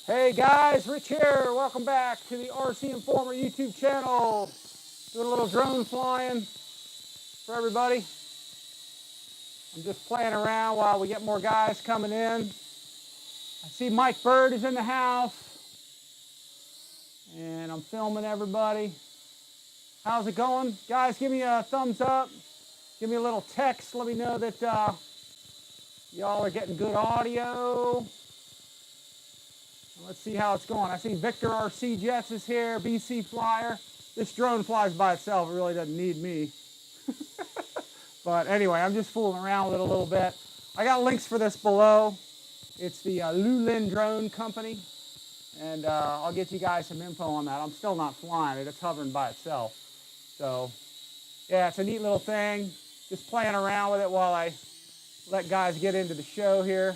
Hey guys, Rich here. Welcome back to the RCINFORMER YouTube channel. Doing a little drone flying for everybody. I'm just playing around while we get more guys coming in. I see Mike Bird is in the house. And I'm filming everybody. How's it going? Guys, give me a thumbs up. Give me a little text. Let me know that y'all are getting good audio. Let's see how it's going. I see Victor RC Jets is here, BC Flyer. This drone flies by itself. It really doesn't need me. But anyway, I'm just fooling around with it a little bit. I got links for this below. It's the Luland drone company. And I'll get you guys some info on that. I'm still not flying it. It's hovering by itself. So, yeah, it's a neat little thing. Just playing around with it while I let guys get into the show here.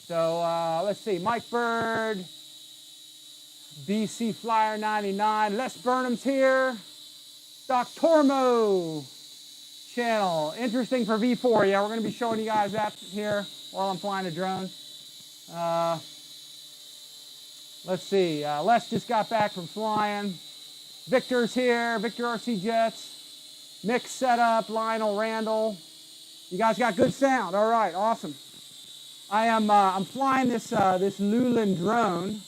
So let's see, Mike Bird, BC Flyer 99, Les Burnham's here, Doc Tormo channel, interesting for V4. Yeah, we're going to be showing you guys that here while I'm flying a drone. Let's see, Les just got back from flying. Victor's here, Victor RC Jets, mix setup, Lionel Randall. You guys got good sound, all right, awesome. I'm flying this Luland drone,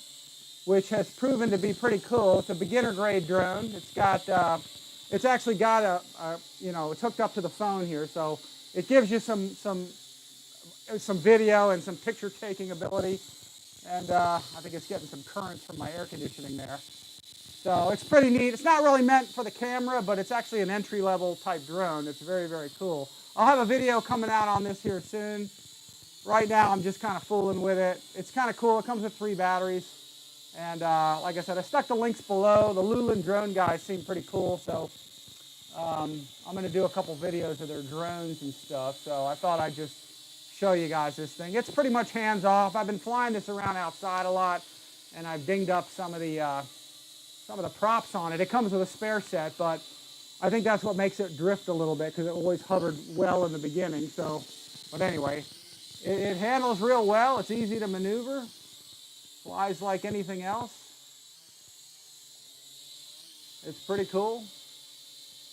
which has proven to be pretty cool. It's a beginner grade drone. It's got it's actually got it's hooked up to the phone here, so it gives you some video and some picture taking ability. And I think it's getting some currents from my air conditioning there. So it's pretty neat. It's not really meant for the camera, but it's actually an entry level type drone. It's very, very cool. I'll have a video coming out on this here soon. Right now, I'm just kind of fooling with it. It's kind of cool. It comes with 3 batteries. And like I said, I stuck the links below. The Luland drone guys seem pretty cool. So I'm going to do a couple videos of their drones and stuff. So I thought I'd just show you guys this thing. It's pretty much hands-off. I've been flying this around outside a lot. And I've dinged up some of the props on it. It comes with a spare set, but I think that's what makes it drift a little bit because it always hovered well in the beginning. So, but anyway. It handles real well. It's easy to maneuver. Flies like anything else. It's pretty cool.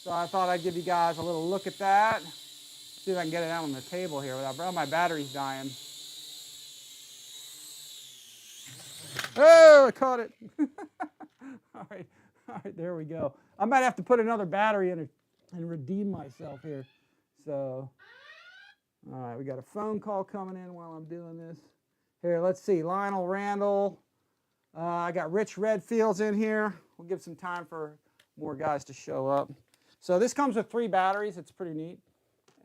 So I thought I'd give you guys a little look at that. See if I can get it out on the table here without my battery's dying. Oh, I caught it. All right, there we go. I might have to put another battery in it and redeem myself here. So. All right, we got a phone call coming in while I'm doing this. Here, let's see, Lionel Randall. I got Rich Redfields in here. We'll give some time for more guys to show up. So this comes with 3 batteries. It's pretty neat.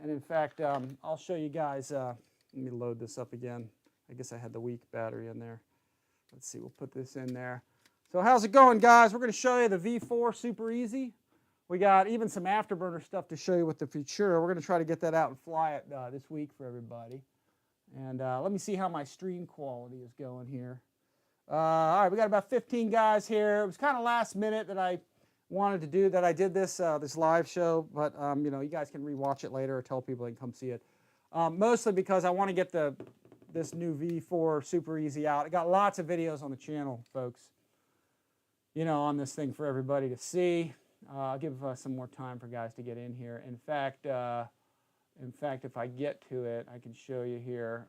And in fact, I'll show you guys. Let me load this up again. I guess I had the weak battery in there. Let's see, we'll put this in there. So how's it going, guys? We're going to show you the V4 Super Easy. We got even some afterburner stuff to show you with the Futura. We're going to try to get that out and fly it this week for everybody. And let me see how my stream quality is going here. All right, we got about 15 guys here. It was kind of last minute that I wanted to do that. I did this this live show, but you know, you guys can rewatch it later or tell people they can come see it. Mostly because I want to get this new V4 Super Easy out. I got lots of videos on the channel, folks. You know, on this thing for everybody to see. I'll give some more time for guys to get in here. In fact, if I get to it, I can show you here.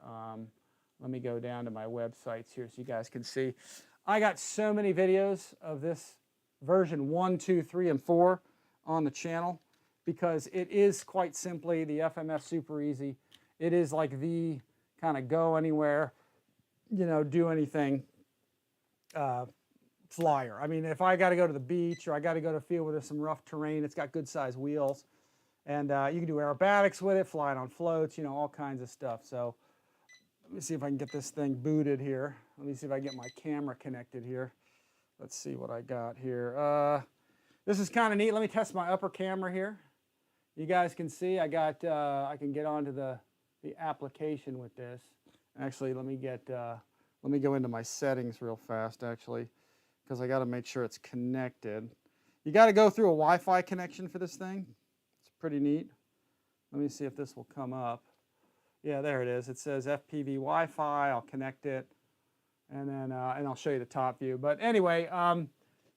Let me go down to my websites here so you guys can see. I got so many videos of this version 1, 2, 3, and 4 on the channel because it is quite simply the FMS Super Easy. It is like the kind of go anywhere, you know, do anything flyer. I mean, if I got to go to the beach or I got to go to a field where there's some rough terrain, it's got good size wheels. And you can do aerobatics with it, fly it on floats, you know, all kinds of stuff. So let me see if I can get this thing booted here. Let me see if I can get my camera connected here. Let's see what I got here. This is kind of neat. Let me test my upper camera here. You guys can see I can get onto the application with this. Actually, let me go into my settings real fast, actually, because I got to make sure it's connected. You got to go through a Wi-Fi connection for this thing. It's pretty neat. Let me see if this will come up. Yeah, there it is. It says FPV Wi-Fi. I'll connect it. and then and I'll show you the top view. But anyway,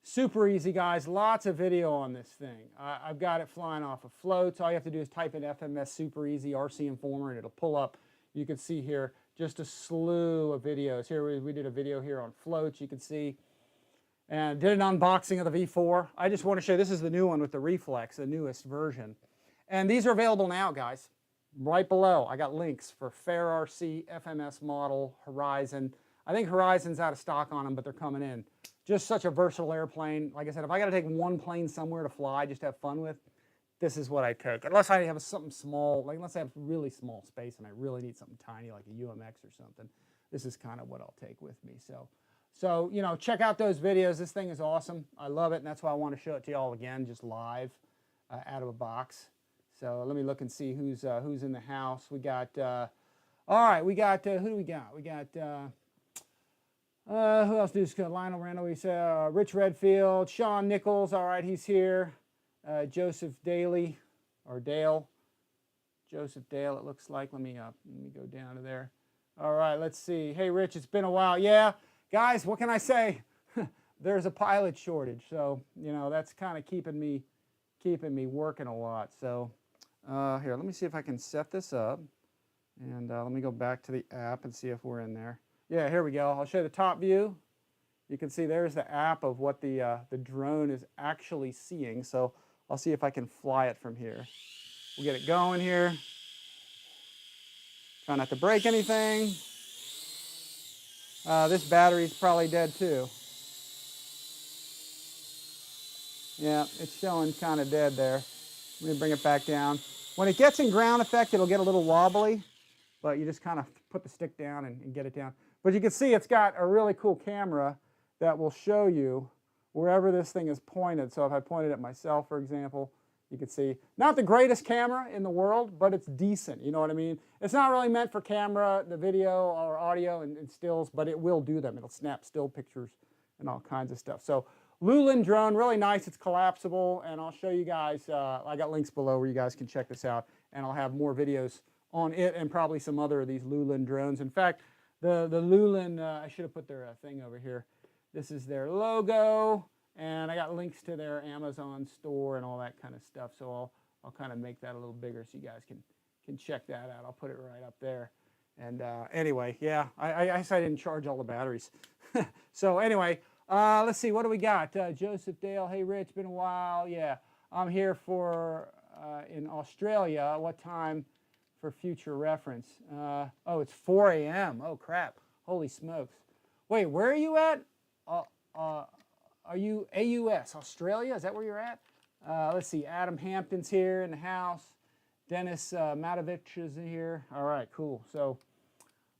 super easy, guys. Lots of video on this thing. I've got it flying off of floats. All you have to do is type in FMS Super Easy RCINFORMER, and it'll pull up. You can see here just a slew of videos. Here we did a video here on floats, you can see. And did an unboxing of the V4. I just want to show you, this is the new one with the REFLEX, the newest version. And these are available now, guys. Right below, I got links for Fair RC, FMS Model, Horizon. I think Horizon's out of stock on them, but they're coming in. Just such a versatile airplane. Like I said, if I got to take one plane somewhere to fly, just have fun with, this is what I take. Unless I have something small, like unless I have really small space and I really need something tiny like a UMX or something, this is kind of what I'll take with me. So, you know, check out those videos. This thing is awesome. I love it, and that's why I want to show it to y'all again, just live out of a box. So let me look and see who's in the house. We got, all right, we got, who do we got? We got, who else do this? Lionel Randall, we said, Rich Redfield, Sean Nichols, all right, he's here. Joseph Daly, or Dale. Joseph Dale, it looks like. Let me go down to there. All right, let's see. Hey, Rich, it's been a while. Yeah, guys, what can I say? There's a pilot shortage, so, you know, that's kind of keeping me working a lot. So, here, let me see if I can set this up. And let me go back to the app and see if we're in there. Yeah, here we go. I'll show you the top view. You can see there's the app of what the drone is actually seeing. So I'll see if I can fly it from here. We'll get it going here. Try not to break anything. This battery's probably dead too. Yeah, it's showing kind of dead there. Let me bring it back down. When it gets in ground effect, it'll get a little wobbly, but you just kind of put the stick down and get it down. But you can see it's got a really cool camera that will show you wherever this thing is pointed. So if I pointed at myself, for example, you can see, not the greatest camera in the world, but it's decent, you know what I mean? It's not really meant for camera, the video or audio and stills, but it will do them. It'll snap still pictures and all kinds of stuff. So Luland drone, really nice. It's collapsible, and I'll show you guys, I got links below where you guys can check this out, and I'll have more videos on it and probably some other of these Luland drones. In fact, the Luland, I should have put their thing over here. This is their logo, and I got links to their Amazon store and all that kind of stuff. So I'll kind of make that a little bigger so you guys can check that out. I'll put it right up there. And anyway, yeah, I guess I didn't charge all the batteries. So anyway, let's see, what do we got? Joseph Dale, hey Rich, been a while. Yeah, I'm here for in Australia. What time for future reference? Oh, it's 4 a.m. Oh crap! Holy smokes! Wait, where are you at? Are you AUS, Australia? Is that where you're at? Let's see, Adam Hampton's here in the house. Dennis Matovich is here. All right, cool. So,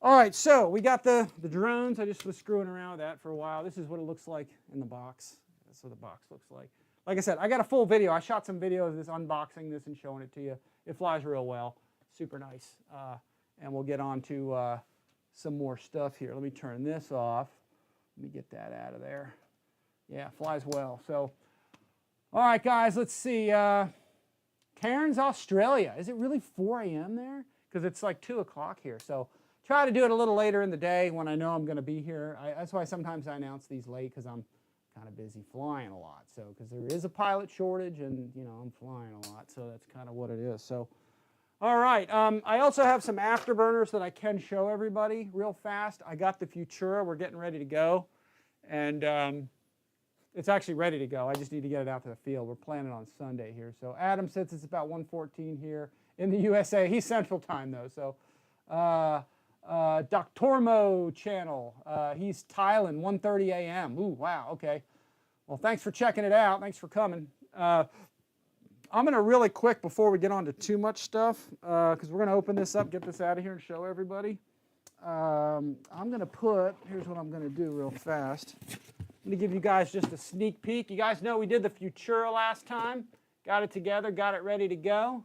all right, so we got the drones. I just was screwing around with that for a while. This is what it looks like in the box. That's what the box looks like. Like I said, I got a full video. I shot some video of this, unboxing this and showing it to you. It flies real well. Super nice. And we'll get on to some more stuff here. Let me turn this off. Let me get that out of there. Yeah, flies well. So, all right, guys, let's see. Cairns, Australia. Is it really 4 a.m. there? Because it's like 2 o'clock here. So try to do it a little later in the day when I know I'm going to be here. That's why sometimes I announce these late, because I'm kind of busy flying a lot. So because there is a pilot shortage, and you know I'm flying a lot, so that's kind of what it is. So, all right. I also have some afterburners that I can show everybody real fast. I got the Futura. We're getting ready to go, and it's actually ready to go. I just need to get it out to the field. We're planning on Sunday here. So Adam says it's about 1:14 here in the USA. He's Central Time though. So Doctormo channel. He's Thailand, 1:30 a.m. Ooh, wow. Okay. Well, thanks for checking it out. Thanks for coming. I'm going to really quick before we get on to too much stuff, because we're going to open this up, get this out of here, and show everybody. I'm going to put. Here's what I'm going to do real fast. I'm going to give you guys just a sneak peek. You guys know we did the Futura last time. Got it together, got it ready to go.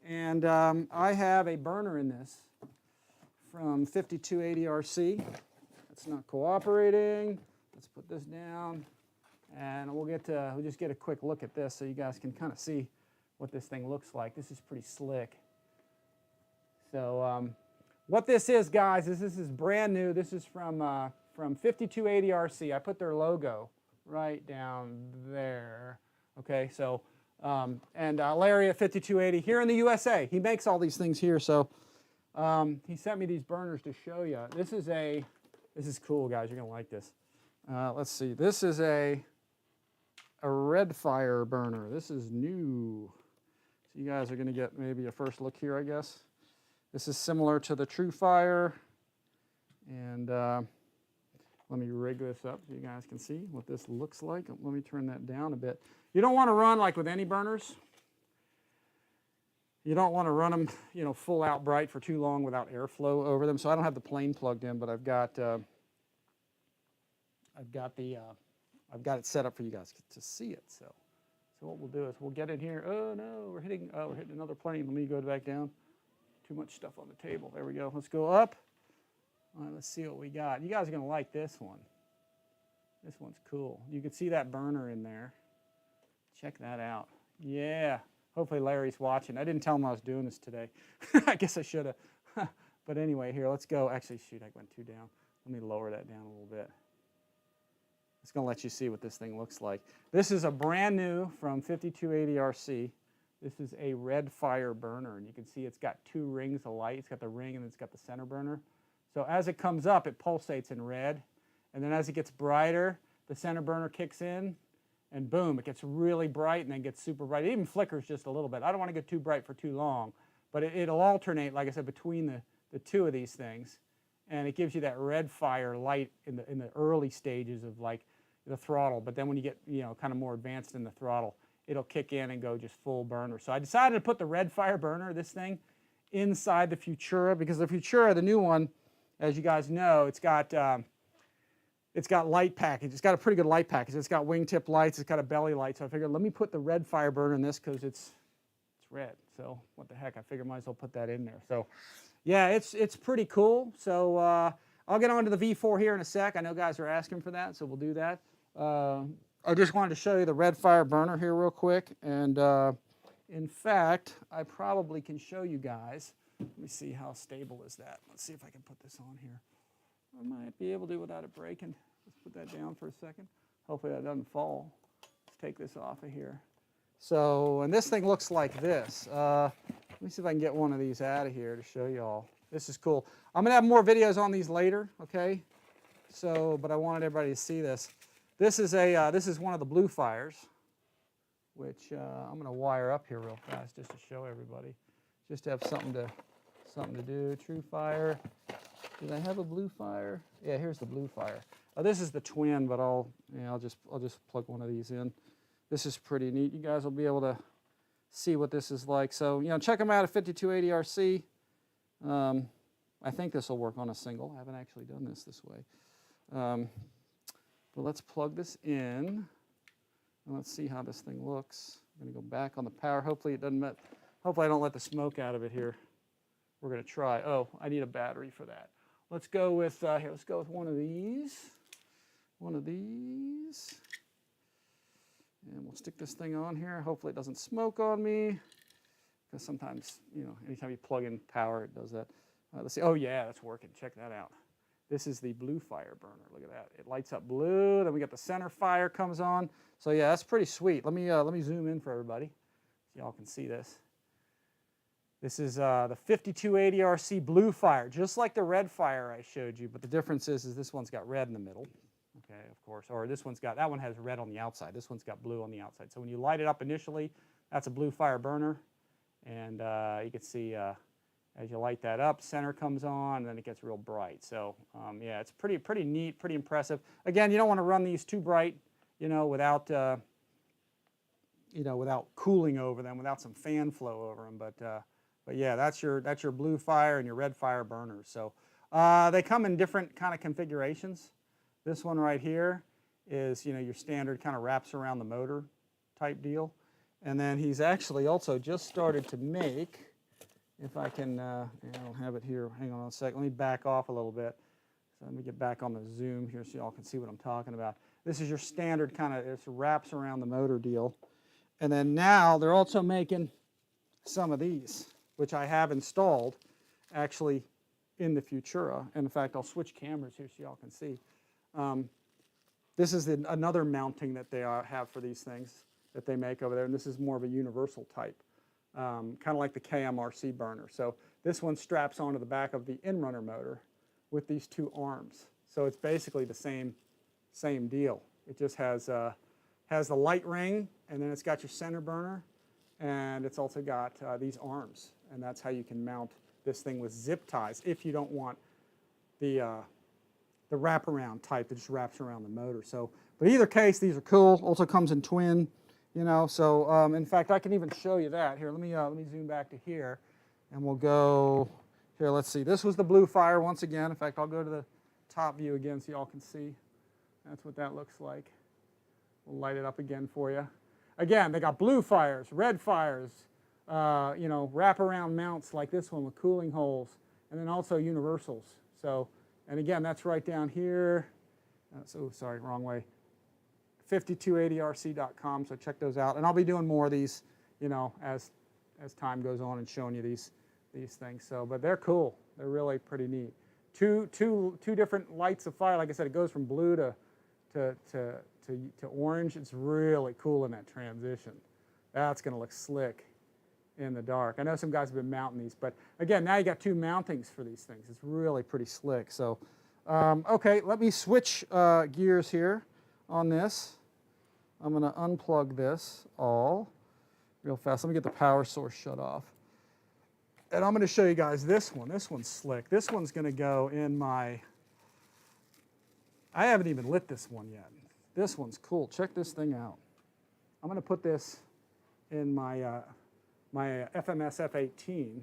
And I have a burner in this from 5280 RC. It's not cooperating. Let's put this down. And we'll just get a quick look at this so you guys can kind of see what this thing looks like. This is pretty slick. So what this is, guys, is this is brand new. This is from from 5280 RC. I put their logo right down there. Okay, so, and Larry at 5280 here in the USA. He makes all these things here, so he sent me these burners to show you. This is cool, guys. You're going to like this. Let's see. This is a red fire burner. This is new. So you guys are going to get maybe a first look here, I guess. This is similar to the True Fire. And let me rig this up so you guys can see what this looks like. Let me turn that down a bit. You don't want to run like with any burners. You don't want to run them, you know, full out bright for too long without airflow over them. So I don't have the plane plugged in, but I've got it set up for you guys to see it. So what we'll do is we'll get in here. Oh no, we're hitting another plane. Let me go back down. Too much stuff on the table. There we go. Let's go up. All right, let's see what we got. You guys are going to like this one. This one's cool. You can see that burner in there. Check that out. Yeah. Hopefully Larry's watching. I didn't tell him I was doing this today. I guess I should have. But anyway, here, let's go. Actually, shoot, I went too down. Let me lower that down a little bit. It's going to let you see what this thing looks like. This is a brand new from 5280 RC. This is a red fire burner, and you can see it's got two rings of light. It's got the ring and it's got the center burner. So as it comes up, it pulsates in red, and then as it gets brighter, the center burner kicks in, and boom, it gets really bright and then gets super bright. It even flickers just a little bit. I don't want to get too bright for too long, but it'll alternate, like I said, between the two of these things, and it gives you that red fire light in the early stages of like the throttle. But then when you get, you know, kind of more advanced in the throttle, it'll kick in and go just full burner. So I decided to put the red fire burner, this thing, inside the Futura, because the Futura, the new one, as you guys know, it's got light package. It's got a pretty good light package. It's got wingtip lights. It's got a belly light. So I figured, let me put the red fire burner in this because it's red. So what the heck? I figured might as well put that in there. So yeah, it's pretty cool. So I'll get on to the V4 here in a sec. I know guys are asking for that, so we'll do that. I just wanted to show you the red fire burner here real quick. And in fact, I probably can show you guys. Let me see how stable is that. Let's see if I can put this on here. I might be able to without it breaking. Let's put that down for a second. Hopefully that doesn't fall. Let's take this off of here. So, and this thing looks like this. Let me see if I can get one of these out of here to show you all. This is cool. I'm going to have more videos on these later, okay? So, but I wanted everybody to see this. This is one of the blue fires, which I'm going to wire up here real fast just to show everybody. Just to have something to do. True Fire. Did I have a blue fire? Yeah, here's the blue fire. This is the twin, but I'll just plug one of these in. This is pretty neat. You guys will be able to see what this is like. So, you know, check them out at 5280 RC. I think this will work on a single. I haven't actually done this way. But let's plug this in. And let's see how this thing looks. I'm going to go back on the power. Hopefully I don't let the smoke out of it here. We're going to try. Oh, I need a battery for that. Let's go with here. Let's go with one of these. One of these. And we'll stick this thing on here. Hopefully it doesn't smoke on me. Because sometimes, you know, anytime you plug in power, it does that. Let's see. Oh, yeah, that's working. Check that out. This is the blue fire burner. Look at that. It lights up blue. Then we got the center fire comes on. So, yeah, that's pretty sweet. Let me zoom in for everybody so y'all can see this. This is the 5280 RC blue fire, just like the red fire I showed you. But the difference is this one's got red in the middle. Okay, of course. Or this one's got, that one has red on the outside. This one's got blue on the outside. So when you light it up initially, that's a blue fire burner. And you can see as you light that up, center comes on, and then it gets real bright. So yeah, it's pretty neat, pretty impressive. Again, you don't want to run these too bright, you know, without cooling over them, without some fan flow over them. But yeah, that's your blue fire and your red fire burners. So they come in different kind of configurations. This one right here is, you know, your standard kind of wraps around the motor type deal. And then he's actually also just started to make, if I can, I don't have it here, hang on a second, let me back off a little bit. So let me get back on the zoom here so y'all can see what I'm talking about. This is your standard kind of, it wraps around the motor deal. And then now they're also making some of these, which I have installed actually in the Futura. And in fact, I'll switch cameras here so y'all can see. This is another mounting that they have for these things that they make over there, and this is more of a universal type, kind of like the KMRC burner. So this one straps onto the back of the in-runner motor with these two arms. So it's basically the same deal. It just has the light ring, and then it's got your center burner, and it's also got these arms, and that's how you can mount this thing with zip ties if you don't want the wraparound type that just wraps around the motor. So, but either case, these are cool. Also comes in twin, you know. So, in fact, I can even show you that. Here, let me zoom back to here, and we'll go here. Let's see. This was the Blue Fire once again. In fact, I'll go to the top view again so y'all can see. That's what that looks like. We'll light it up again for you. Again, they got blue fires, red fires, you know, wraparound mounts like this one with cooling holes, and then also universals. So. And again, that's right down here. So sorry, wrong way. 5280rc.com. So check those out. And I'll be doing more of these, you know, as time goes on and showing you these things. So, but they're cool. They're really pretty neat. Two different lights of fire. Like I said, it goes from blue to orange. It's really cool in that transition. That's going to look slick in the dark. I know some guys have been mounting these, but again, now you got two mountings for these things. It's really pretty slick. So, okay, let me switch gears here on this. I'm going to unplug this all real fast. Let me get the power source shut off. And I'm going to show you guys this one. This one's slick. This one's going to go in my, I haven't even lit this one yet. This one's cool. Check this thing out. I'm going to put this in my my FMS F18.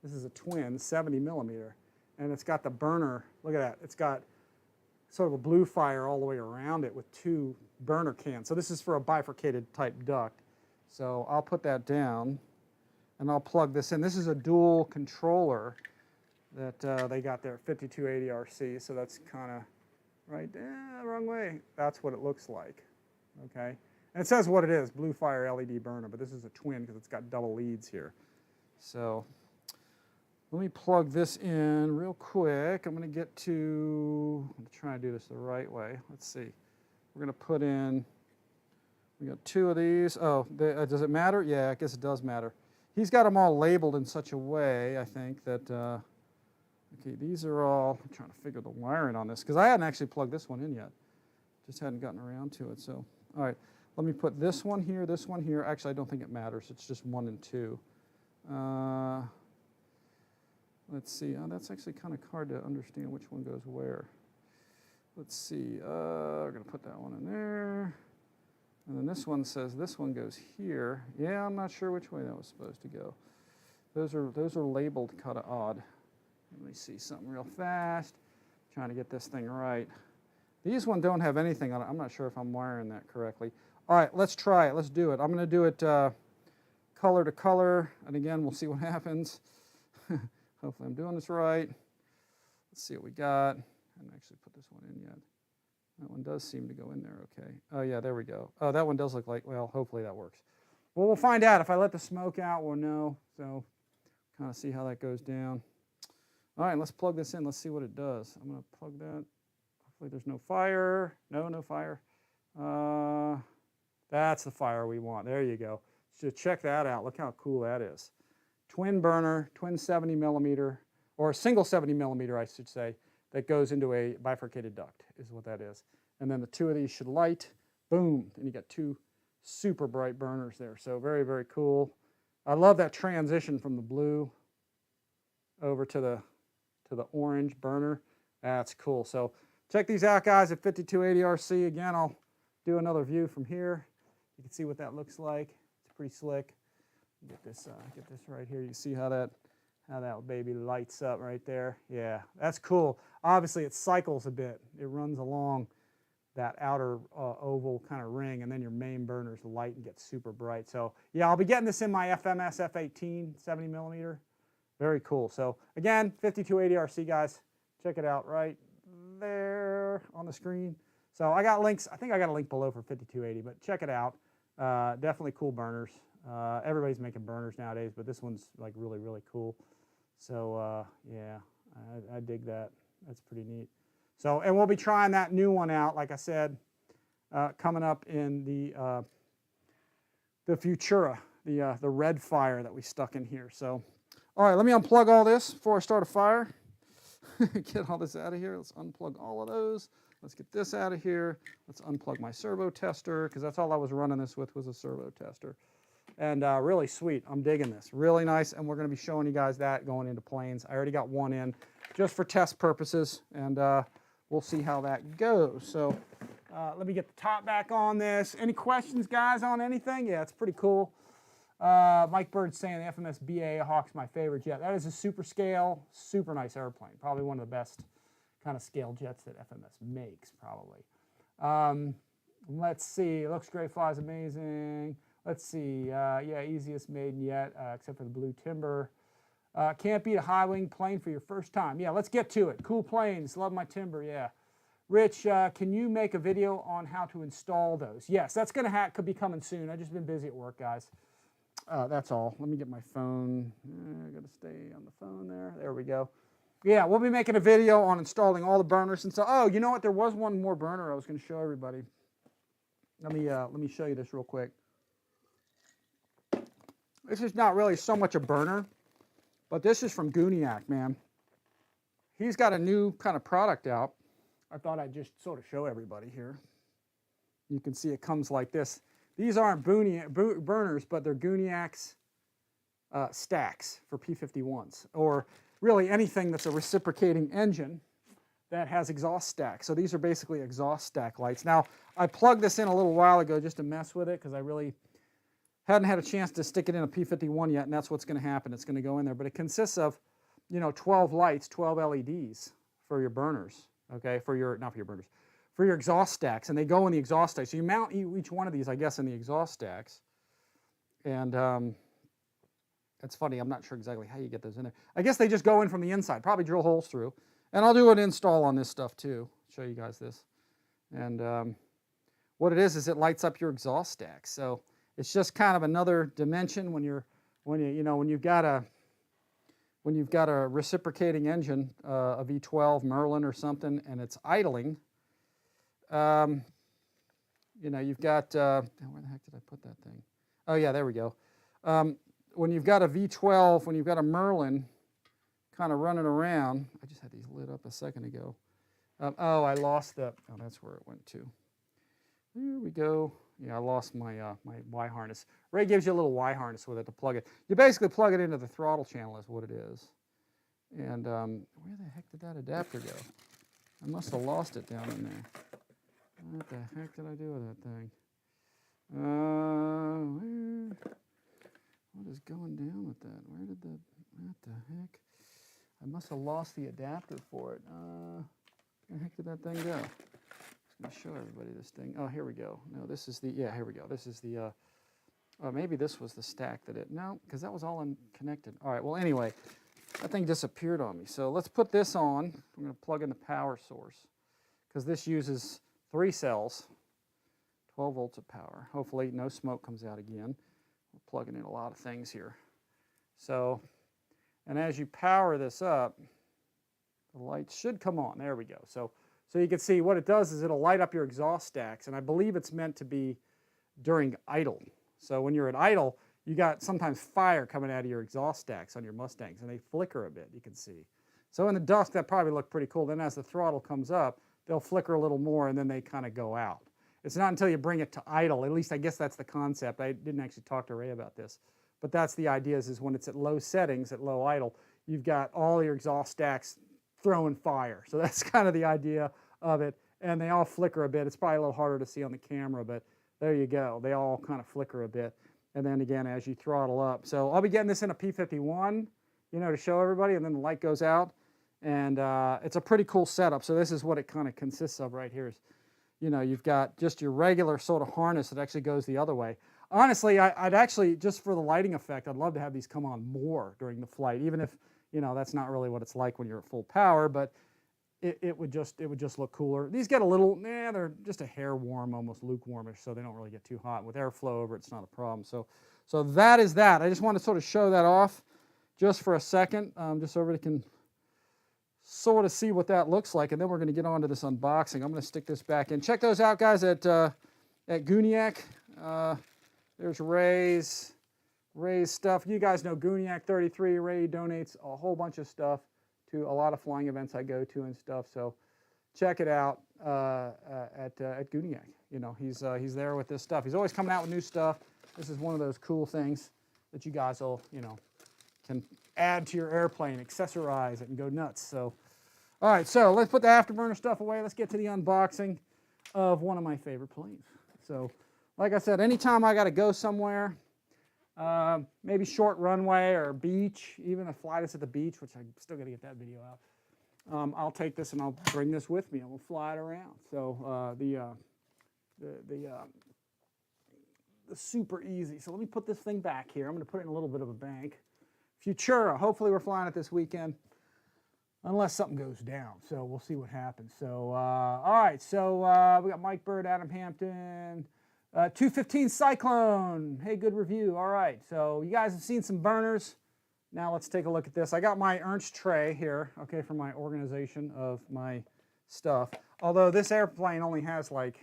This is a twin, 70 millimeter, and it's got the burner. Look at that. It's got sort of a blue fire all the way around it with two burner cans. So this is for a bifurcated type duct. So I'll put that down, and I'll plug this in. This is a dual controller that they got there, 5280RC. So that's kind of right there, wrong way. That's what it looks like. Okay. And it says what it is, blue fire LED burner, but this is a twin because it's got double leads here. So let me plug this in real quick. I'm going to get to, I'm trying to do this the right way. Let's see. We're going to put in, we got two of these. Oh, does it matter? Yeah, I guess it does matter. He's got them all labeled in such a way, I think, that, okay, these are all, I'm trying to figure the wiring on this because I hadn't actually plugged this one in yet. Just hadn't gotten around to it. So, all right. Let me put this one here, this one here. Actually, I don't think it matters. It's just 1 and 2. Let's see. That's actually kind of hard to understand which one goes where. Let's see. We're going to put that one in there. And then this one says this one goes here. Yeah, I'm not sure which way that was supposed to go. Those are labeled kind of odd. Let me see something real fast. Trying to get this thing right. These ones don't have anything on it. I'm not sure if I'm wiring that correctly. All right, let's try it. Let's do it. I'm going to do it color to color, and again, we'll see what happens. Hopefully I'm doing this right. Let's see what we got. I haven't actually put this one in yet. That one does seem to go in there okay. Oh, yeah, there we go. Oh, that one does look like, well, hopefully that works. Well, we'll find out. If I let the smoke out, we'll know. So kind of see how that goes down. All right, let's plug this in. Let's see what it does. I'm going to plug that. Hopefully there's no fire. No fire. That's the fire we want. There you go. So check that out. Look how cool that is. Twin burner, twin 70 millimeter, or a single 70 millimeter, I should say, that goes into a bifurcated duct is what that is. And then the two of these should light. Boom. And you got two super bright burners there. So very, very cool. I love that transition from the blue over to the orange burner. That's cool. So check these out, guys, at 5280RC. Again, I'll do another view from here. You can see what that looks like. It's pretty slick. Get this right here. You see how that baby lights up right there. Yeah, that's cool. Obviously, it cycles a bit. It runs along that outer oval kind of ring, and then your main burners light and get super bright. So yeah, I'll be getting this in my FMS F18 70 millimeter. Very cool. So again, 5280RC, guys. Check it out right there on the screen. So I got links. I think I got a link below for 5280, but check it out. Definitely cool burners. Everybody's making burners nowadays, but this one's like really cool. So yeah, I dig that. That's pretty neat. So, and we'll be trying that new one out, like I said, coming up in the Futura, the red fire that we stuck in here. So, all right, let me unplug all this before I start a fire. Get all this out of here. Let's unplug all of those. Let's get this out of here. Let's unplug my servo tester, because that's all I was running this with, was a servo tester. And really sweet. I'm digging this. Really nice, and we're going to be showing you guys that going into planes. I already got one in just for test purposes, and we'll see how that goes. So let me get the top back on this. Any questions, guys, on anything? Yeah, it's pretty cool. Mike Bird's saying the FMS BA Hawk's my favorite jet. That is a super scale, super nice airplane. Probably one of the best kind of scale jets that FMS makes, probably. Let's see. It looks great, flies amazing. Let's see. Yeah, easiest maiden yet, except for the blue timber. Can't beat a high wing plane for your first time. Yeah, let's get to it. Cool planes. Love my timber. Yeah. Rich, can you make a video on how to install those? Yes, that's going to could be coming soon. I've just been busy at work, guys. That's all. Let me get my phone. I got to stay on the phone there. There we go. Yeah, we'll be making a video on installing all the burners and stuff. Oh, you know what? There was one more burner I was going to show everybody. Let me show you this real quick. This is not really so much a burner, but this is from Gooniak, man. He's got a new kind of product out. I thought I'd just sort of show everybody here. You can see it comes like this. These aren't burners, but they're Gooniak's stacks for P-51s, or really anything that's a reciprocating engine that has exhaust stacks. So these are basically exhaust stack lights. Now, I plugged this in a little while ago just to mess with it, because I really hadn't had a chance to stick it in a P-51 yet, and that's what's going to happen. It's going to go in there. But it consists of, 12 lights, 12 LEDs for your burners, okay? Not for your burners, for your exhaust stacks, and they go in the exhaust stacks. So you mount each one of these, I guess, in the exhaust stacks. And it's funny, I'm not sure exactly how you get those in there. I guess they just go in from the inside, probably drill holes through. And I'll do an install on this stuff too, show you guys this. And what it is it lights up your exhaust stacks. So it's just kind of another dimension when you've got a reciprocating engine, a V12 Merlin or something, and it's idling. You've got where the heck did I put that thing? Oh yeah, there we go. When you've got a V12, when you've got a Merlin kind of running around, I just had these lit up a second ago. Oh, I lost the. Oh, that's where it went to. There we go. Yeah, I lost my my Y harness. Ray gives you a little Y harness with it to plug it. You basically plug it into the throttle channel is what it is. And where the heck did that adapter go? I must have lost it down in there. What the heck did I do with that thing? What is going down with that? What the heck? I must have lost the adapter for it. Where the heck did that thing go? I'm going to show everybody this thing. Oh, here we go. No, this is the, yeah, here we go. This is the, maybe this was the stack that it, no, because that was all unconnected. All right, well, anyway, that thing disappeared on me. So let's put this on. I'm going to plug in the power source, because this uses 3 cells, 12 volts of power. Hopefully no smoke comes out again. We're plugging in a lot of things here. So, and as you power this up, the lights should come on. There we go. So you can see what it does is it'll light up your exhaust stacks, and I believe it's meant to be during idle. So when you're at idle, you got sometimes fire coming out of your exhaust stacks on your Mustangs, and they flicker a bit, you can see. So in the dusk, that probably looked pretty cool. Then as the throttle comes up, they'll flicker a little more, and then they kind of go out. It's not until you bring it to idle, at least I guess that's the concept. I didn't actually talk to Ray about this, but that's the idea is when it's at low settings, at low idle, you've got all your exhaust stacks throwing fire. So that's kind of the idea of it, and they all flicker a bit. It's probably a little harder to see on the camera, but there you go. They all kind of flicker a bit, and then again as you throttle up. So I'll be getting this in a P-51, to show everybody, and then the light goes out, and it's a pretty cool setup. So this is what it kind of consists of right here. Is, you've got just your regular sort of harness that actually goes the other way. Honestly, I'd actually, just for the lighting effect, I'd love to have these come on more during the flight, even if, that's not really what it's like when you're at full power, but it would just look cooler. These get a little, they're just a hair warm, almost lukewarmish, so they don't really get too hot. With airflow over, it's not a problem. So that is that. I just want to sort of show that off just for a second, just so everybody can sort of see what that looks like, and then we're going to get on to this unboxing. I'm going to stick this back in. Check those out, guys, at Gooniak. There's Ray's stuff. You guys know Gooniak 33. Ray donates a whole bunch of stuff to a lot of flying events I go to and stuff. So check it out at Gooniak. You know, he's there with this stuff. He's always coming out with new stuff. This is one of those cool things that you guys will, you know, can add to your airplane, accessorize it, and go nuts. So, all right, so let's put the afterburner stuff away. Let's get to the unboxing of one of my favorite planes. So, like I said, anytime I got to go somewhere, maybe short runway or beach, even a flight is at the beach, which I'm still got to get that video out. I'll take this and I'll bring this with me and we'll fly it around. So the Super Easy. So let me put this thing back here. I'm going to put it in a little bit of a bank. Futura, hopefully we're flying it this weekend, unless something goes down. So we'll see what happens. So, all right, so we got Mike Bird, Adam Hampton, 215 Cyclone. Hey, good review. All right, so you guys have seen some burners. Now let's take a look at this. I got my Ernst tray here, okay, for my organization of my stuff. Although this airplane only has like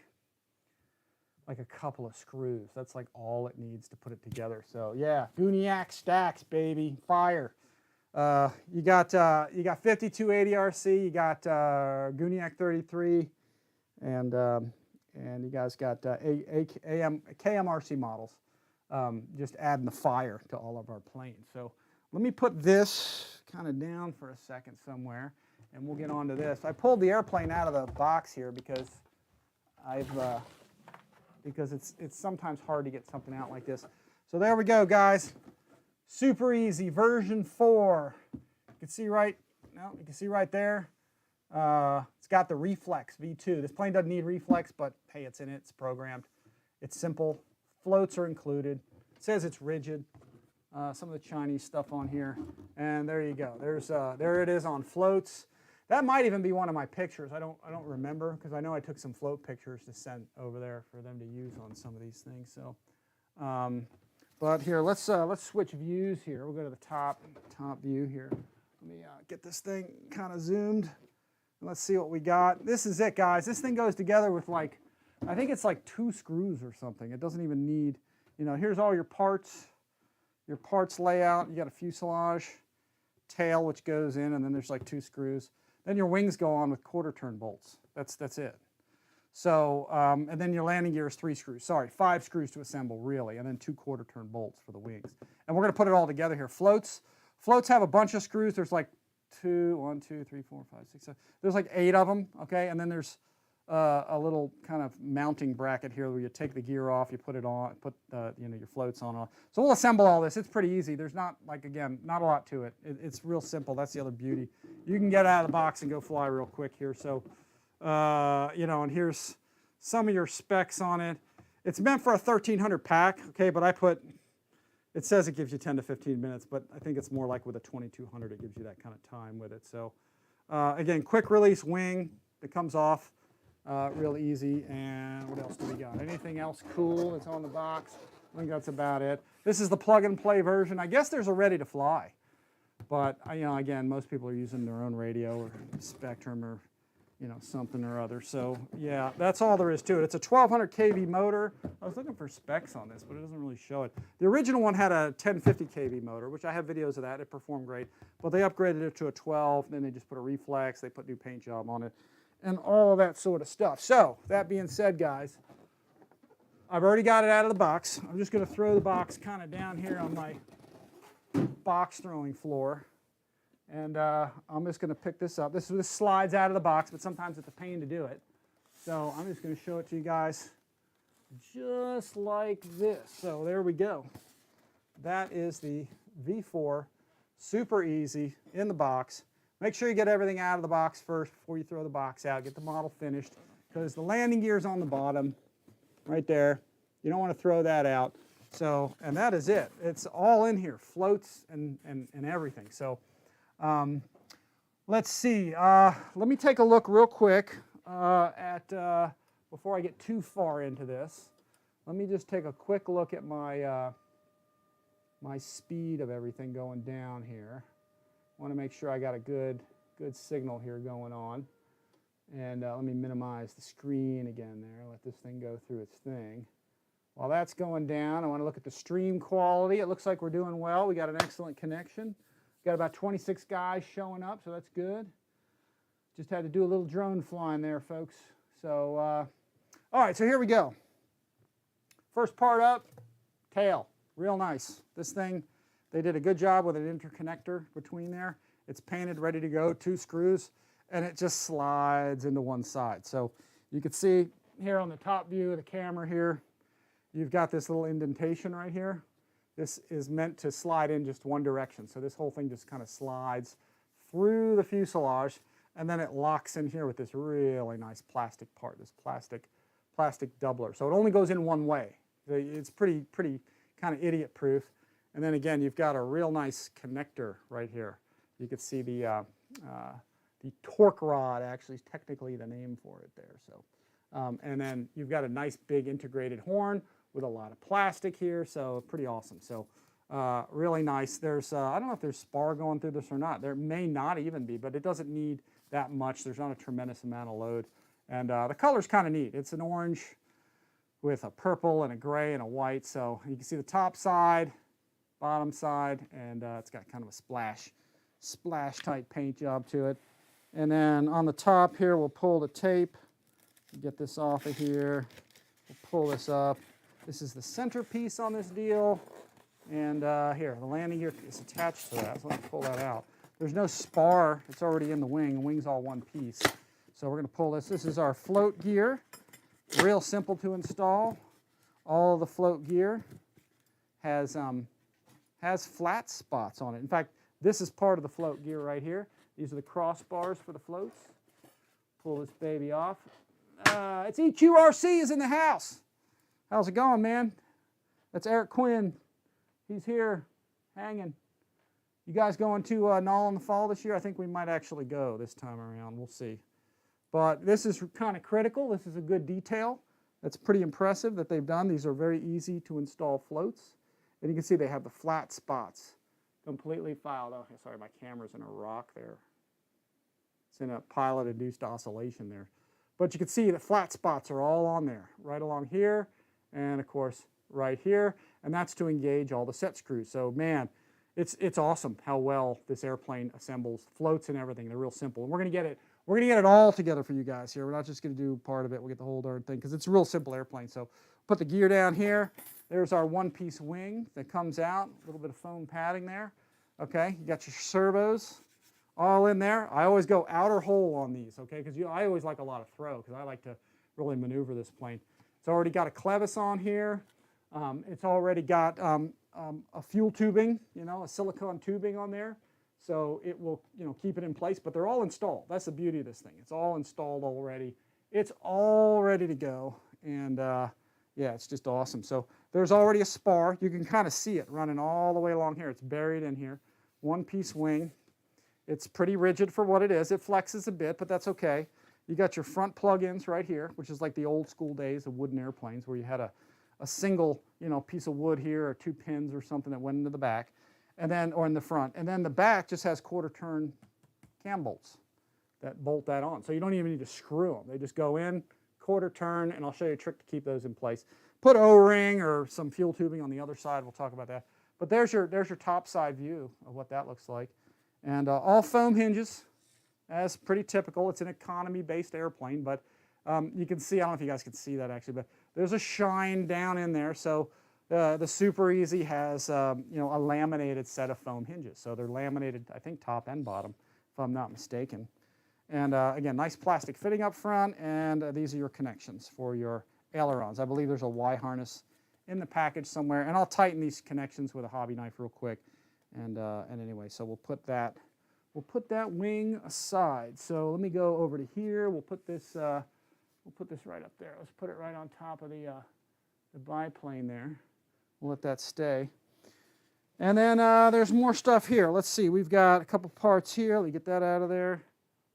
a couple of screws. That's like all it needs to put it together. So yeah, Gooniak stacks, baby, fire. You got 5280 RC, you got Gooniak 33, and you guys got KMRC models. Just adding the fire to all of our planes. So let me put this kind of down for a second somewhere, and we'll get on to this. I pulled the airplane out of the box here because it's sometimes hard to get something out like this. So there we go, guys. Super Easy version 4. You can see right there. It's got the Reflex V2. This plane doesn't need Reflex, but hey, it's in it. It's programmed. It's simple. Floats are included. It says it's rigid. Some of the Chinese stuff on here, and there you go. There it is on floats. That might even be one of my pictures. I don't remember, because I know I took some float pictures to send over there for them to use on some of these things. So, but here, let's switch views here. We'll go to the top view here. Let me get this thing kind of zoomed. And let's see what we got. This is it, guys. This thing goes together with like, I think it's like 2 screws or something. It doesn't even need, you know, here's all your parts layout. You got a fuselage, tail, which goes in, and then there's like 2 screws. Then your wings go on with quarter-turn bolts. That's it. So, and then your landing gear is 3 screws. Sorry, 5 screws to assemble, really, and then 2 quarter-turn bolts for the wings. And we're going to put it all together here. Floats have a bunch of screws. There's like 1, 2, 3, 4, 5, 6, 7. There's like 8 of them, okay? And then there's a little kind of mounting bracket here where you take the gear off, you put it on, put your floats on. So we'll assemble all this. It's pretty easy. There's not, like, again, not a lot to it. It's real simple. That's the other beauty. You can get out of the box and go fly real quick here. So, and here's some of your specs on it. It's meant for a 1300 pack, okay, but it says it gives you 10 to 15 minutes, but I think it's more like with a 2200, it gives you that kind of time with it. So, again, quick release wing that comes off. Real easy. And what else do we got? Anything else cool that's on the box? I think that's about it. This is the plug-and-play version. I guess there's a ready-to-fly, but again, most people are using their own radio or Spektrum or something or other. So yeah, that's all there is to it. It's a 1200 kV motor. I was looking for specs on this, but it doesn't really show it. The original one had a 1050 kV motor, which I have videos of that. It performed great, but they upgraded it to a 12. Then they just put a reflex. They put new paint job on it, and all of that sort of stuff. So that being said, guys, I've already got it out of the box. I'm just going to throw the box kind of down here on my box throwing floor. And I'm just going to pick this up. This slides out of the box, but sometimes it's a pain to do it. So I'm just going to show it to you guys just like this. So there we go. That is the V4 Super Easy in the box. Make sure you get everything out of the box first before you throw the box out. Get the model finished, because the landing gear is on the bottom right there. You don't want to throw that out. So, and that is it. It's all in here, floats and everything. So let's see. Let me take a look real quick at, before I get too far into this, let me just take a quick look at my, my speed of everything going down here. I want to make sure I got a good good signal here going on. And let me minimize the screen again there. Let this thing go through its thing. While that's going down, I want to look at the stream quality. It looks like we're doing well. We got an excellent connection. Got about 26 guys showing up, so that's good. Just had to do a little drone flying there, folks. So, all right, so here we go. First part up, tail. Real nice. This thing, they did a good job with an interconnector between there. It's painted, ready to go, 2 screws, and it just slides into one side. So you can see here on the top view of the camera here, you've got this little indentation right here. This is meant to slide in just one direction. So this whole thing just kind of slides through the fuselage, and then it locks in here with this really nice plastic part, this plastic doubler. So it only goes in one way. It's pretty kind of idiot proof. And then again, you've got a real nice connector right here. You can see the torque rod actually is technically the name for it there. So, and then you've got a nice big integrated horn with a lot of plastic here, so pretty awesome. So really nice. There's, I don't know if there's spar going through this or not. There may not even be, but it doesn't need that much. There's not a tremendous amount of load. And the color's kind of neat. It's an orange with a purple and a gray and a white. So you can see the top side, bottom side, and it's got kind of a splash type paint job to it. And then on the top here, we'll pull the tape, get this off of here. We'll pull this up. This is the centerpiece on this deal. And here, the landing gear is attached to that, so let me pull that out. There's no spar, it's already in the wing. The wing's all one piece. So we're gonna pull this. This is our float gear. Real simple to install. All the float gear has flat spots on it. In fact, this is part of the float gear right here. These are the crossbars for the floats. Pull this baby off. It's EQRC is in the house. How's it going, man? That's Eric Quinn. He's here, hanging. You guys going to Null in the fall this year? I think we might actually go this time around. We'll see. But this is kind of critical. This is a good detail. That's pretty impressive that they've done. These are very easy to install floats. And you can see they have the flat spots completely filed. Oh, sorry, my camera's in a rock there. It's in a pilot-induced oscillation there. But you can see the flat spots are all on there, right along here, and of course, right here. And that's to engage all the set screws. So, man, it's awesome how well this airplane assembles floats and everything. They're real simple. And we're going to get it all together for you guys here. We're not just going to do part of it. We'll get the whole darn thing because it's a real simple airplane. So put the gear down here. There's our one-piece wing that comes out. A little bit of foam padding there. Okay, you got your servos all in there. I always go outer hole on these, okay, because I always like a lot of throw because I like to really maneuver this plane. It's already got a clevis on here. It's already got a fuel tubing, a silicone tubing on there. So it will, keep it in place, but they're all installed. That's the beauty of this thing. It's all installed already. It's all ready to go. And yeah, it's just awesome. So there's already a spar. You can kind of see it running all the way along here. It's buried in here. One-piece wing. It's pretty rigid for what it is. It flexes a bit, but that's okay. You got your front plug-ins right here, which is like the old school days of wooden airplanes where you had a single, piece of wood here or 2 pins or something that went into the back. And then, or in the front. And then the back just has quarter-turn cam bolts that bolt that on. So you don't even need to screw them. They just go in, quarter turn, and I'll show you a trick to keep those in place. Put O-ring or some fuel tubing on the other side. We'll talk about that. But there's your top side view of what that looks like. And all foam hinges, as pretty typical. It's an economy-based airplane, but you can see, I don't know if you guys can see that actually, but there's a shine down in there. So the Super Easy has a laminated set of foam hinges. So they're laminated, I think, top and bottom, if I'm not mistaken. And again, nice plastic fitting up front, and these are your connections for your ailerons. I believe there's a Y harness in the package somewhere, and I'll tighten these connections with a hobby knife real quick. And anyway, so we'll put that wing aside. So let me go over to here. We'll put this right up there. Let's put it right on top of the biplane there. We'll let that stay. And then there's more stuff here. Let's see. We've got a couple parts here. Let me get that out of there.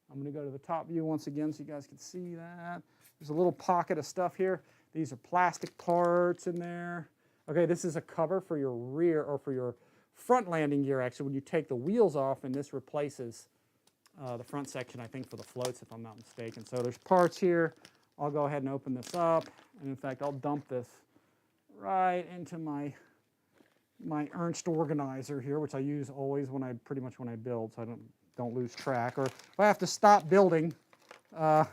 I'm going to go to the top view once again so you guys can see that. There's a little pocket of stuff here. These are plastic parts in there. Okay, this is a cover for your rear or for your front landing gear, actually, when you take the wheels off, and this replaces the front section, I think, for the floats, if I'm not mistaken. So there's parts here. I'll go ahead and open this up. And in fact, I'll dump this right into my Ernst organizer here, which I use always when pretty much when I build, so I don't lose track. Or if I have to stop building, I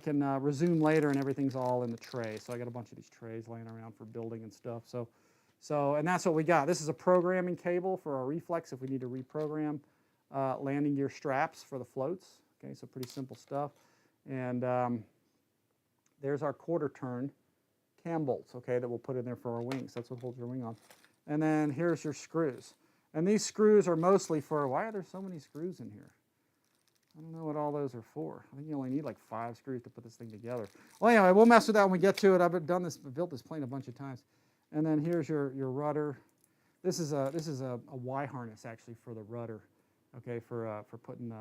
can resume later and everything's all in the tray. So I got a bunch of these trays laying around for building and stuff. So and that's what we got. This is a programming cable for our reflex if we need to reprogram landing gear straps for the floats. Okay, so pretty simple stuff. And there's our quarter turn cam bolts, okay, that we'll put in there for our wings. That's what holds your wing on. And then here's your screws. And these screws are mostly for, why are there so many screws in here? I don't know what all those are for. I think you only need like 5 screws to put this thing together. Well, anyway, we'll mess with that when we get to it. I've built this plane a bunch of times. And then here's your rudder. This is a Y harness actually for the rudder, okay, for putting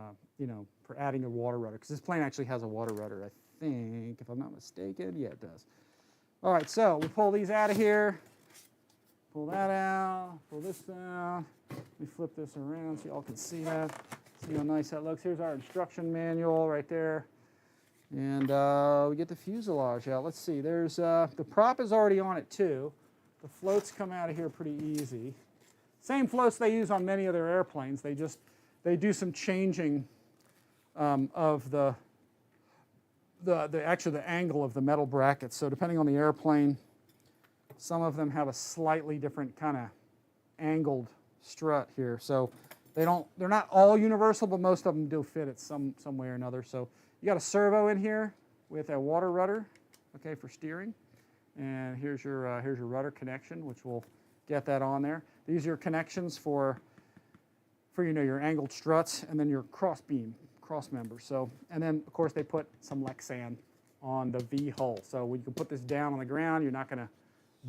for adding a water rudder, because this plane actually has a water rudder, I think, if I'm not mistaken. Yeah, it does. All right, so we pull these out of here. Pull that out. Pull this out. Let me flip this around so y'all can see that. See how nice that looks. Here's our instruction manual right there. And we get the fuselage out. Let's see. There's the prop is already on it too. The floats come out of here pretty easy. Same floats they use on many of their airplanes. They do some changing of actually the angle of the metal brackets. So depending on the airplane, some of them have a slightly different kind of angled strut here. So they're not all universal, but most of them do fit it some way or another. So you got a servo in here with a water rudder, okay, for steering. And here's your rudder connection, which will get that on there. These are your connections for your angled struts, and then your cross members. So, and then of course they put some Lexan on the V hull. So when you can put this down on the ground, you're not going to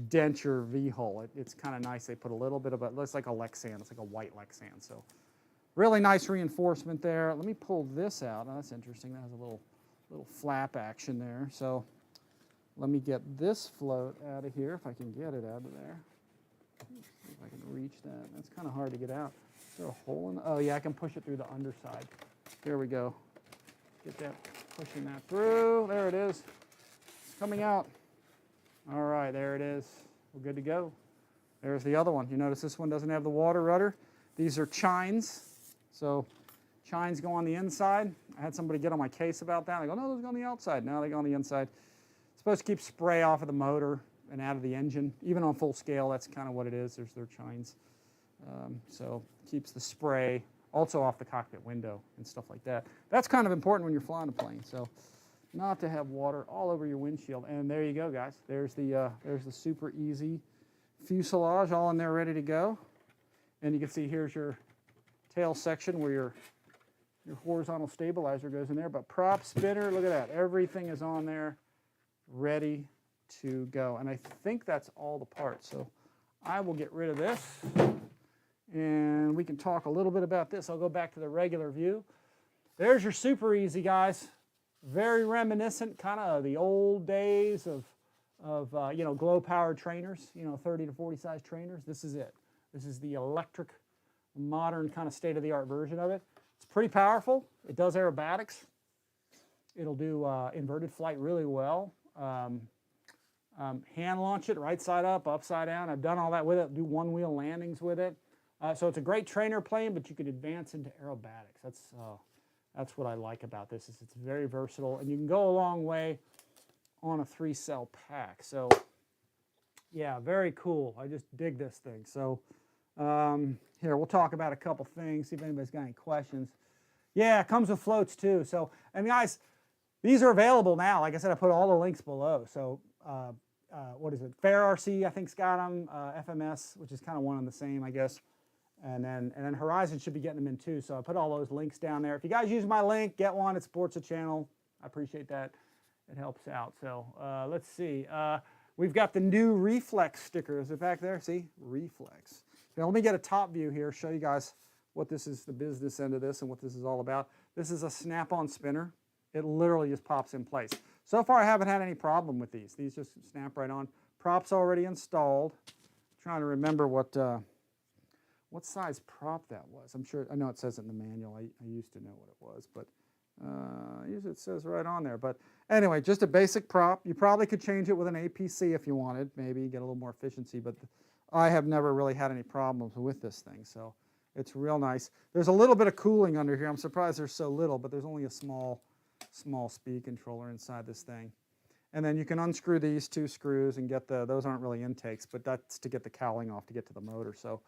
dent your V hull. It's kind of nice. They put a little bit of it. Looks like a Lexan. It's like a white Lexan. So really nice reinforcement there. Let me pull this out. Oh, that's interesting. That has a little flap action there. So let me get this float out of here if I can get it out of there. Let's see if I can reach that. That's kind of hard to get out. Is there a hole in? Oh yeah, I can push it through the underside. There we go. Get that, pushing that through. There it is. It's coming out. All right, there it is. We're good to go. There's the other one. You notice this one doesn't have the water rudder. These are chines. So chines go on the inside. I had somebody get on my case about that. I go, no, those go on the outside. No, they go on the inside. It's supposed to keep spray off of the motor and out of the engine. Even on full scale, that's kind of what it is. There's their chines. So keeps the spray also off the cockpit window and stuff like that. That's kind of important when you're flying a plane. So not to have water all over your windshield. And there you go, guys. There's the super easy fuselage all in there ready to go. And you can see here's your tail section where your horizontal stabilizer goes in there. But prop, spinner, look at that. Everything is on there ready to go. And I think that's all the parts. So I will get rid of this. And we can talk a little bit about this. I'll go back to the regular view. There's your super easy, guys. Very reminiscent, kind of the old days of glow-powered trainers, 30 to 40 size trainers. This is it. This is the electric, modern kind of state-of-the-art version of it. It's pretty powerful. It does aerobatics. It'll do inverted flight really well. Hand launch it right side up, upside down. I've done all that with it. Do one-wheel landings with it. So it's a great trainer plane, but you could advance into aerobatics. That's what I like about this. Is it's very versatile, and you can go a long way on a 3-cell pack. So yeah, very cool. I just dig this thing. So here, we'll talk about a couple things, see if anybody's got any questions. Yeah, it comes with floats too. So, and guys, these are available now. Like I said, I put all the links below. So what is it? Fair RC, I think's got them. FMS, which is kind of one and the same, I guess. And then Horizon should be getting them in too. So I put all those links down there. If you guys use my link, get one. It supports the channel. I appreciate that. It helps out. So let's see. We've got the new Reflex sticker. Is it back there? See? Reflex. Now let me get a top view here, show you guys what this is, the business end of this, and what this is all about. This is a snap-on spinner. It literally just pops in place. So far I haven't had any problem with these. These just snap right on. Props already installed. I'm trying to remember what what size prop that was. I'm sure, I know it says it in the manual. I used to know what it was, but usually it says right on there. But anyway, just a basic prop. You probably could change it with an APC if you wanted, maybe get a little more efficiency, but I have never really had any problems with this thing, so it's real nice. There's a little bit of cooling under here. I'm surprised there's so little, but there's only a small speed controller inside this thing. And then you can unscrew these 2 screws and get those aren't really intakes, but that's to get the cowling off to get to the motor. So,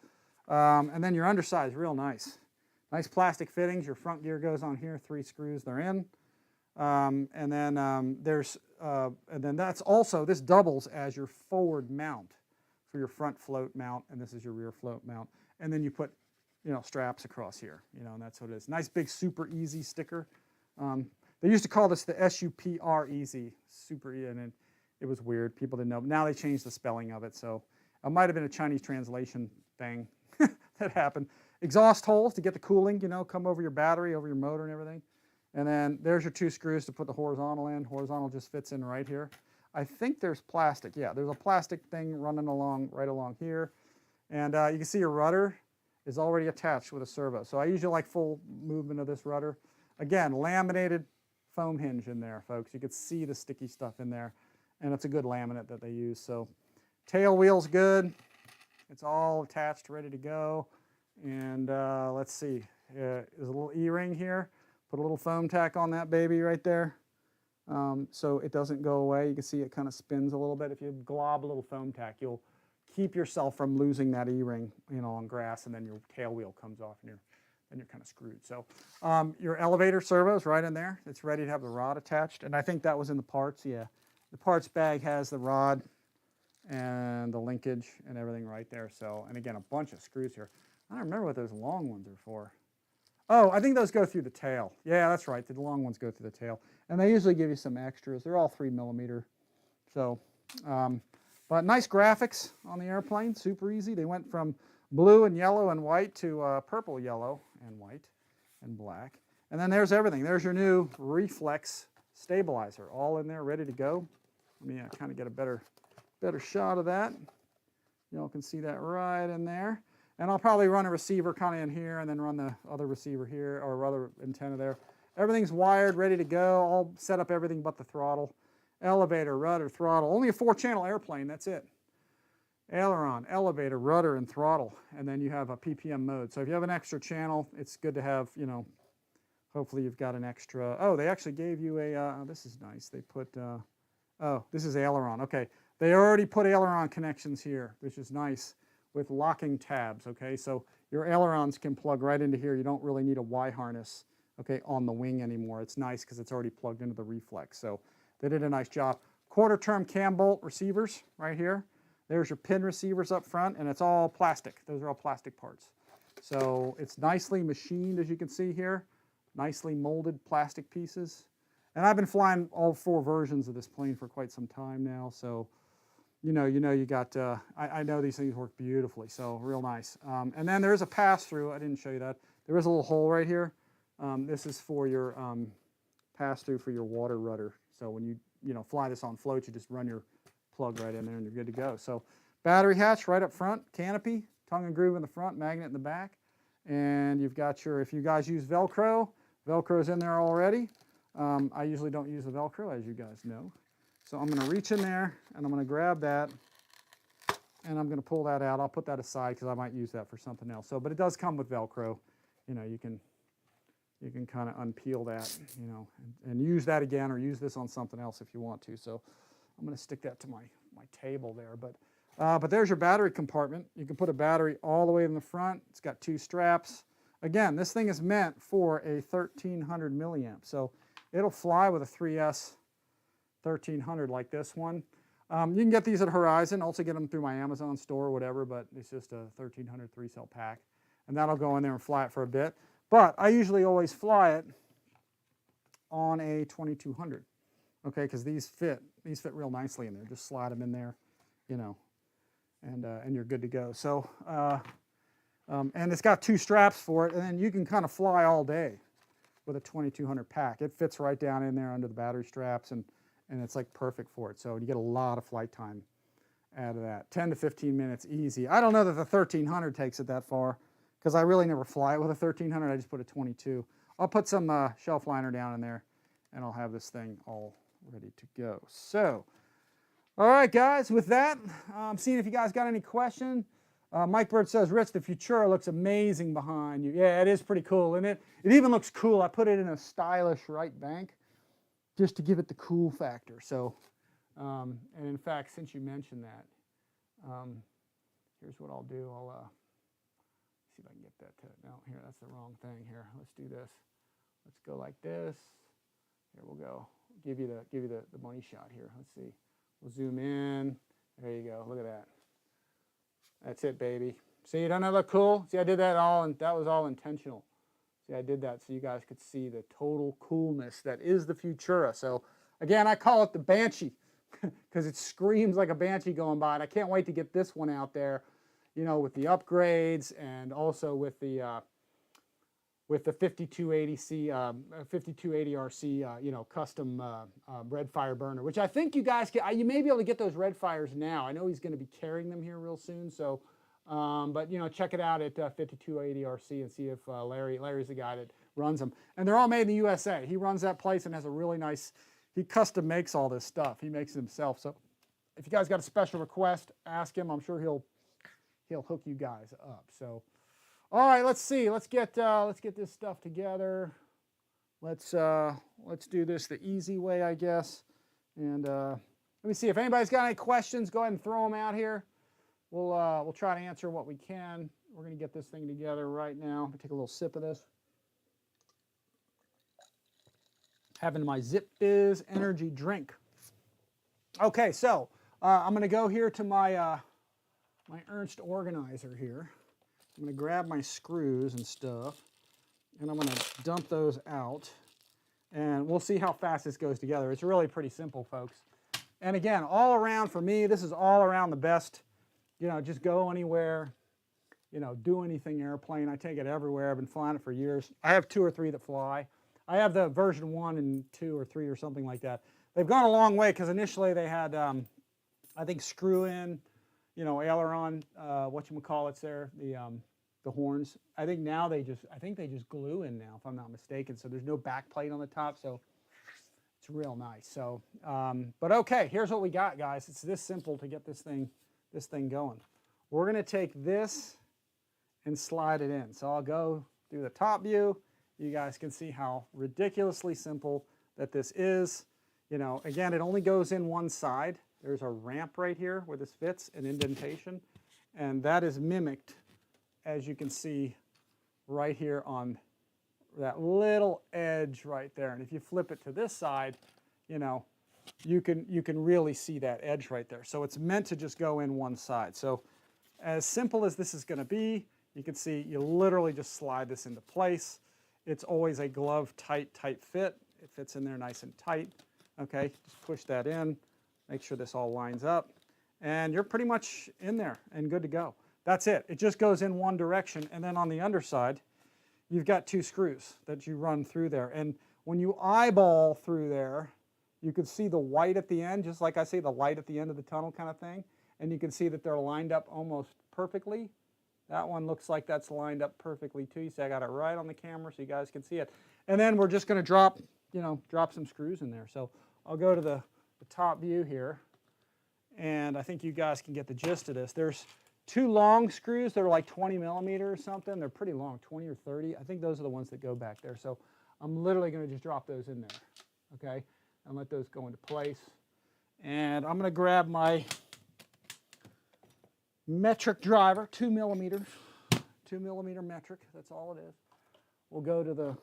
and then your underside is real nice. Nice plastic fittings. Your front gear goes on here, 3 screws, they're in. And then that's also, this doubles as your forward mount for your front float mount, and this is your rear float mount. And then you put, straps across here, and that's what it is. Nice big super easy sticker. They used to call this the SUPEREZ, super E, and it was weird. People didn't know. Now they changed the spelling of it, so it might have been a Chinese translation thing that happened. Exhaust holes to get the cooling, come over your battery, over your motor and everything. And then there's your 2 screws to put the horizontal in. Horizontal just fits in right here. I think there's plastic. Yeah, there's a plastic thing running along, right along here. And you can see your rudder is already attached with a servo. So I usually like full movement of this rudder. Again, laminated foam hinge in there, folks. You can see the sticky stuff in there. And it's a good laminate that they use. So tail wheel's good. It's all attached, ready to go. And let's see, there's a little E-ring here. Put a little foam tack on that baby right there, so it doesn't go away. You can see it kind of spins a little bit. If you glob a little foam tack, you'll keep yourself from losing that E-ring, on grass, and then your tail wheel comes off, and then you're kind of screwed. So your elevator servo is right in there. It's ready to have the rod attached, and I think that was in the parts. Yeah, the parts bag has the rod and the linkage and everything right there. So, and again, a bunch of screws here. I don't remember what those long ones are for. Oh, I think those go through the tail. Yeah, that's right. The long ones go through the tail. And they usually give you some extras. They're all 3mm. So, but nice graphics on the airplane. Super easy. They went from blue and yellow and white to purple, yellow, and white, and black. And then there's everything. There's your new REFLEX stabilizer. All in there, ready to go. Let me kind of get a better shot of that. Y'all can see that right in there. And I'll probably run a receiver kind of in here and then run the other receiver here or other antenna there. Everything's wired, ready to go. I'll set up everything but the throttle. Elevator, rudder, throttle. Only a 4-channel airplane, that's it. Aileron, elevator, rudder, and throttle. And then you have a PPM mode. So if you have an extra channel, it's good to have, hopefully you've got an extra. Oh, they actually gave you a, this is nice. They put, oh, this is aileron. Okay, they already put aileron connections here, which is nice, with locking tabs, okay? So your ailerons can plug right into here. You don't really need a Y harness, okay, on the wing anymore. It's nice because it's already plugged into the REFLEX. So they did a nice job. Quarter-term cam bolt receivers right here. There's your pin receivers up front, and it's all plastic. Those are all plastic parts. So it's nicely machined, as you can see here. Nicely molded plastic pieces. And I've been flying all 4 versions of this plane for quite some time now, so you got, I know these things work beautifully, so real nice. And then there is a pass-through. I didn't show you that. There is a little hole right here. This is for your pass-through for your water rudder. So when you fly this on float, you just run your plug right in there and you're good to go. So battery hatch right up front, canopy, tongue and groove in the front, magnet in the back. And you've got your, if you guys use Velcro, Velcro's in there already. I usually don't use the Velcro, as you guys know. So I'm going to reach in there, and I'm going to grab that, and I'm going to pull that out. I'll put that aside because I might use that for something else. So, but it does come with Velcro. You can kind of unpeel that, and use that again, or use this on something else if you want to. So I'm going to stick that to my table there. But there's your battery compartment. You can put a battery all the way in the front. It's got 2 straps. Again, this thing is meant for a 1300 milliamp. So it'll fly with a 3S 1300 like this one. You can get these at Horizon. Also get them through my Amazon store or whatever, but it's just a 1300 3-cell pack. And that'll go in there and fly it for a bit. But I usually always fly it on a 2200, okay, because these fit real nicely in there. Just slide them in there, and you're good to go. So, and it's got 2 straps for it, and then you can kind of fly all day with a 2200 pack. It fits right down in there under the battery straps, and it's like perfect for it. So you get a lot of flight time out of that. 10 to 15 minutes easy. I don't know that the 1300 takes it that far. because I really never fly it with a 1300. I just put a 22. I'll put some shelf liner down in there, and I'll have this thing all ready to go. So, all right, guys, with that, I'm seeing if you guys got any questions. Mike Bird says, Rich, the Futura looks amazing behind you. Yeah, it is pretty cool, isn't it? It even looks cool. I put it in a stylish right bank just to give it the cool factor. So, and in fact, since you mentioned that, here's what I'll do. I'll see if I can get that to, no, here, that's the wrong thing here. Let's do this. Let's go like this. Here we'll go. Give you the money shot here. Let's see. We'll zoom in. There you go. Look at that. That's it, baby. See, doesn't that look cool? See, I did that all, and that was all intentional. See, I did that so you guys could see the total coolness that is the Futura. So, again, I call it the Banshee because it screams like a Banshee going by. And I can't wait to get this one out there, you know, with the upgrades and also with the 5280C, 5280 RC, you know, custom red fire burner, which I think you guys can, you may be able to get those red fires now. I know he's going to be carrying them here real soon. So, but, you know, check it out at 5280 RC and see if Larry's the guy that runs them. And they're all made in the USA. He runs that place and has a really nice, he custom makes all this stuff. He makes it himself. So if you guys got a special request, ask him. I'm sure he'll hook you guys up. So, all right, let's see. Let's get this stuff together. Let's do this the easy way, I guess. And let me see if anybody's got any questions. Go ahead and throw them out here. We'll try to answer what we can. We're gonna get this thing together right now. I'm gonna take a little sip of this. Having my Zip Biz energy drink. Okay, so I'm gonna go here to my my Ernst organizer here. I'm going to grab my screws and stuff, and I'm going to dump those out, and we'll see how fast this goes together. It's really pretty simple, folks. And again, all around for me, this is all around the best. You know, just go anywhere, you know, do anything airplane. I take it everywhere. I've been flying it for years. I have 2 or 3 that fly. I have the version 1 and 2 or 3 or something like that. They've gone a long way because initially they had, I think, screw in, you know, aileron, whatchamacallits there, the horns. I think now they just glue in now, if I'm not mistaken. So there's no back plate on the top, so it's real nice. So, but okay, here's what we got, guys. It's this simple to get this thing going. We're gonna take this and slide it in. So I'll go through the top view. You guys can see how ridiculously simple that this is. You know, again, it only goes in one side. There's a ramp right here where this fits, an indentation, and that is mimicked, as you can see right here on that little edge right there. And if you flip it to this side, you know, you can really see that edge right there. So it's meant to just go in one side. So as simple as this is going to be, you can see you literally just slide this into place. It's always a glove tight fit. It fits in there nice and tight. Okay, just push that in. Make sure this all lines up, and you're pretty much in there and good to go. That's it. It just goes in one direction, and then on the underside, you've got 2 screws that you run through there. And when you eyeball through there, you can see the white at the end, just like I say, the light at the end of the tunnel kind of thing. And you can see that they're lined up almost perfectly. That one looks like that's lined up perfectly too. You see I got it right on the camera so you guys can see it. And then we're just going to drop some screws in there. So I'll go to the top view here, and I think you guys can get the gist of this. There's 2 long screws that are like 20 millimeter or something. They're pretty long, 20 or 30. I think those are the ones that go back there. So I'm literally going to just drop those in there, okay, and let those go into place. And I'm going to grab my metric driver, 2 millimeter metric. That's all it is. We'll go to the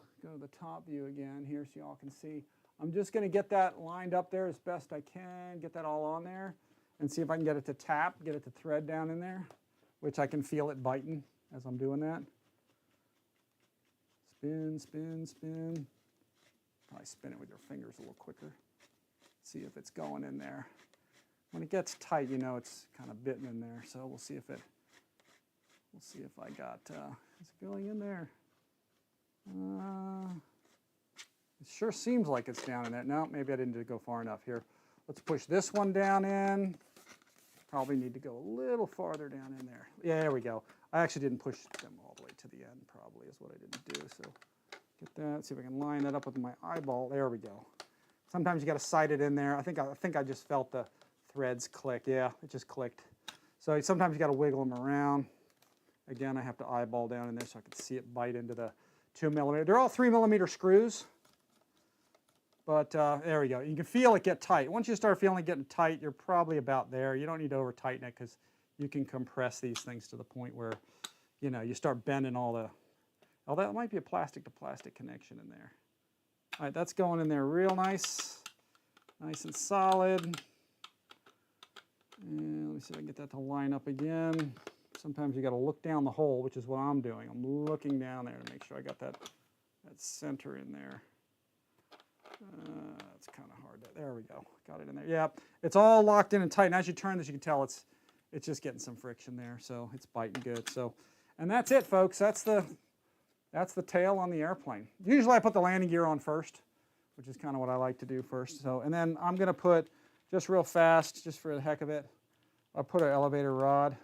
top view again here so y'all can see. I'm just going to get that lined up there as best I can, get that all on there, and see if I can get it to tap, get it to thread down in there, which I can feel it biting as I'm doing that. Spin, spin, spin. Probably spin it with your fingers a little quicker. See if it's going in there. When it gets tight, you know it's kind of bitten in there, so we'll see if I got, is it going in there? It sure seems like it's down in there. No, maybe I didn't go far enough here. Let's push this one down in. Probably need to go a little farther down in there. Yeah, there we go. I actually didn't push them all the way to the end, probably is what I didn't do. So get that, see if I can line that up with my eyeball. There we go. Sometimes you got to sight it in there. I think I just felt the threads click. Yeah, it just clicked. So sometimes you got to wiggle them around. Again, I have to eyeball down in there so I can see it bite into the 2 millimeter. They're all 3 millimeter screws. But there we go. You can feel it get tight. Once you start feeling it getting tight, you're probably about there. You don't need to over tighten it because you can compress these things to the point where, you know, you start bending all the, oh, that might be a plastic to plastic connection in there. All right, that's going in there real nice, nice and solid. And let me see if I can get that to line up again. Sometimes you got to look down the hole, which is what I'm doing. I'm looking down there to make sure I got that center in there. It's kind of hard. There we go. Got it in there. Yeah, it's all locked in and tight. And as you turn this, you can tell it's just getting some friction there. So it's biting good. So, and that's it, folks. That's the tail on the airplane. Usually I put the landing gear on first, which is kind of what I like to do first. So, and then I'm going to put, just real fast, just for the heck of it, I'll put an elevator rod.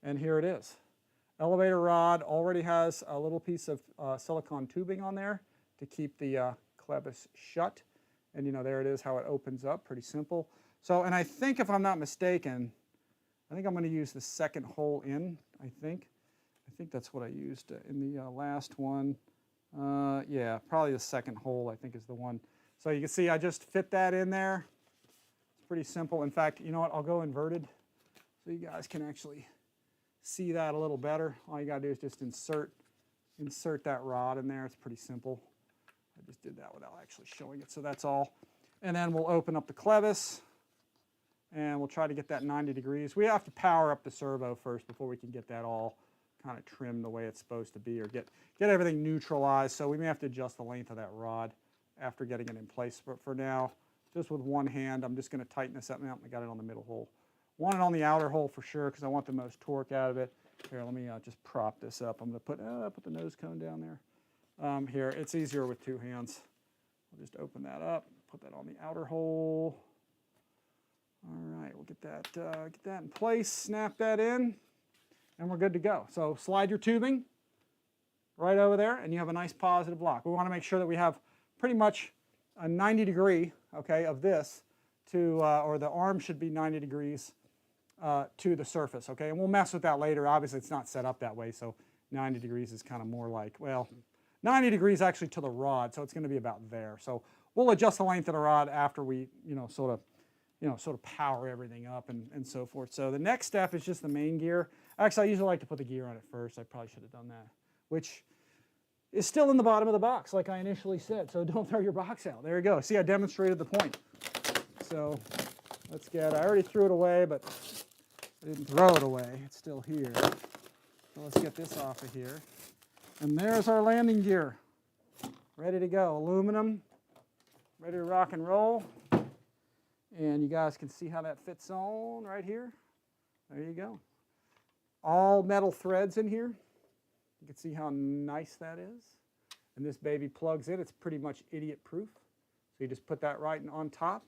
And here it is. Elevator rod already has a little piece of silicone tubing on there to keep the clevis shut. And you know, there it is, how it opens up, pretty simple. So, and I think if I'm not mistaken, I think I'm going to use the second hole in, I think that's what I used in the last one. Yeah, probably the second hole, I think, is the one. So you can see I just fit that in there. It's pretty simple. In fact, you know what, I'll go inverted so you guys can actually see that a little better. All you got to do is just insert that rod in there. It's pretty simple. I just did that without actually showing it, so that's all. And then we'll open up the clevis, and we'll try to get that 90 degrees. We have to power up the servo first before we can get that all kind of trimmed the way it's supposed to be, or get everything neutralized. So we may have to adjust the length of that rod after getting it in place. But for now, just with one hand, I'm just going to tighten this up now. I got it on the middle hole. Want it on the outer hole for sure because I want the most torque out of it. Here, let me just prop this up. I'm going to put the nose cone down there. Here, it's easier with two hands. I'll just open that up, put that on the outer hole. All right, we'll get that in place, snap that in, and we're good to go. So slide your tubing right over there, and you have a nice positive lock. We want to make sure that we have pretty much a 90 degree, okay, of this to, or the arm should be 90 degrees to the surface, okay? And we'll mess with that later. Obviously, it's not set up that way, so 90 degrees is kind of more like, well, 90 degrees actually to the rod, so it's going to be about there. So we'll adjust the length of the rod after we, sort of power everything up and so forth. So the next step is just the main gear. Actually, I usually like to put the gear on it first. I probably should have done that, which is still in the bottom of the box, like I initially said. So don't throw your box out. There you go. See, I demonstrated the point. So let's get, I already threw it away, but I didn't throw it away. It's still here. So let's get this off of here. And there's our landing gear. Ready to go. Aluminum, ready to rock and roll. And you guys can see how that fits on right here. There you go. All metal threads in here. You can see how nice that is. And this baby plugs in. It's pretty much idiot proof. So you just put that right on top.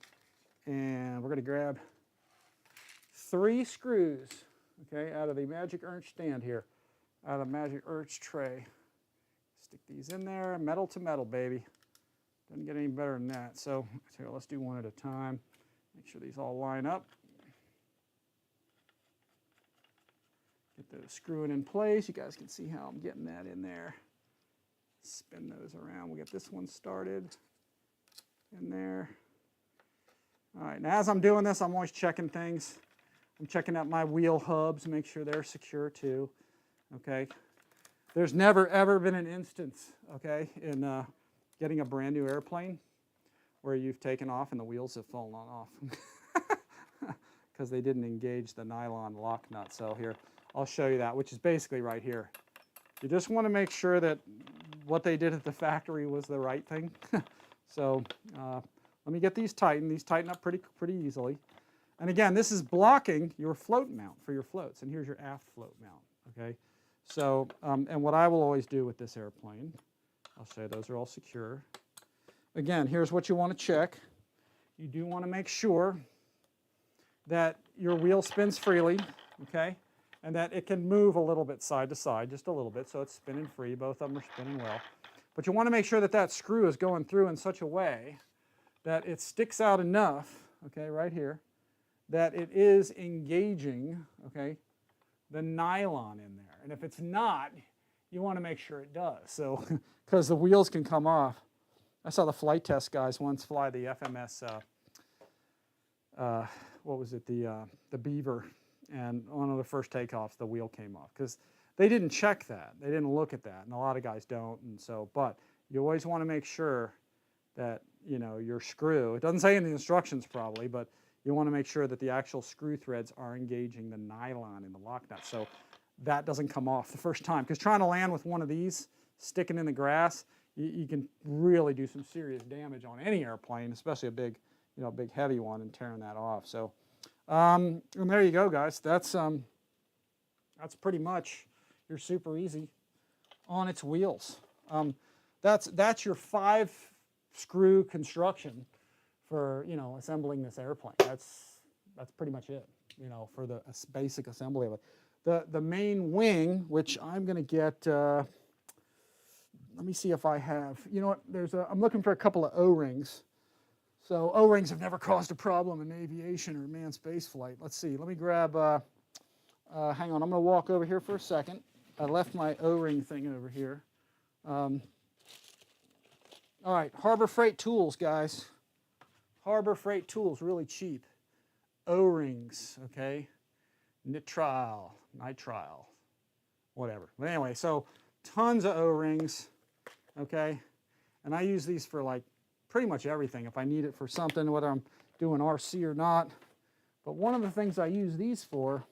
And we're going to grab 3 screws, okay, out of the Magic Urge stand here, out of the Magic Urge tray. Stick these in there, metal to metal, baby. Doesn't get any better than that. So here, let's do one at a time. Make sure these all line up. Get those screwing in place. You guys can see how I'm getting that in there. Spin those around. We'll get this one started in there. All right, now as I'm doing this, I'm always checking things. I'm checking out my wheel hubs, make sure they're secure too, okay? There's never, ever been an instance, okay, in getting a brand new airplane where you've taken off and the wheels have fallen off because they didn't engage the nylon lock nut. So here, I'll show you that, which is basically right here. You just want to make sure that what they did at the factory was the right thing. So let me get these tightened. These tighten up pretty easily. And again, this is blocking your float mount for your floats. And here's your aft float mount, okay? So, and what I will always do with this airplane, I'll show you those are all secure. Again, here's what you want to check. You do want to make sure that your wheel spins freely, okay, and that it can move a little bit side to side, just a little bit, so it's spinning free. Both of them are spinning well. But you want to make sure that that screw is going through in such a way that it sticks out enough, okay, right here, that it is engaging, okay, the nylon in there. And if it's not, you want to make sure it does. So, because the wheels can come off. I saw the flight test guys once fly the FMS, what was it, the Beaver, and one of the first takeoffs, the wheel came off because they didn't check that. They didn't look at that, and a lot of guys don't. And so, but you always want to make sure that, you know, your screw, it doesn't say in the instructions probably, but you want to make sure that the actual screw threads are engaging the nylon in the lock nut, so that doesn't come off the first time. Because trying to land with one of these sticking in the grass, you can really do some serious damage on any airplane, especially a big, you know, big heavy one, and tearing that off. So, and there you go, guys. That's pretty much your Super Easy on its wheels. That's your 5-screw construction for, you know, assembling this airplane. That's pretty much it, you know, for the basic assembly of it. The main wing, which I'm going to get, let me see if I have, you know what, I'm looking for a couple of O-rings. So O-rings have never caused a problem in aviation or manned space flight. Let's see, let me grab, hang on, I'm going to walk over here for a second. I left my O-ring thing over here. All right, Harbor Freight Tools, guys. Harbor Freight Tools, really cheap. O-rings, okay? Nitrile, whatever. But anyway, so tons of O-rings, okay? And I use these for like pretty much everything. If I need it for something, whether I'm doing RC or not. But one of the things I use these for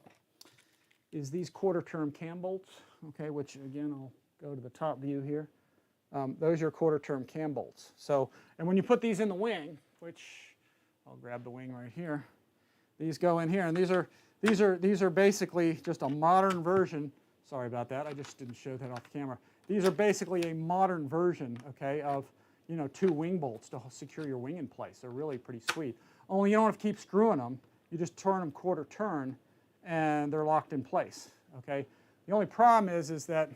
is these quarter-term cam bolts, okay? Which again, I'll go to the top view here. Those are your quarter-term cam bolts. So, and when you put these in the wing, which I'll grab the wing right here, these go in here, and these are basically just a modern version. Sorry about that, I just didn't show that off camera. These are basically a modern version, okay, of, you know, 2 wing bolts to secure your wing in place. They're really pretty sweet. Only you don't have to keep screwing them. You just turn them quarter turn, and they're locked in place, okay? The only problem is that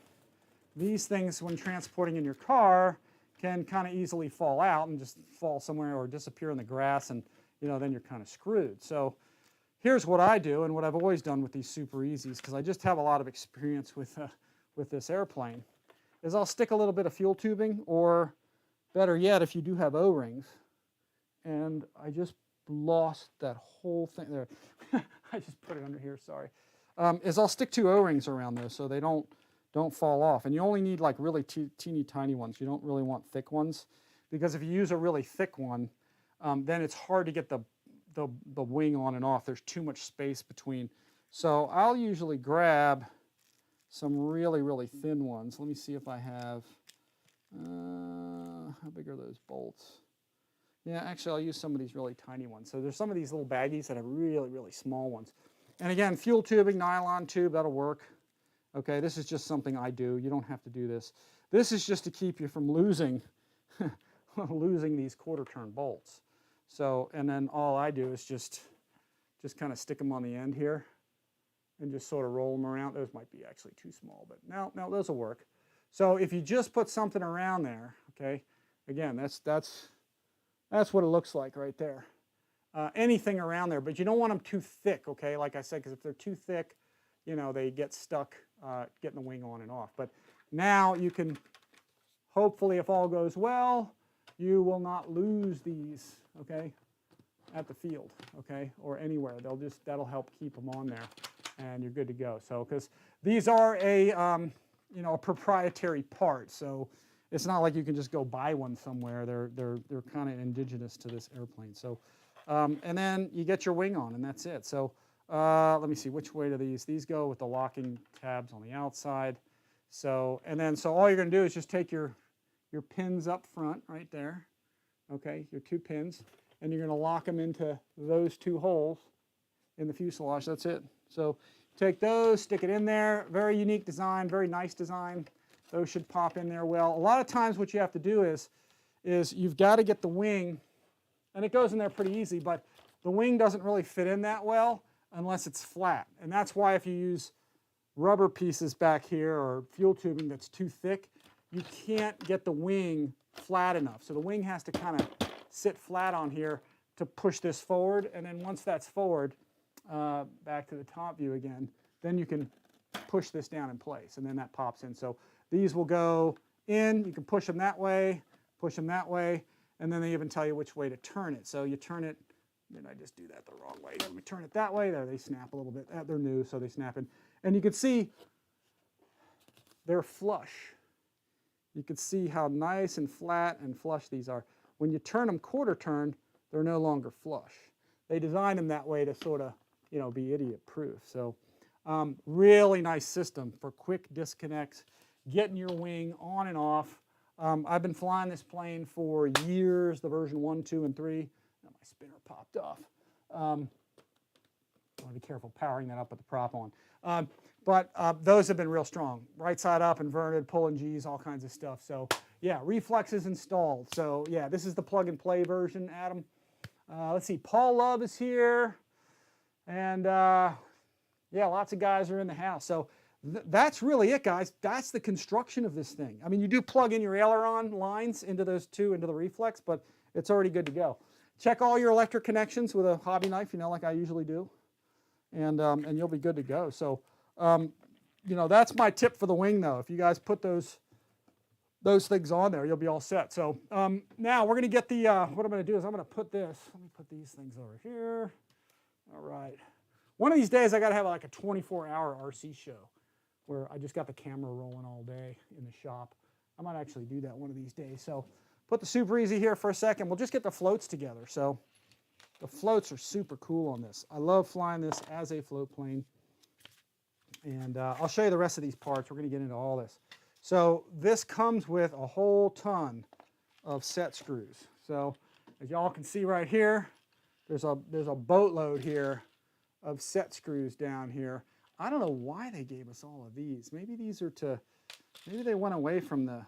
these things, when transporting in your car, can kind of easily fall out and just fall somewhere or disappear in the grass, and, you know, then you're kind of screwed. So here's what I do, and what I've always done with these Super Easies, because I just have a lot of experience with this airplane, is I'll stick a little bit of fuel tubing, or better yet, if you do have O-rings, and I just lost that whole thing there. I just put it under here, sorry. Is I'll stick 2 O-rings around those so they don't fall off. And you only need like really teeny tiny ones. You don't really want thick ones, because if you use a really thick one, then it's hard to get the wing on and off. There's too much space between. So I'll usually grab some really, really thin ones. Let me see if I have, how big are those bolts? Yeah, actually I'll use some of these really tiny ones. So there's some of these little baggies that have really, really small ones. And again, fuel tubing, nylon tube, that'll work. Okay, this is just something I do. You don't have to do this. This is just to keep you from losing these quarter-turn bolts. So, and then all I do is just kind of stick them on the end here and just sort of roll them around. Those might be actually too small, but no, those will work. So if you just put something around there, okay, again, that's what it looks like right there. Anything around there, but you don't want them too thick, okay, like I said, because if they're too thick, you know, they get stuck getting the wing on and off. But now you can, hopefully, if all goes well, you will not lose these, okay, at the field, okay, or anywhere. That'll help keep them on there, and you're good to go. So, because these are a, you know, a proprietary part, so it's not like you can just go buy one somewhere. They're kind of indigenous to this airplane. So, and then you get your wing on, and that's it. So. Let me see, which way do these go with the locking tabs on the outside. So, and then, so all you're going to do is just take your pins up front right there, okay, your 2 pins, and you're going to lock them into those 2 holes in the fuselage. That's it. So take those, stick it in there. Very unique design, very nice design. Those should pop in there well. A lot of times what you have to do is you've got to get the wing, and it goes in there pretty easy, but the wing doesn't really fit in that well unless it's flat. And that's why if you use rubber pieces back here or fuel tubing that's too thick, you can't get the wing flat enough. So the wing has to kind of sit flat on here to push this forward. And then once that's forward, back to the top view again, then you can push this down in place, and then that pops in. So these will go in. You can push them that way, and then they even tell you which way to turn it. So you turn it. Did I just do that the wrong way? Let me turn it that way. There, they snap a little bit. They're new, so they snap in. And you can see they're flush. You can see how nice and flat and flush these are. When you turn them quarter turn, they're no longer flush. They designed them that way to sort of, you know, be idiot proof. So really nice system for quick disconnects, getting your wing on and off. I've been flying this plane for years, the version 1, 2, and 3. Now my spinner popped off. I want to be careful powering that up with the prop on. But those have been real strong. Right side up, inverted, pulling G's, all kinds of stuff. So yeah, reflex is installed. So yeah, this is the plug and play version, Adam. Let's see, Paul Love is here. And yeah, lots of guys are in the house. So that's really it, guys. That's the construction of this thing. I mean, you do plug in your aileron lines into those two, into the reflex, but it's already good to go. Check all your electric connections with a hobby knife, you know, like I usually do. And you'll be good to go. So, you know, that's my tip for the wing, though. If you guys put those things on there, you'll be all set. So now we're going to get the, what I'm going to do is I'm going to put this, let me put these things over here. All right. One of these days I got to have like a 24-hour RC show where I just got the camera rolling all day in the shop. I might actually do that one of these days. So put the SUPEREZ here for a second. We'll just get the floats together. So the floats are super cool on this. I love flying this as a float plane. And I'll show you the rest of these parts. We're going to get into all this. So this comes with a whole ton of set screws. So as y'all can see right here, there's a boatload here of set screws down here. I don't know why they gave us all of these. Maybe these are to, maybe they went away from the,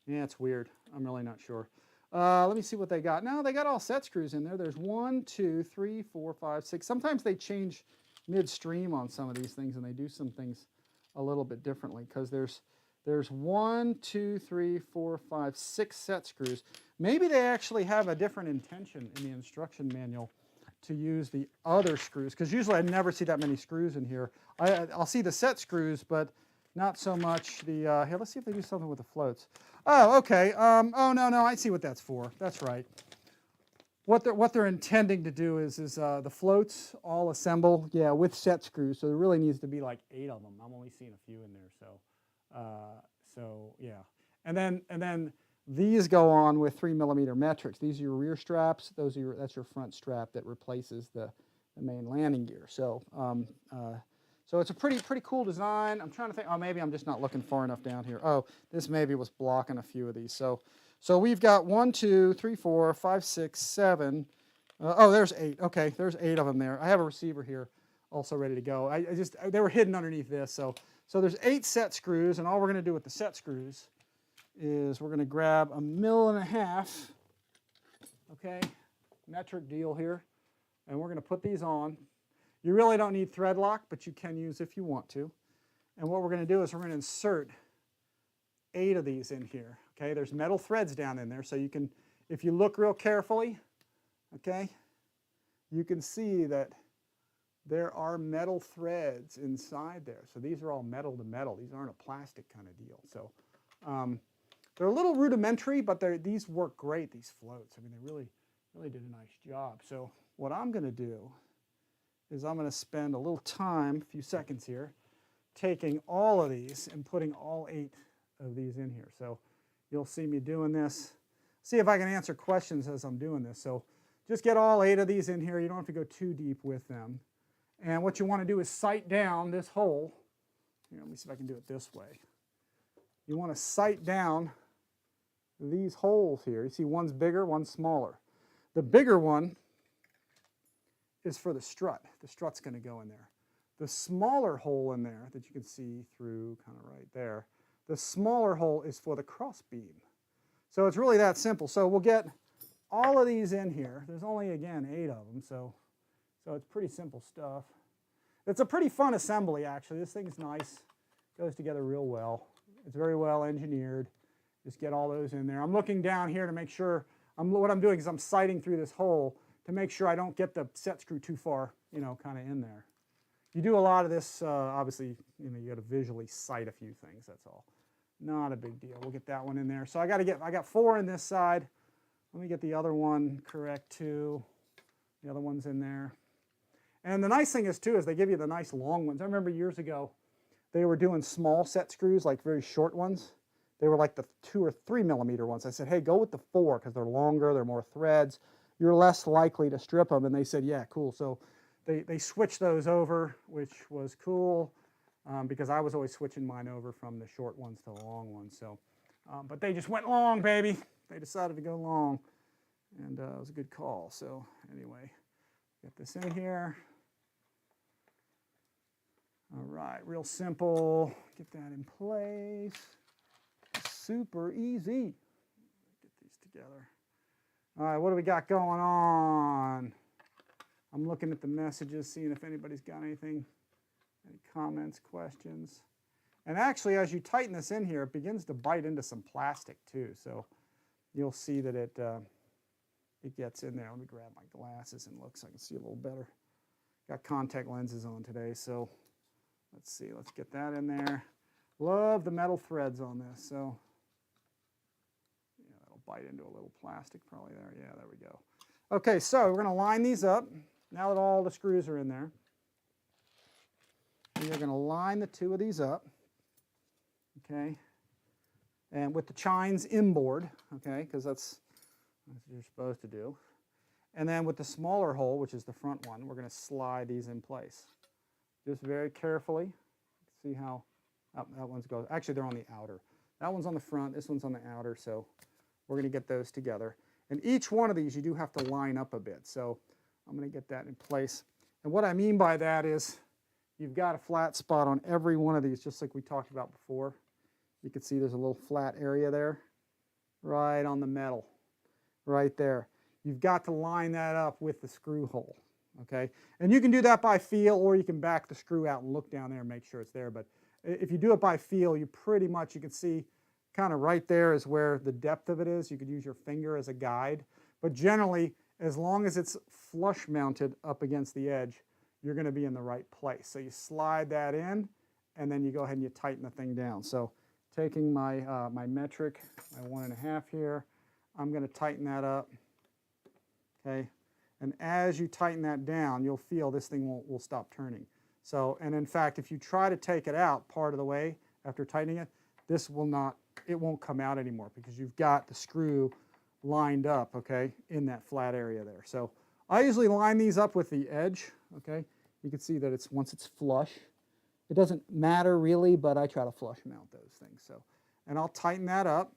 yeah, it's weird. I'm really not sure. Let me see what they got. No, they got all set screws in there. There's 1, 2, 3, 4, 5, 6. Sometimes they change midstream on some of these things, and they do some things a little bit differently because there's 1, 2, 3, 4, 5, 6 set screws. Maybe they actually have a different intention in the instruction manual to use the other screws, because usually I never see that many screws in here. I'll see the set screws, but not so much the, here, let's see if they do something with the floats. Oh, okay. Oh, no, I see what that's for. That's right. What they're intending to do is the floats all assemble, yeah, with set screws. So there really needs to be like 8 of them. I'm only seeing a few in there, so yeah. And then these go on with 3mm metrics. These are your rear straps. That's your front strap that replaces the main landing gear. So so it's a pretty cool design. I'm trying to think. Oh, maybe I'm just not looking far enough down here. Oh, this maybe was blocking a few of these. So we've got 1, 2, 3, 4, 5, 6, 7. Oh, there's 8. Okay, there's 8 of them there. I have a receiver here also ready to go. They were hidden underneath this. So there's 8 set screws, and all we're going to do with the set screws is we're going to grab 1.5 mil, okay, metric deal here, and we're going to put these on. You really don't need thread lock, but you can use if you want to. And what we're going to do is we're going to insert 8 of these in here. Okay, there's metal threads down in there, so you can, if you look real carefully, okay, you can see that there are metal threads inside there. So these are all metal to metal. These aren't a plastic kind of deal. So they're a little rudimentary, but these work great, these floats. I mean, they really did a nice job. So what I'm going to do is I'm going to spend a little time, a few seconds here, taking all of these and putting all 8 of these in here. So you'll see me doing this. See if I can answer questions as I'm doing this. So just get all 8 of these in here. You don't have to go too deep with them. And what you want to do is sight down this hole. Here, let me see if I can do it this way. You want to sight down these holes here. You see one's bigger, one's smaller. The bigger one is for the strut. The strut's going to go in there. The smaller hole in there that you can see through kind of right there, the smaller hole is for the cross beam. So it's really that simple. So we'll get all of these in here. There's only, again, 8 of them, so it's pretty simple stuff. It's a pretty fun assembly, actually. This thing's nice. Goes together real well. It's very well engineered. Just get all those in there. I'm looking down here to make sure, what I'm doing is I'm sighting through this hole to make sure I don't get the set screw too far, you know, kind of in there. You do a lot of this, obviously, you know, you got to visually sight a few things, that's all. Not a big deal. We'll get that one in there. So I got 4 in this side. Let me get the other one correct too. The other one's in there. And the nice thing is too, is they give you the nice long ones. I remember years ago, they were doing small set screws, like very short ones. They were like the 2 or 3 millimeter ones. I said, hey, go with the 4 because they're longer, they're more threads. You're less likely to strip them. And they said, yeah, cool. So they switched those over, which was cool because I was always switching mine over from the short ones to the long ones. So, but they just went long, baby. They decided to go long, and it was a good call. So anyway, get this in here. All right, real simple. Get that in place. Super easy. Get these together. All right, what do we got going on? I'm looking at the messages, seeing if anybody's got anything, any comments, questions. And actually, as you tighten this in here, it begins to bite into some plastic too. So you'll see that it gets in there. Let me grab my glasses and look so I can see a little better. Got contact lenses on today, so let's see. Let's get that in there. Love the metal threads on this. So yeah, that'll bite into a little plastic probably there. Yeah, there we go. Okay, so we're going to line these up. Now that all the screws are in there, you're going to line the 2 of these up, okay, and with the chines inboard, okay, because that's what you're supposed to do. And then with the smaller hole, which is the front one, we're going to slide these in place. Just very carefully. See how that one's goes. Actually, they're on the outer. That one's on the front. This one's on the outer. So we're going to get those together. And each one of these, you do have to line up a bit. So I'm going to get that in place. And what I mean by that is you've got a flat spot on every one of these, just like we talked about before. You can see there's a little flat area there, right on the metal, right there. You've got to line that up with the screw hole, okay? And you can do that by feel, or you can back the screw out and look down there and make sure it's there. But if you do it by feel, you pretty much, you can see kind of right there is where the depth of it is. You could use your finger as a guide. But generally, as long as it's flush mounted up against the edge, you're going to be in the right place. So you slide that in, and then you go ahead and you tighten the thing down. So taking my, my metric, my 1.5 here, I'm going to tighten that up, okay? And as you tighten that down, you'll feel this thing will stop turning. So, and in fact, if you try to take it out part of the way after tightening it, this will not, it won't come out anymore because you've got the screw lined up, okay, in that flat area there. So I usually line these up with the edge, okay? You can see that it's once it's flush. It doesn't matter really, but I try to flush mount those things. So, and I'll tighten that up,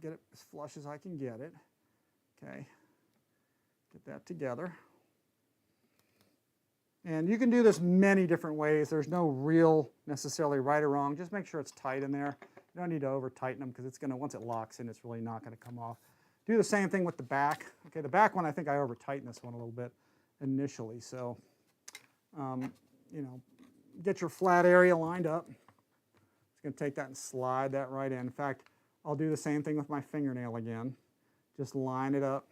get it as flush as I can get it, okay? Get that together. And you can do this many different ways. There's no real necessarily right or wrong. Just make sure it's tight in there. You don't need to over tighten them because it's going to, once it locks in, it's really not going to come off. Do the same thing with the back. Okay, the back one, I think I over tightened this one a little bit initially. So, you know, get your flat area lined up. Just going to take that and slide that right in. In fact, I'll do the same thing with my fingernail again. Just line it up.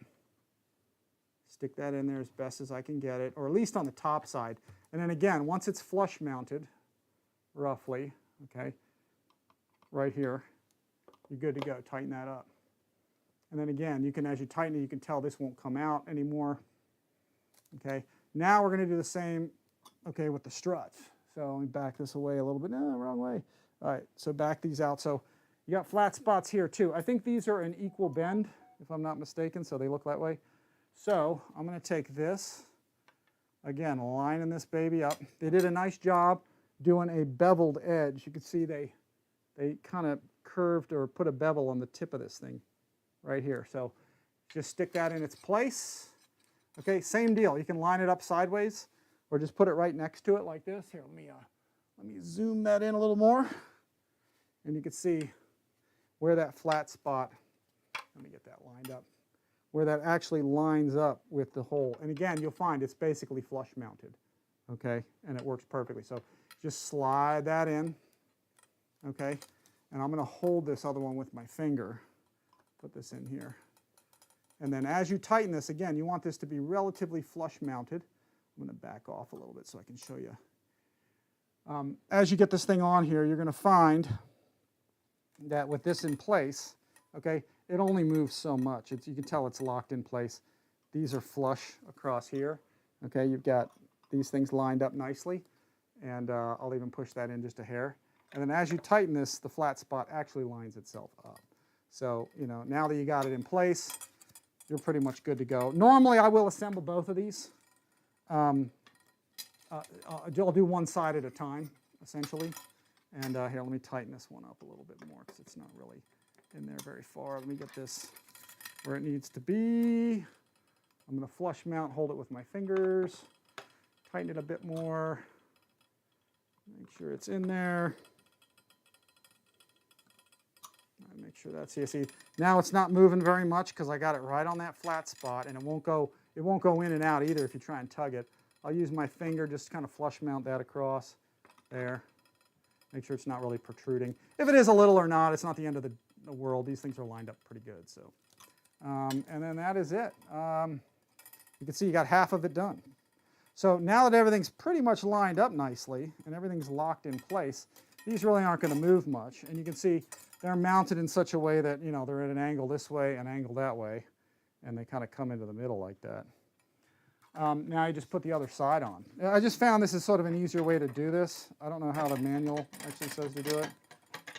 Stick that in there as best as I can get it, or at least on the top side. And then again, once it's flush mounted, roughly, okay, right here, you're good to go. Tighten that up. And then again, you can, as you tighten it, you can tell this won't come out anymore. Okay, now we're going to do the same, okay, with the struts. So let me back this away a little bit. No, wrong way. All right, so back these out. So you got flat spots here too. I think these are an equal bend, if I'm not mistaken, so they look that way. So I'm going to take this, again, lining this baby up. They did a nice job doing a beveled edge. You can see they kind of curved or put a bevel on the tip of this thing right here. So just stick that in its place. Okay, same deal. You can line it up sideways or just put it right next to it like this. Here, let me zoom that in a little more. And you can see where that flat spot, let me get that lined up, where that actually lines up with the hole. And again, you'll find it's basically flush mounted, okay? And it works perfectly. So just slide that in, okay? And I'm going to hold this other one with my finger. Put this in here. And then as you tighten this, again, you want this to be relatively flush mounted. I'm going to back off a little bit so I can show you. As you get this thing on here, you're going to find that with this in place, okay, it only moves so much. You can tell it's locked in place. These are flush across here. Okay, you've got these things lined up nicely, and I'll even push that in just a hair. And then as you tighten this, the flat spot actually lines itself up. So, you know, now that you got it in place, you're pretty much good to go. Normally, I will assemble both of these. I'll do one side at a time, essentially. And here, let me tighten this one up a little bit more because it's not really in there very far. Let me get this where it needs to be. I'm going to flush mount, hold it with my fingers, tighten it a bit more, make sure it's in there. Make sure that's here. See, now it's not moving very much because I got it right on that flat spot, and it won't go in and out either if you try and tug it. I'll use my finger, just kind of flush mount that across there. Make sure it's not really protruding. If it is a little or not, it's not the end of the world. These things are lined up pretty good. So, and then that is it. You can see you got half of it done. So now that everything's pretty much lined up nicely and everything's locked in place, these really aren't going to move much. And you can see they're mounted in such a way that, you know, they're at an angle this way, an angle that way, and they kind of come into the middle like that. Now you just put the other side on. I just found this is sort of an easier way to do this. I don't know how the manual actually says to do it,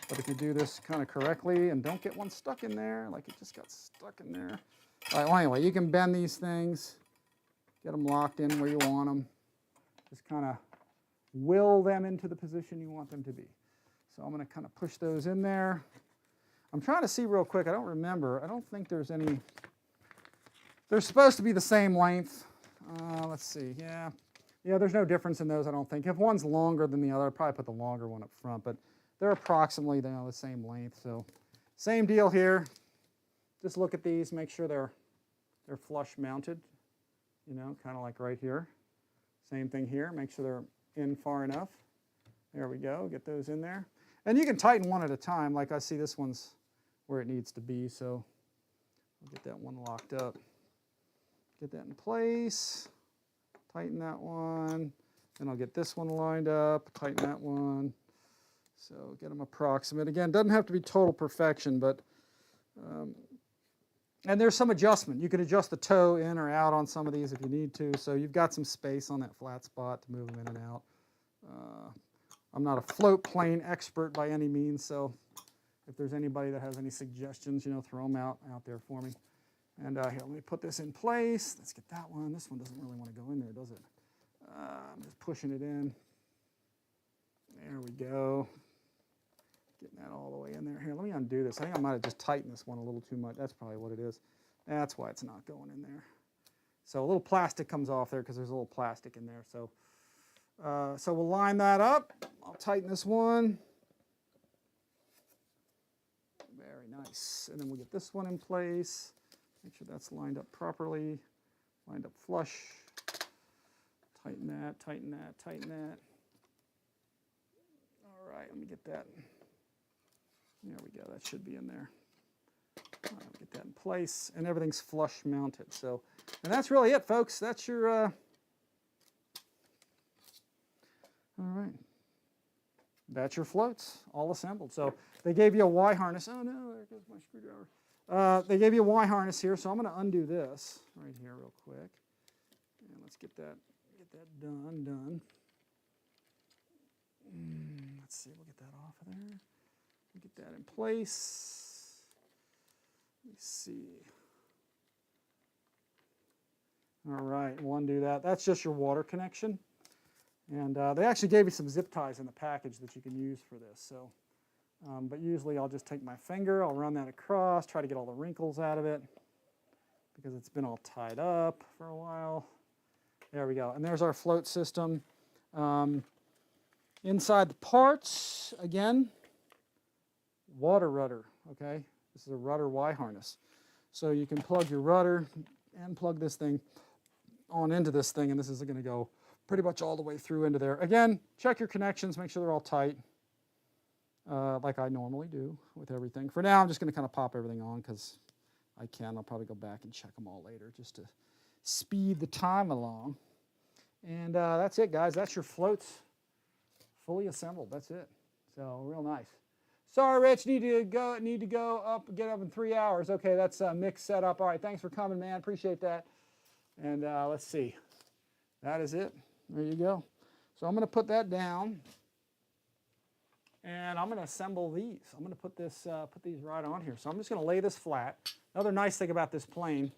but if you do this kind of correctly and don't get one stuck in there, like it just got stuck in there. All right, well, anyway, you can bend these things, get them locked in where you want them. Just kind of will them into the position you want them to be. So I'm going to kind of push those in there. I'm trying to see real quick. I don't remember. I don't think there's any. They're supposed to be the same length. Let's see. Yeah, there's no difference in those, I don't think. If one's longer than the other, I'd probably put the longer one up front, but they're approximately, you know, the same length. So same deal here. Just look at these, make sure they're flush mounted, you know, kind of like right here. Same thing here. Make sure they're in far enough. There we go. Get those in there. And you can tighten one at a time. Like I see this one's where it needs to be, so I'll get that one locked up. Get that in place, tighten that one, then I'll get this one lined up, tighten that one. So get them approximate. Again, doesn't have to be total perfection, but, and there's some adjustment. You can adjust the toe in or out on some of these if you need to, so you've got some space on that flat spot to move them in and out. I'm not a float plane expert by any means, so if there's anybody that has any suggestions, you know, throw them out there for me. And here, let me put this in place. Let's get that one. This one doesn't really want to go in there, does it? I'm just pushing it in. There we go. Getting that all the way in there. Here, let me undo this. I think I might have just tightened this one a little too much. That's probably what it is. That's why it's not going in there. So a little plastic comes off there because there's a little plastic in there. So, so we'll line that up. I'll tighten this one. Very nice. And then we'll get this one in place. Make sure that's lined up properly, lined up flush. Tighten that, tighten that, tighten that. All right, let me get that. There we go, that should be in there. All right, get that in place, and everything's flush mounted. So, and that's really it, folks. That's your, all right. That's your floats, all assembled. So they gave you a Y harness. Oh no, there goes my screwdriver. They gave you a Y harness here, so I'm going to undo this right here real quick. And let's get that done. Let's see, we'll get that off of there. We'll get that in place. Let me see. All right, we'll undo that. That's just your water connection. And they actually gave you some zip ties in the package that you can use for this. So. But usually I'll just take my finger, I'll run that across, try to get all the wrinkles out of it because it's been all tied up for a while. There we go. And there's our float system. Inside the parts, again, water rudder, okay? This is a rudder Y harness. So you can plug your rudder and plug this thing on into this thing, and this is going to go pretty much all the way through into there. Again, check your connections, make sure they're all tight, like I normally do with everything. For now, I'm just going to kind of pop everything on because I can. I'll probably go back and check them all later just to speed the time along. And that's it, guys. That's your floats fully assembled. That's it. So real nice. Sorry, Rich, need to go up, get up in 3 hours. Okay, that's mixed setup. All right, thanks for coming, man. Appreciate that. And let's see. That is it. There you go. So I'm going to put that down, and I'm going to assemble these. I'm going to put these right on here. So I'm just going to lay this flat. Another nice thing about this plane,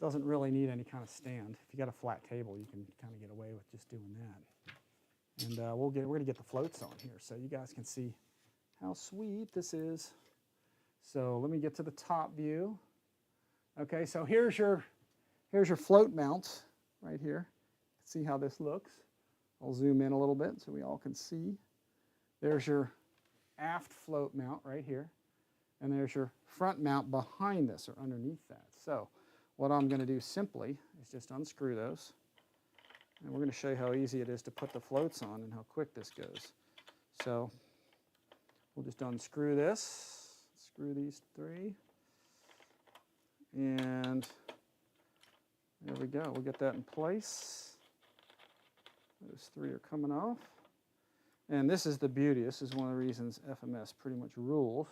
doesn't really need any kind of stand. If you got a flat table, you can kind of get away with just doing that. And we're going to get the floats on here so you guys can see how sweet this is. So let me get to the top view. Okay, so here's your float mount right here. See how this looks. I'll zoom in a little bit so we all can see. There's your aft float mount right here. And there's your front mount behind this or underneath that. So what I'm going to do simply is just unscrew those. And we're going to show you how easy it is to put the floats on and how quick this goes. So we'll just unscrew this, screw these three, and there we go. We'll get that in place. Those three are coming off. And this is the beauty. This is one of the reasons FMS pretty much rules.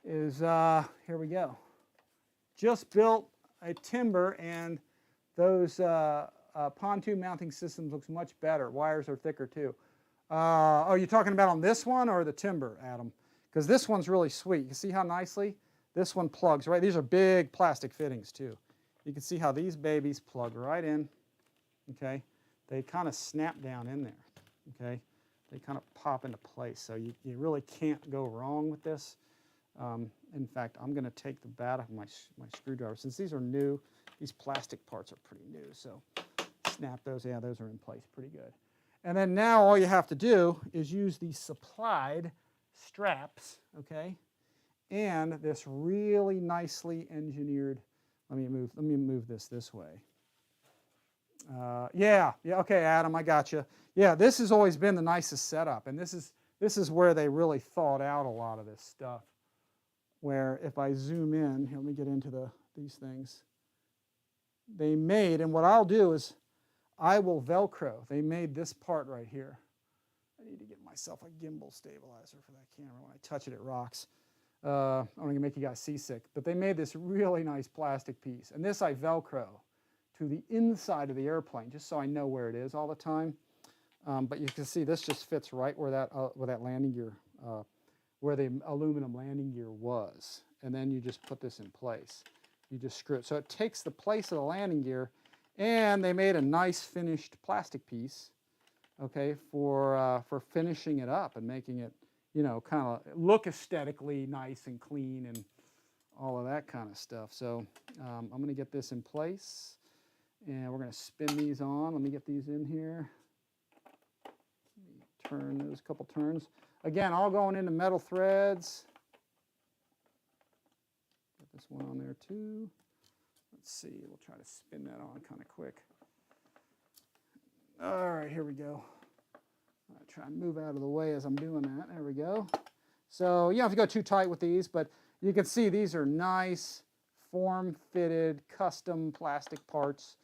Is here we go. Just built a timber, and those pontoon mounting systems looks much better. Wires are thicker too. Oh, you're talking about on this one or the timber, Adam? Because this one's really sweet. You can see how nicely this one plugs, right? These are big plastic fittings too. You can see how these babies plug right in, okay? They kind of snap down in there, okay? They kind of pop into place, so you really can't go wrong with this. In fact, I'm going to take the bat off my screwdriver. Since these are new, these plastic parts are pretty new, so snap those. Yeah, those are in place pretty good. And then now all you have to do is use these supplied straps, okay, and this really nicely engineered. Let me move this way. Yeah, okay, Adam, I got you. Yeah, this has always been the nicest setup, and this is where they really thought out a lot of this stuff. Where if I zoom in, here, let me get into these things. They made, and what I'll do is I will Velcro. They made this part right here. I need to get myself a gimbal stabilizer for that camera. When I touch it, it rocks. I'm going to make you guys seasick. But they made this really nice plastic piece. And this I Velcro to the inside of the airplane, just so I know where it is all the time. But you can see this just fits right where that landing gear, where the aluminum landing gear was. And then you just put this in place. You just screw it. So it takes the place of the landing gear, and they made a nice finished plastic piece, okay, for finishing it up and making it, you know, kind of look aesthetically nice and clean and all of that kind of stuff. So I'm going to get this in place, and we're going to spin these on. Let me get these in here. Turn those couple turns. Again, all going into metal threads. Get this one on there too. Let's see, we'll try to spin that on kind of quick. All right, here we go. I'll try and move out of the way as I'm doing that. There we go. So you don't have to go too tight with these, but you can see these are nice, form-fitted, custom plastic parts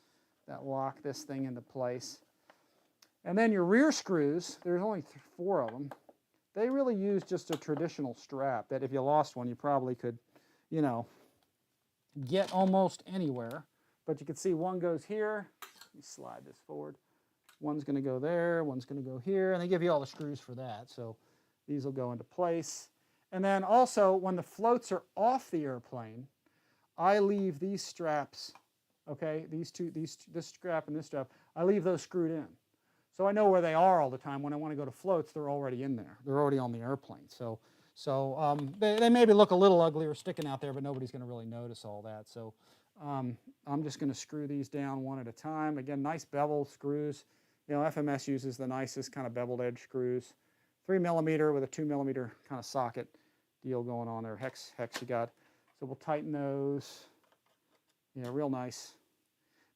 that lock this thing into place. And then your rear screws, there's only 4 of them. They really use just a traditional strap that if you lost one, you probably could, you know, get almost anywhere. But you can see one goes here. Let me slide this forward. One's going to go there, one's going to go here, and they give you all the screws for that. So these will go into place. And then also, when the floats are off the airplane, I leave these straps, okay, this strap and this strap, I leave those screwed in. So I know where they are all the time. When I want to go to floats, they're already in there. They're already on the airplane. So they maybe look a little ugly or sticking out there, but nobody's going to really notice all that. So I'm just going to screw these down one at a time. Again, nice bevel screws. You know, FMS uses the nicest kind of beveled edge screws. 3mm with a 2mm kind of socket deal going on there. Hex you got. So we'll tighten those. Yeah, real nice.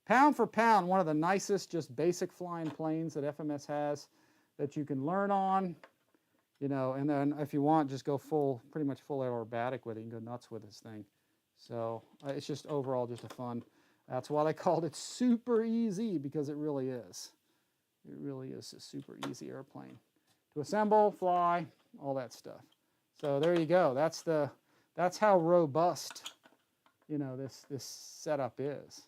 Pound for pound, one of the nicest, just basic flying planes that FMS has that you can learn on. You know, and then if you want, just go pretty much full aerobatic with it. You can go nuts with this thing. So it's just overall just a fun. That's why they called it super easy, because it really is. It really is a super easy airplane to assemble, fly, all that stuff. So there you go. That's how robust, you know, this setup is.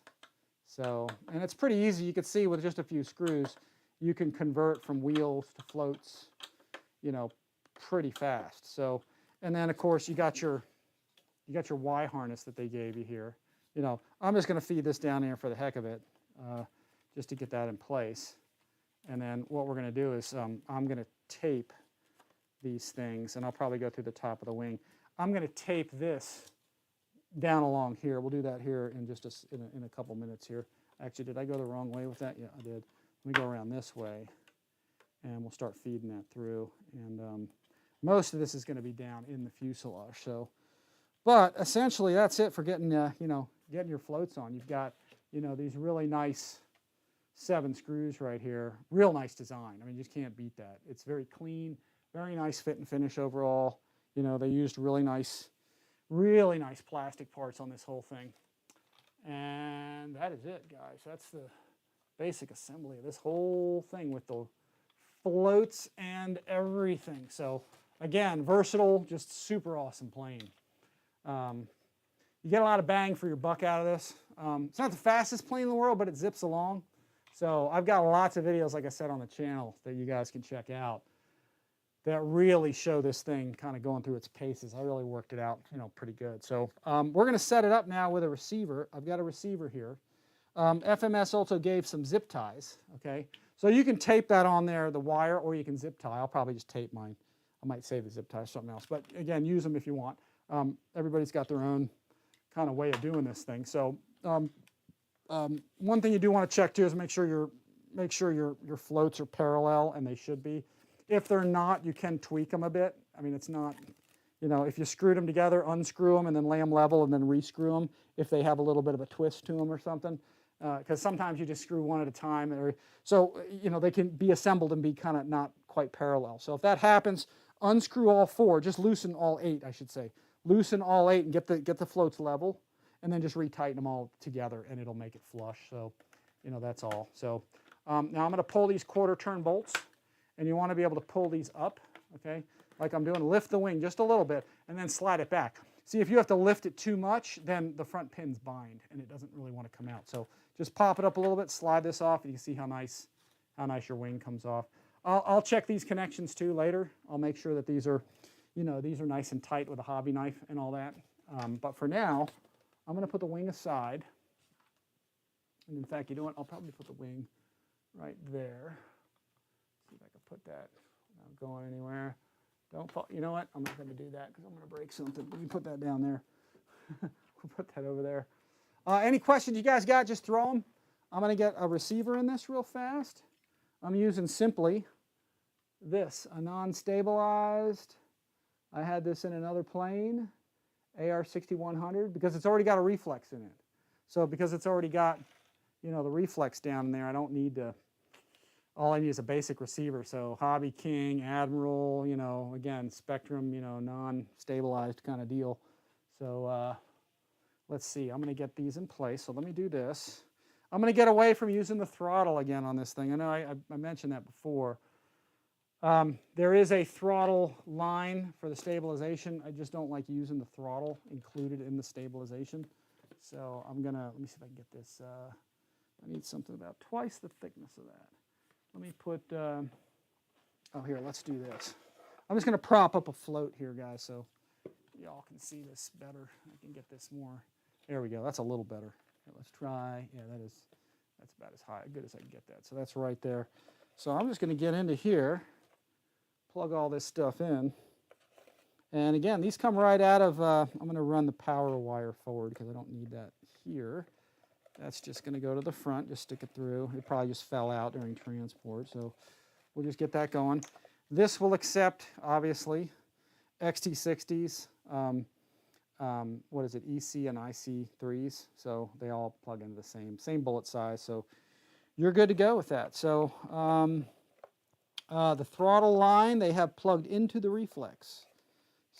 So, and it's pretty easy. You can see with just a few screws, you can convert from wheels to floats, you know, pretty fast. So, and then of course you got your Y harness that they gave you here. You know, I'm just going to feed this down here for the heck of it, just to get that in place. And then what we're going to do is I'm going to tape these things, and I'll probably go through the top of the wing. I'm going to tape this down along here. We'll do that here in just in a couple minutes here. Actually, did I go the wrong way with that? Yeah, I did. Let me go around this way, and we'll start feeding that through. And most of this is going to be down in the fuselage. So, but essentially that's it for getting you know, getting your floats on. You've got, you know, these really nice 7 screws right here. Real nice design. I mean, you just can't beat that. It's very clean, very nice fit and finish overall. You know, they used really nice plastic parts on this whole thing. And that is it, guys. That's the basic assembly of this whole thing with the floats and everything. So again, versatile, just super awesome plane. You get a lot of bang for your buck out of this. It's not the fastest plane in the world, but it zips along. So I've got lots of videos, like I said, on the channel that you guys can check out that really show this thing kind of going through its paces. I really worked it out, you know, pretty good. So we're going to set it up now with a receiver. I've got a receiver here. FMS also gave some zip ties, okay? So you can tape that on there, the wire, or you can zip tie. I'll probably just tape mine. I might save the zip tie or something else. But again, use them if you want. Everybody's got their own kind of way of doing this thing. So one thing you do want to check too is make sure your floats are parallel, and they should be. If they're not, you can tweak them a bit. I mean, it's not, you know, if you screwed them together, unscrew them and then lay them level and then rescrew them if they have a little bit of a twist to them or something. Because sometimes you just screw one at a time. So, you know, they can be assembled and be kind of not quite parallel. So if that happens, unscrew all 4, just loosen all 8, I should say. Loosen all 8 and get the floats level, and then just retighten them all together, and it'll make it flush. So, you know, that's all. So now I'm going to pull these 1/4 turn bolts, and you want to be able to pull these up, okay, like I'm doing. Lift the wing just a little bit, and then slide it back. See, if you have to lift it too much, then the front pins bind, and it doesn't really want to come out. So just pop it up a little bit, slide this off, and you can see how nice your wing comes off. I'll check these connections too later. I'll make sure that these are, you know, these are nice and tight with a hobby knife and all that. But for now, I'm going to put the wing aside. And in fact, you know what? I'll probably put the wing right there. See if I can put that without going anywhere. Don't fall. You know what? I'm not going to do that because I'm going to break something. Let me put that down there. We'll put that over there. Any questions you guys got, just throw them. I'm going to get a receiver in this real fast. I'm using simply this, a non-stabilized. I had this in another plane, AR6100, because it's already got a reflex in it. So because it's already got, you know, the reflex down there, I don't need to, all I need is a basic receiver. So Hobby King, Admiral, you know, again, Spectrum, you know, non-stabilized kind of deal. So let's see, I'm going to get these in place. So let me do this. I'm going to get away from using the throttle again on this thing. I know I mentioned that before. There is a throttle line for the stabilization. I just don't like using the throttle included in the stabilization. So I'm going to, let me see if I can get this. I need something about twice the thickness of that. Let me put, oh here, let's do this. I'm just going to prop up a float here, guys, so y'all can see this better. I can get this more. There we go. That's a little better. Here, let's try. Yeah, that's about as high, good as I can get that. So that's right there. So I'm just going to get into here, plug all this stuff in. And again, these come right out of, I'm going to run the power wire forward because I don't need that here. That's just going to go to the front, just stick it through. It probably just fell out during transport, so we'll just get that going. This will accept, obviously, XT60s. what is it, EC and IC3s, so they all plug into the same bullet size, so you're good to go with that. So the throttle line they have plugged into the reflex.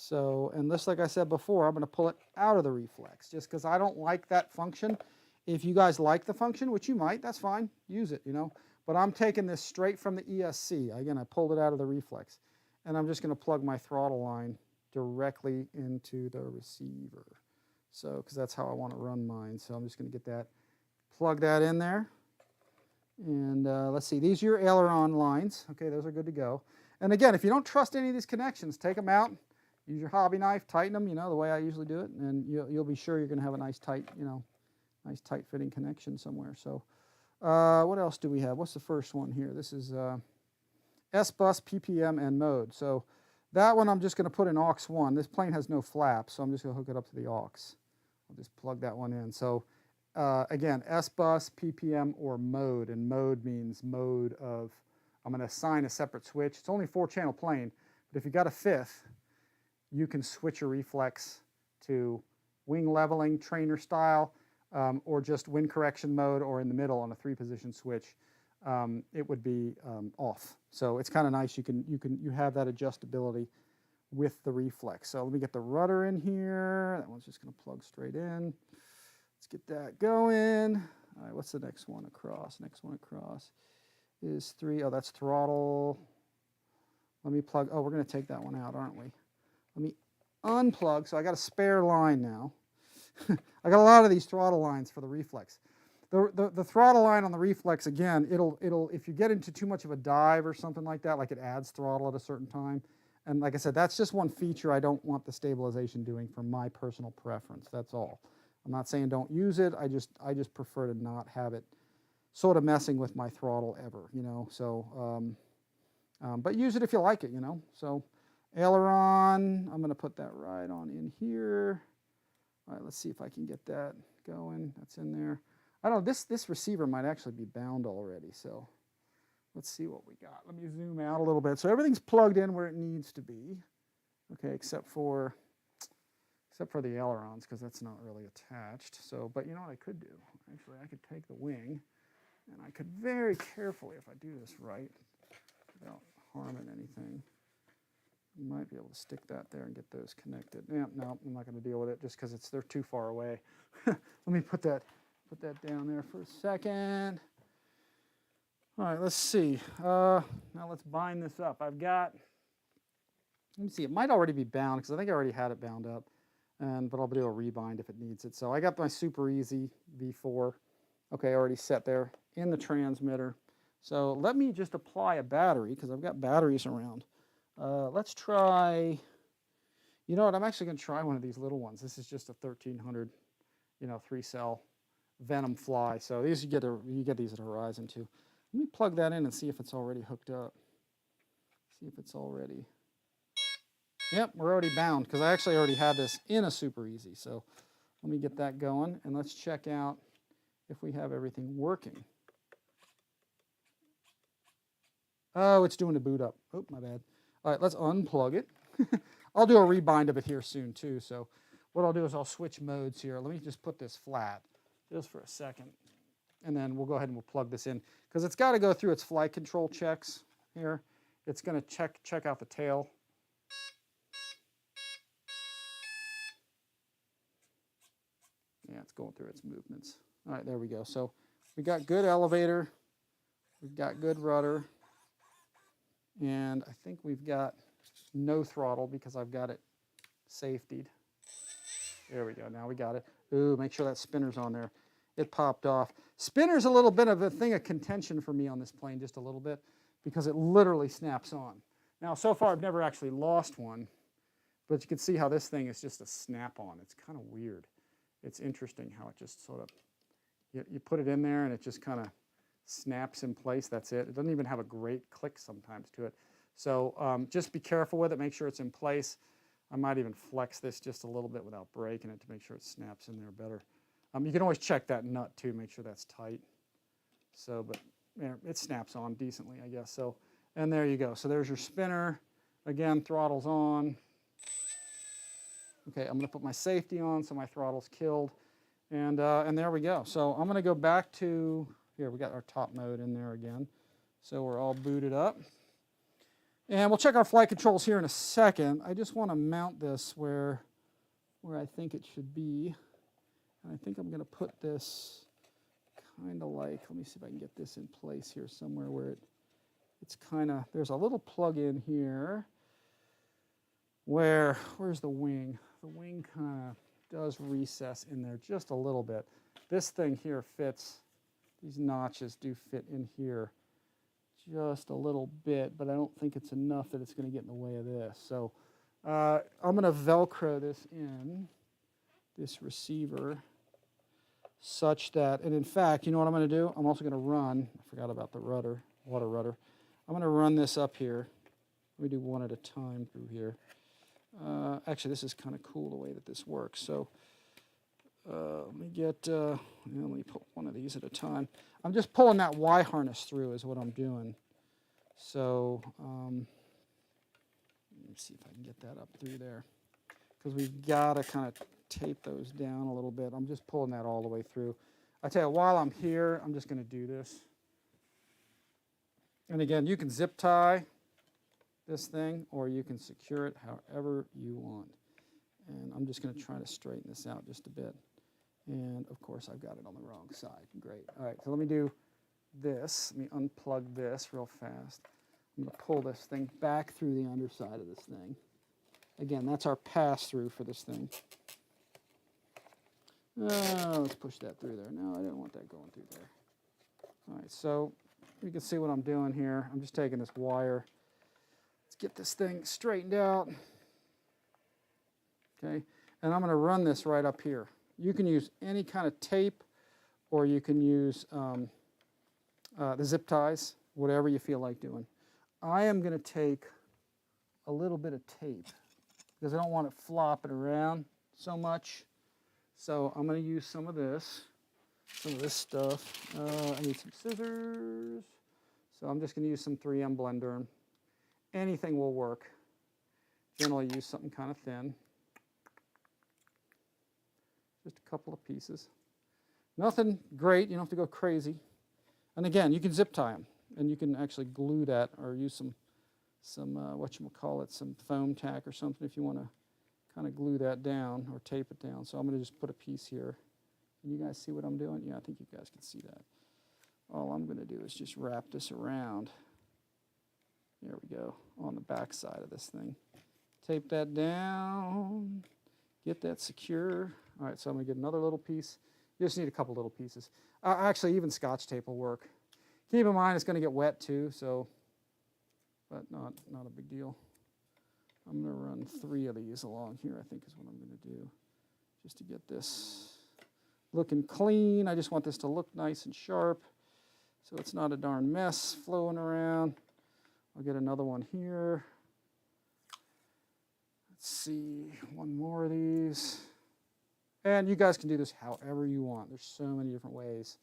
So, and just like I said before, I'm going to pull it out of the reflex just because I don't like that function. If you guys like the function, which you might, that's fine, use it, you know. But I'm taking this straight from the ESC. Again, I pulled it out of the reflex. And I'm just going to plug my throttle line directly into the receiver. So, because that's how I want to run mine. So I'm just going to get that, plug that in there. And let's see, these are your aileron lines. Okay, those are good to go. And again, if you don't trust any of these connections, take them out. Use your hobby knife, tighten them, you know, the way I usually do it, and you'll be sure you're going to have a nice tight, you know, nice tight fitting connection somewhere. So what else do we have? What's the first one here? This is S-Bus, PPM, and mode. So that one I'm just going to put in aux 1. This plane has no flap, so I'm just going to hook it up to the aux. I'll just plug that one in. So again, S-Bus, PPM, or mode, and mode means mode of, I'm going to assign a separate switch. It's only a 4-channel plane, but if you got a 5th, you can switch your reflex to wing leveling, trainer style, or just wind correction mode, or in the middle on a 3-position switch. It would be off. So it's kind of nice. You have that adjustability with the reflex. So let me get the rudder in here. That one's just going to plug straight in. Let's get that going. All right, what's the next one across? Next one across is 3. Oh, that's throttle. Let me plug. Oh, we're going to take that one out, aren't we? Let me unplug, so I got a spare line now. I got a lot of these throttle lines for the reflex. The throttle line on the reflex, again, it'll if you get into too much of a dive or something like that, like it adds throttle at a certain time. And like I said, that's just one feature I don't want the stabilization doing for my personal preference. That's all. I'm not saying don't use it. I just prefer to not have it sort of messing with my throttle ever, you know. So, but use it if you like it, you know. So. Aileron, I'm going to put that right on in here. All right, let's see if I can get that going. That's in there. I don't know, this receiver might actually be bound already, so let's see what we got. Let me zoom out a little bit. So everything's plugged in where it needs to be, okay, except for the ailerons, because that's not really attached. So, but you know what I could do? Actually, I could take the wing, and I could very carefully, if I do this right, without harming anything, you might be able to stick that there and get those connected. Yeah, no, I'm not going to deal with it just because they're too far away. Let me put that down there for a second. All right, let's see. Now let's bind this up. I've got, let me see, it might already be bound because I think I already had it bound up, but I'll do a rebind if it needs it. So I got my Super Easy V4, okay, already set there in the transmitter. So let me just apply a battery because I've got batteries around. Let's try, you know what, I'm actually going to try one of these little ones. This is just a 1300, you know, 3-cell Venom fly. So these you get these at Horizon too. Let me plug that in and see if it's already hooked up. See if it's already. Yep, we're already bound because I actually already had this in a Super Easy. So let me get that going and let's check out if we have everything working. Oh, it's doing a boot up. Oh, my bad. All right, let's unplug it. I'll do a rebind of it here soon too. So what I'll do is I'll switch modes here. Let me just put this flat just for a second. And then we'll go ahead and we'll plug this in because it's got to go through its flight control checks here. It's going to check out the tail. Yeah, it's going through its movements. All right, there we go. So we got good elevator. We've got good rudder. And I think we've got no throttle because I've got it safetied. There we go. Now we got it. Ooh, make sure that spinner's on there. It popped off. Spinner's a little bit of a thing of contention for me on this plane, just a little bit, because it literally snaps on. Now, so far I've never actually lost one, but you can see how this thing is just a snap-on. It's kind of weird. It's interesting how it just sort of, you put it in there and it just kind of snaps in place. That's it. It doesn't even have a great click sometimes to it. So just be careful with it. Make sure it's in place. I might even flex this just a little bit without breaking it to make sure it snaps in there better. You can always check that nut too, make sure that's tight. So, but yeah, it snaps on decently, I guess. So, and there you go. So there's your spinner. Again, throttle's on. Okay, I'm going to put my safety on so my throttle's killed. And there we go. So I'm going to go back to, here, we got our top mode in there again. So we're all booted up. And we'll check our flight controls here in a second. I just want to mount this where I think it should be. And I think I'm going to put this kind of like, let me see if I can get this in place here somewhere where it's kind of, there's a little plug in here where's the wing? The wing kind of does recess in there just a little bit. This thing here fits, these notches do fit in here just a little bit, but I don't think it's enough that it's going to get in the way of this. So I'm going to Velcro this in, this receiver, such that, and in fact, you know what I'm going to do? I'm also going to run, I forgot about the rudder, water rudder. I'm going to run this up here. Let me do one at a time through here. Actually, this is kind of cool the way that this works. So let me let me put one of these at a time. I'm just pulling that Y harness through is what I'm doing. So let me see if I can get that up through there. Because we've got to kind of tape those down a little bit. I'm just pulling that all the way through. I tell you, while I'm here, I'm just going to do this. And again, you can zip tie this thing, or you can secure it however you want. And I'm just going to try to straighten this out just a bit. And of course, I've got it on the wrong side. Great. All right, so let me do this. Let me unplug this real fast. I'm going to pull this thing back through the underside of this thing. Again, that's our pass-through for this thing. Let's push that through there. No, I didn't want that going through there. All right, so you can see what I'm doing here. I'm just taking this wire. Let's get this thing straightened out. Okay, and I'm going to run this right up here. You can use any kind of tape, or you can use the zip ties, whatever you feel like doing. I am going to take a little bit of tape because I don't want it flopping around so much. So I'm going to use some of this stuff. I need some scissors. So I'm just going to use some 3M blender. Anything will work. Generally use something kind of thin. Just a couple of pieces. Nothing great, you don't have to go crazy. And again, you can zip tie them, and you can actually glue that or use some some foam tack or something if you want to kind of glue that down or tape it down. So I'm going to just put a piece here. Can you guys see what I'm doing? Yeah, I think you guys can see that. All I'm going to do is just wrap this around. There we go, on the back side of this thing. Tape that down, get that secure. All right, so I'm going to get another little piece. You just need a couple little pieces. Actually, even Scotch tape will work. Keep in mind it's going to get wet too, so, but not a big deal. I'm going to run 3 of these along here, I think is what I'm going to do, just to get this looking clean. I just want this to look nice and sharp, so it's not a darn mess flowing around. I'll get another one here. Let's see, one more of these. And you guys can do this however you want. There's so many different ways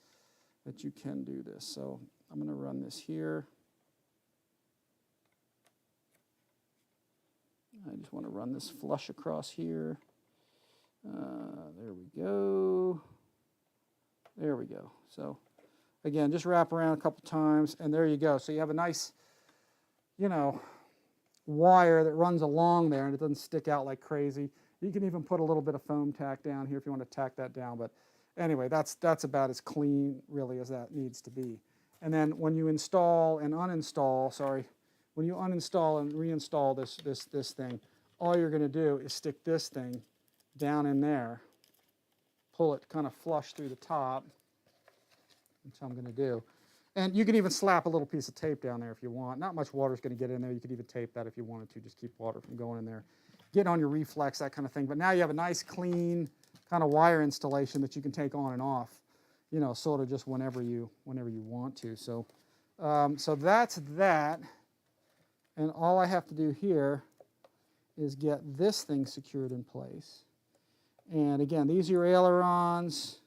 that you can do this. So I'm going to run this here. I just want to run this flush across here. There we go. There we go. So again, just wrap around a couple times, and there you go. So you have a nice, wire that runs along there, and it doesn't stick out like crazy. You can even put a little bit of foam tack down here if you want to tack that down. But anyway, that's about as clean, really, as that needs to be. And then when you install and uninstall, when you uninstall and reinstall this thing, all you're going to do is stick this thing down in there, pull it kind of flush through the top. That's what I'm going to do. And you can even slap a little piece of tape down there if you want. Not much water's going to get in there. You could even tape that if you wanted to, just keep water from going in there. Get on your reflex, that kind of thing. But now you have a nice, clean kind of wire installation that you can take on and off, sort of just whenever you want to. So, so that's that. And all I have to do here is get this thing secured in place. And again, these are your ailerons,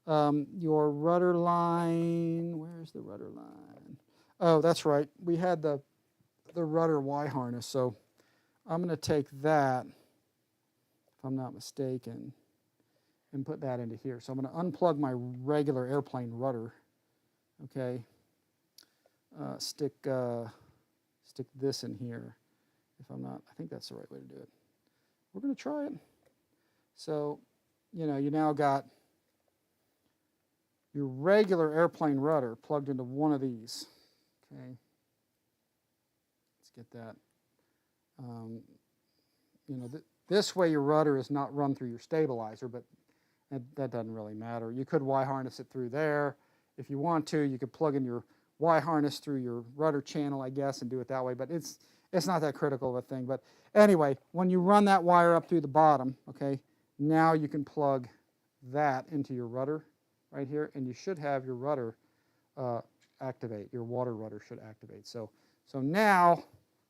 your rudder line. Where's the rudder line? Oh, that's right. We had the rudder Y harness. So I'm going to take that if I'm not mistaken, and put that into here. So I'm going to unplug my regular airplane rudder. Okay, stick this in here. If I'm not, I think that's the right way to do it. We're going to try it. So, you know, you now got your regular airplane rudder plugged into one of these. Okay, let's get that. You know, this way your rudder is not run through your stabilizer, but that doesn't really matter. You could Y harness it through there. If you want to, you could plug in your Y harness through your rudder channel, I guess, and do it that way. But it's not that critical of a thing. But anyway, when you run that wire up through the bottom, okay, now you can plug that into your rudder right here, and you should have your rudder activate. Your water rudder should activate. So now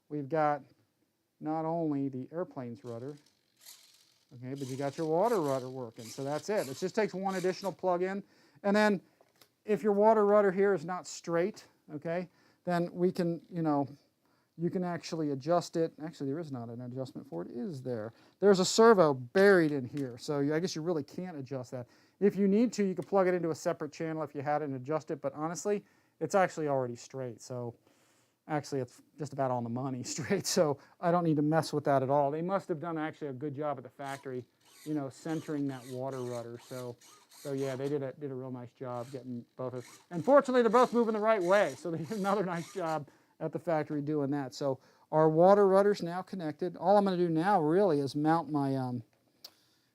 we've got not only the airplane's rudder, okay, but you got your water rudder working. So that's it. It just takes one additional plug-in. And then if your water rudder here is not straight, okay, then we can, you know, you can actually adjust it. Actually, there is not an adjustment for it. It is there. There's a servo buried in here. So I guess you really can't adjust that. If you need to, you could plug it into a separate channel if you had it and adjust it. But honestly, it's actually already straight. So actually, it's just about on the money straight. So I don't need to mess with that at all. They must have done actually a good job at the factory, you know, centering that water rudder. So yeah, they did a real nice job getting both of them. And fortunately, they're both moving the right way. So they did another nice job at the factory doing that. So our water rudder's now connected. All I'm going to do now really is mount my,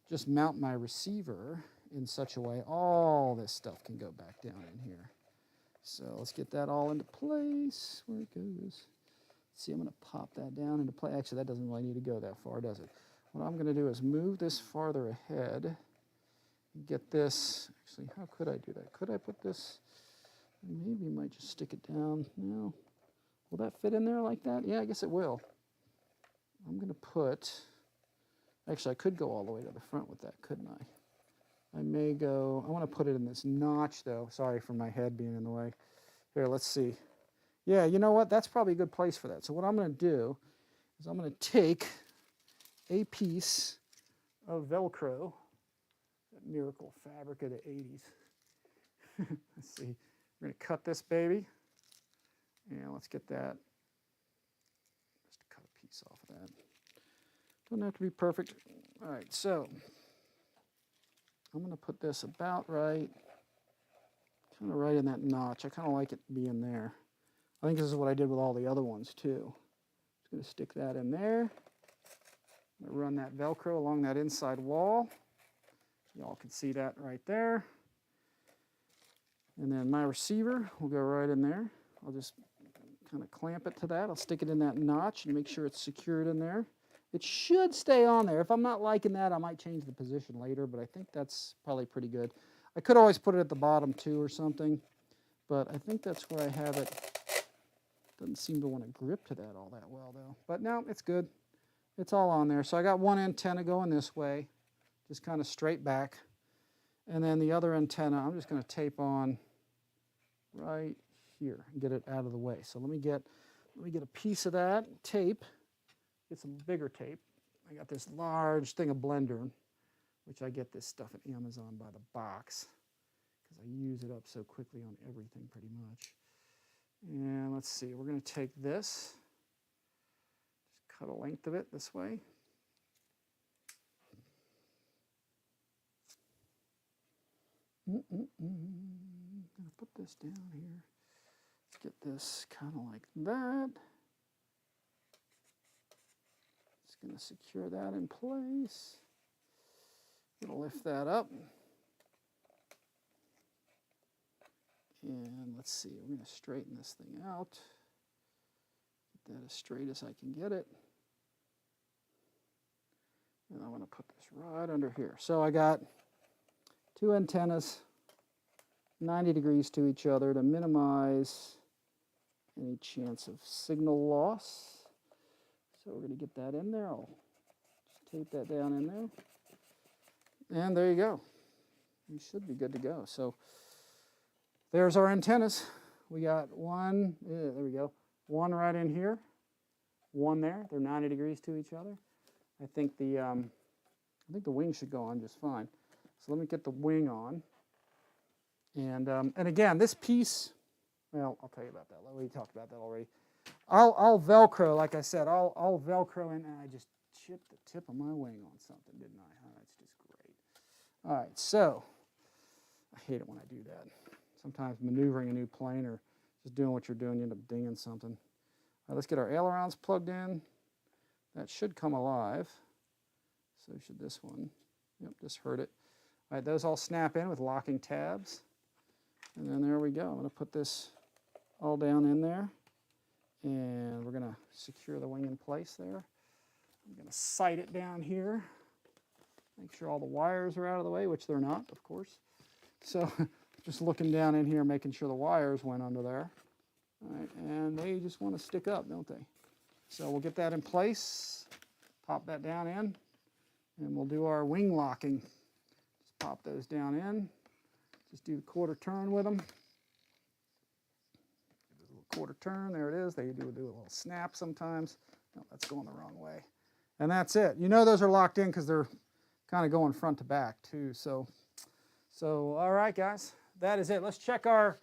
just mount my receiver in such a way all this stuff can go back down in here. So let's get that all into place. Where it goes. Let's see, I'm going to pop that down into place. Actually, that doesn't really need to go that far, does it? What I'm going to do is move this farther ahead. Get this. Actually, how could I do that? Could I put this? Maybe I might just stick it down. No. Will that fit in there like that? Yeah, I guess it will. I'm going to put, actually I could go all the way to the front with that, couldn't I? I may go, I want to put it in this notch though. Sorry for my head being in the way. Here, let's see. Yeah, you know what? That's probably a good place for that. So what I'm going to do is I'm going to take a piece of Velcro, that miracle fabric of the 80s. Let's see. We're going to cut this baby. And let's get that, just cut a piece off of that. Doesn't have to be perfect. All right, so I'm going to put this about right, kind of right in that notch. I kind of like it being there. I think this is what I did with all the other ones too. Just going to stick that in there. I'm going to run that Velcro along that inside wall. Y'all can see that right there. And then my receiver will go right in there. I'll just kind of clamp it to that. I'll stick it in that notch and make sure it's secured in there. It should stay on there. If I'm not liking that, I might change the position later, but I think that's probably pretty good. I could always put it at the bottom too or something, but I think that's where I have it. Doesn't seem to want to grip to that all that well though. But no, it's good. It's all on there. So I got one antenna going this way, just kind of straight back. And then the other antenna, I'm just going to tape on right here and get it out of the way. So let me get a piece of that tape. Get some bigger tape. I got this large thing of blender, which I get this stuff at Amazon by the box because I use it up so quickly on everything pretty much. And let's see, we're going to take this, just cut a length of it this way. I'm going to put this down here. Let's get this kind of like that. Just going to secure that in place. Going to lift that up. And let's see, we're going to straighten this thing out. Get that as straight as I can get it. And I'm going to put this right under here. So I got two antennas, 90 degrees to each other to minimize any chance of signal loss. So we're going to get that in there. I'll just tape that down in there. And there you go. We should be good to go. So there's our antennas. We got one, there we go, one right in here, one there. They're 90 degrees to each other. I think the I think the wing should go on just fine. So let me get the wing on. And again, this piece, well, I'll tell you about that. We talked about that already. I'll Velcro, like I said, I'll Velcro in, and I just chipped the tip of my wing on something, didn't I? Oh, that's just great. All right, so I hate it when I do that. Sometimes maneuvering a new plane or just doing what you're doing, you end up dinging something. All right, let's get our ailerons plugged in. That should come alive. So should this one. Yep, just heard it. All right, those all snap in with locking tabs. And then there we go. I'm going to put this all down in there. And we're going to secure the wing in place there. I'm going to sight it down here. Make sure all the wires are out of the way, which they're not, of course. So just looking down in here, making sure the wires went under there. All right, and they just want to stick up, don't they? So we'll get that in place, pop that down in, and we'll do our wing locking. Just pop those down in. Just do the quarter turn with them. Do a little quarter turn, there it is. They do a little snap sometimes. No, that's going the wrong way. And that's it. You know those are locked in because they're kind of going front to back too. So all right, guys, that is it. Let's check our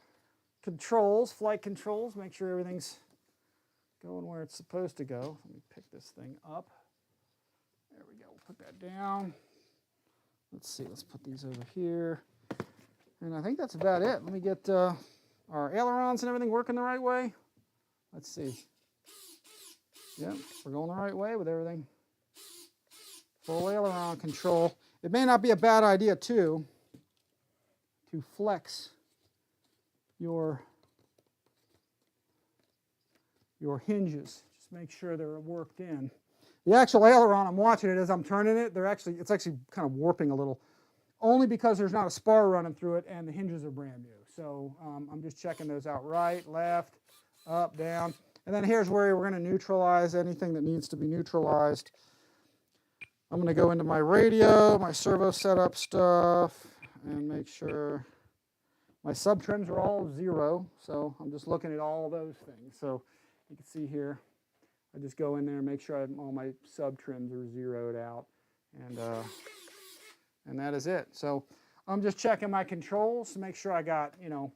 controls, flight controls, make sure everything's going where it's supposed to go. Let me pick this thing up. There we go. We'll put that down. Let's see. Let's put these over here. And I think that's about it. Let me get our ailerons and everything working the right way. Let's see. Yep, we're going the right way with everything. Full aileron control. It may not be a bad idea, too, to flex your hinges. Just make sure they're worked in. The actual aileron, I'm watching it as I'm turning it. It's actually kind of warping a little, only because there's not a spar running through it and the hinges are brand new. So I'm just checking those out: right, left, up, down. And then here's where we're going to neutralize anything that needs to be neutralized. I'm going to go into my radio, my servo setup stuff, and make sure my sub trims are all 0. So I'm just looking at all those things. So you can see here, I just go in there and make sure all my sub trims are zeroed out, and that is it. So I'm just checking my controls to make sure I got, you know,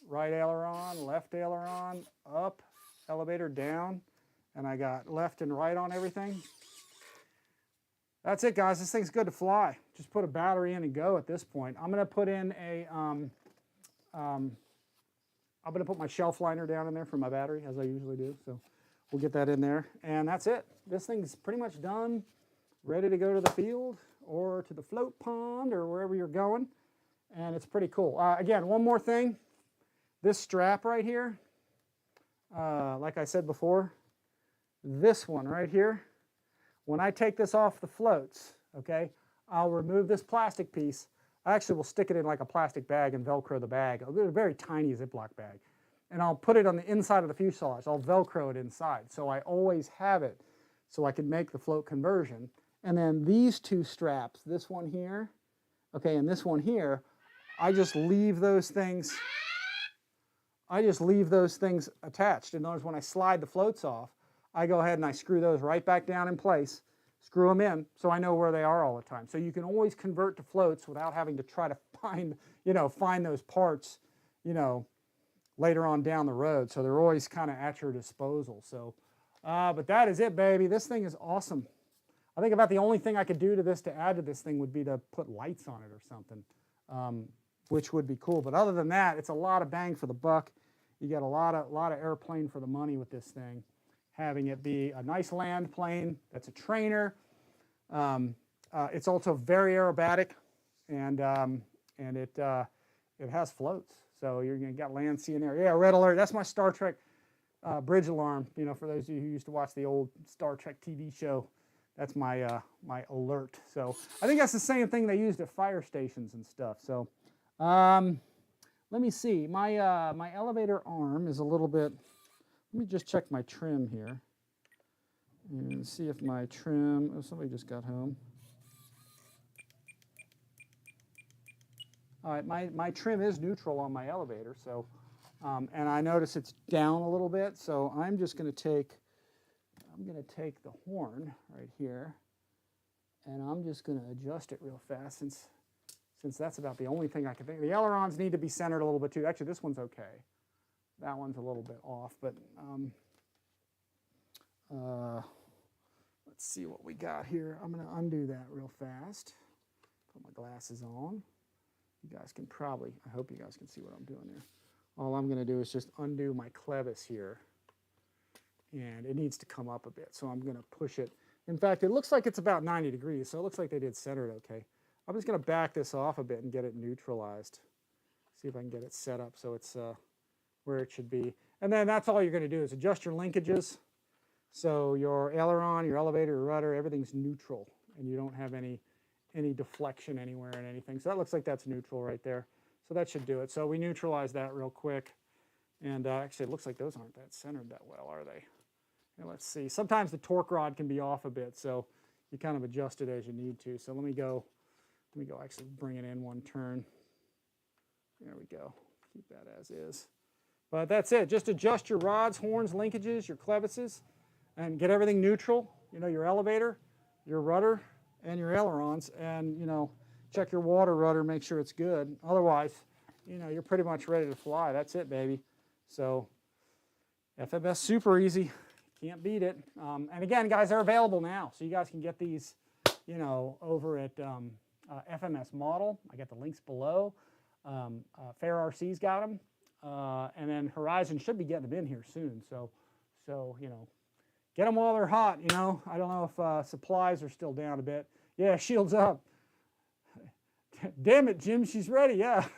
right aileron, left aileron, up, elevator down, and I got left and right on everything. That's it, guys. This thing's good to fly. Just put a battery in and go at this point. I'm going to put in a, I'm going to put my shelf liner down in there for my battery, as I usually do. So we'll get that in there, and that's it. This thing's pretty much done, ready to go to the field or to the float pond or wherever you're going, and it's pretty cool. Again, one more thing. This strap right here, like I said before, this one right here, when I take this off the floats, okay, I'll remove this plastic piece. I actually will stick it in like a plastic bag and Velcro the bag, a very tiny Ziploc bag. And I'll put it on the inside of the fuselage. I'll Velcro it inside. So I always have it so I can make the float conversion. And then these two straps, this one here, okay, and this one here, I just leave those things attached. In other words, when I slide the floats off, I go ahead and I screw those right back down in place, screw them in, so I know where they are all the time. So you can always convert to floats without having to try to find those parts, later on down the road. So they're always kind of at your disposal. So, but that is it, baby. This thing is awesome. I think about the only thing I could do to this to add to this thing would be to put lights on it or something, which would be cool. But other than that, it's a lot of bang for the buck. You get a lot of airplane for the money with this thing. Having it be a nice land plane that's a trainer. It's also very aerobatic, and it has floats. So you're going to get land, sea, and air. Yeah, red alert. That's my Star Trek bridge alarm. For those of you who used to watch the old Star Trek TV show, that's my my alert. So I think that's the same thing they used at fire stations and stuff. So let me see. My my elevator arm is a little bit. Let me just check my trim here and see if my trim. Oh, somebody just got home. All right, my trim is neutral on my elevator, so and I notice it's down a little bit, so I'm just going to take the horn right here, And I'm just going to adjust it real fast since that's about the only thing I can think. The ailerons need to be centered a little bit too. Actually, this one's okay. That one's a little bit off, but let's see what we got here. I'm going to undo that real fast. Put my glasses on. You guys can probably, I hope you guys can see what I'm doing there. All I'm going to do is just undo my clevis here. And it needs to come up a bit, so I'm going to push it. In fact, it looks like it's about 90 degrees, so it looks like they did center it okay. I'm just going to back this off a bit and get it neutralized. See if I can get it set up so it's where it should be. And then that's all you're going to do is adjust your linkages. So your aileron, your elevator, your rudder, everything's neutral, and you don't have any deflection anywhere and anything. So that looks like that's neutral right there. So that should do it. So we neutralize that real quick. And actually, it looks like those aren't that centered that well, are they? And let's see. Sometimes the torque rod can be off a bit, so you kind of adjust it as you need to. So let me go actually bring it in one turn. There we go. Keep that as is. But that's it. Just adjust your rods, horns, linkages, your clevises, and get everything neutral. You know, your elevator, your rudder, and your ailerons. And, you know, check your water rudder, make sure it's good. Otherwise, you know, you're pretty much ready to fly. That's it, baby. So FMS Super easy. Can't beat it. And again, guys, they're available now. So you guys can get these, you know, over at FMS Model. I got the links below. Fair RC's got them. And then Horizon should be getting them in here soon. So you know, get them while they're hot, you know. I don't know if supplies are still down a bit. Yeah, shields up. Damn it, Jim, she's ready, yeah.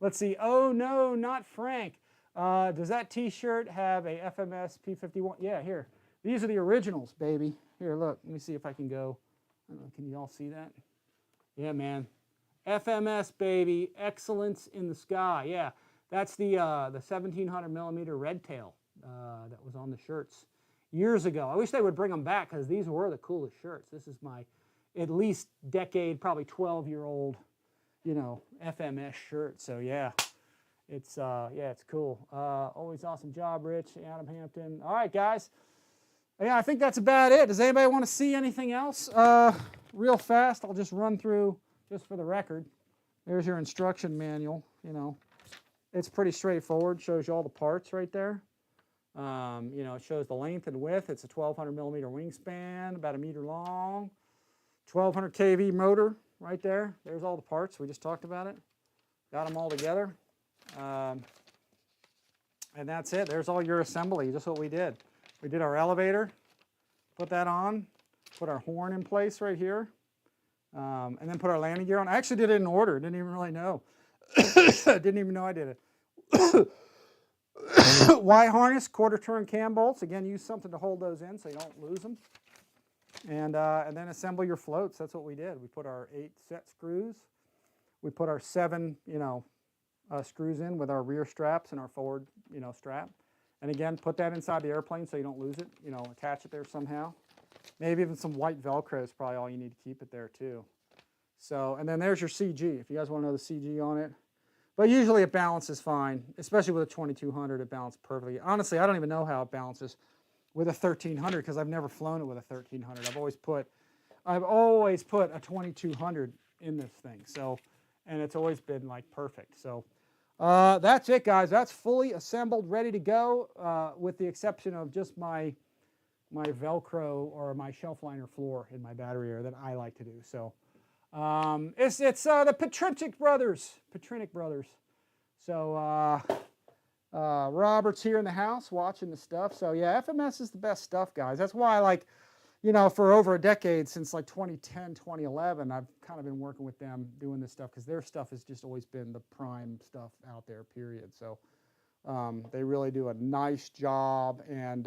Let's see. Oh, no, not Frank. Does that T-shirt have a FMS P51? Yeah, here. These are the originals, baby. Here, look. Let me see if I can go. I don't know, can you all see that? Yeah, man. FMS, baby. Excellence in the sky. Yeah, that's the 1700 millimeter red tail that was on the shirts years ago. I wish they would bring them back because these were the coolest shirts. This is my at least decade, probably 12-year-old, you know, FMS shirt. So yeah. It's cool. Always awesome job, Rich, Adam Hampton. All right, guys. Yeah, I think that's about it. Does anybody want to see anything else? Real fast, I'll just run through, just for the record. There's your instruction manual. You know, it's pretty straightforward. Shows you all the parts right there. You know, it shows the length and width. It's a 1200 millimeter wingspan, about 1 meter long. 1200 kV motor right there. There's all the parts. We just talked about it. Got them all together. And that's it. There's all your assembly. Just what we did. We did our elevator, put that on, put our horn in place right here, and then put our landing gear on. I actually did it in order. Didn't even really know. Didn't even know I did it. Y harness, quarter turn cam bolts. Again, use something to hold those in so you don't lose them. And then assemble your floats. That's what we did. We put our 8 set screws. We put our 7, you know, screws in with our rear straps and our forward, you know, strap. And again, put that inside the airplane so you don't lose it. You know, attach it there somehow. Maybe even some white Velcro is probably all you need to keep it there too. So, and then there's your CG, if you guys want to know the CG on it. But usually it balances fine, especially with a 2200, it balances perfectly. Honestly, I don't even know how it balances with a 1300 because I've never flown it with a 1300. I've always put a 2200 in this thing. So, and it's always been like perfect. So that's it, guys. That's fully assembled, ready to go, with the exception of just my Velcro or my shelf liner floor in my battery area that I like to do. So it's the Petrinic brothers. So Robert's here in the house watching the stuff. So yeah, FMS is the best stuff, guys. That's why I like, you know, for over a decade, since like 2010, 2011, I've kind of been working with them doing this stuff because their stuff has just always been the prime stuff out there, period. So they really do a nice job. And,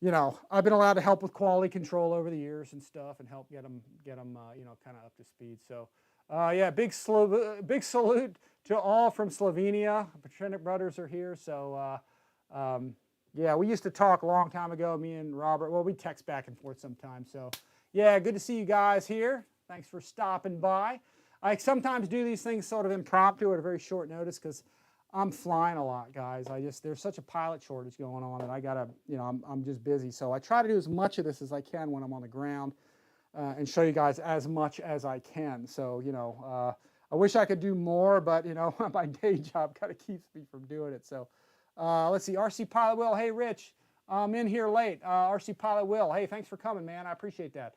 you know, I've been allowed to help with quality control over the years and stuff and help get them you know, kind of up to speed. So, yeah, big salute to all from Slovenia. Petrinic brothers are here. So, yeah, we used to talk a long time ago, me and Robert. Well, we text back and forth sometimes. So, yeah, good to see you guys here. Thanks for stopping by. I sometimes do these things sort of impromptu at a very short notice because I'm flying a lot, guys. There's such a pilot shortage going on, and I gotta, you know, I'm just busy. So I try to do as much of this as I can when I'm on the ground. and show you guys as much as I can. So, you know, I wish I could do more, but, you know, my day job kind of keeps me from doing it. So let's see, RC Pilot Will, hey, Rich, I'm in here late. RC Pilot Will, hey, thanks for coming, man. I appreciate that.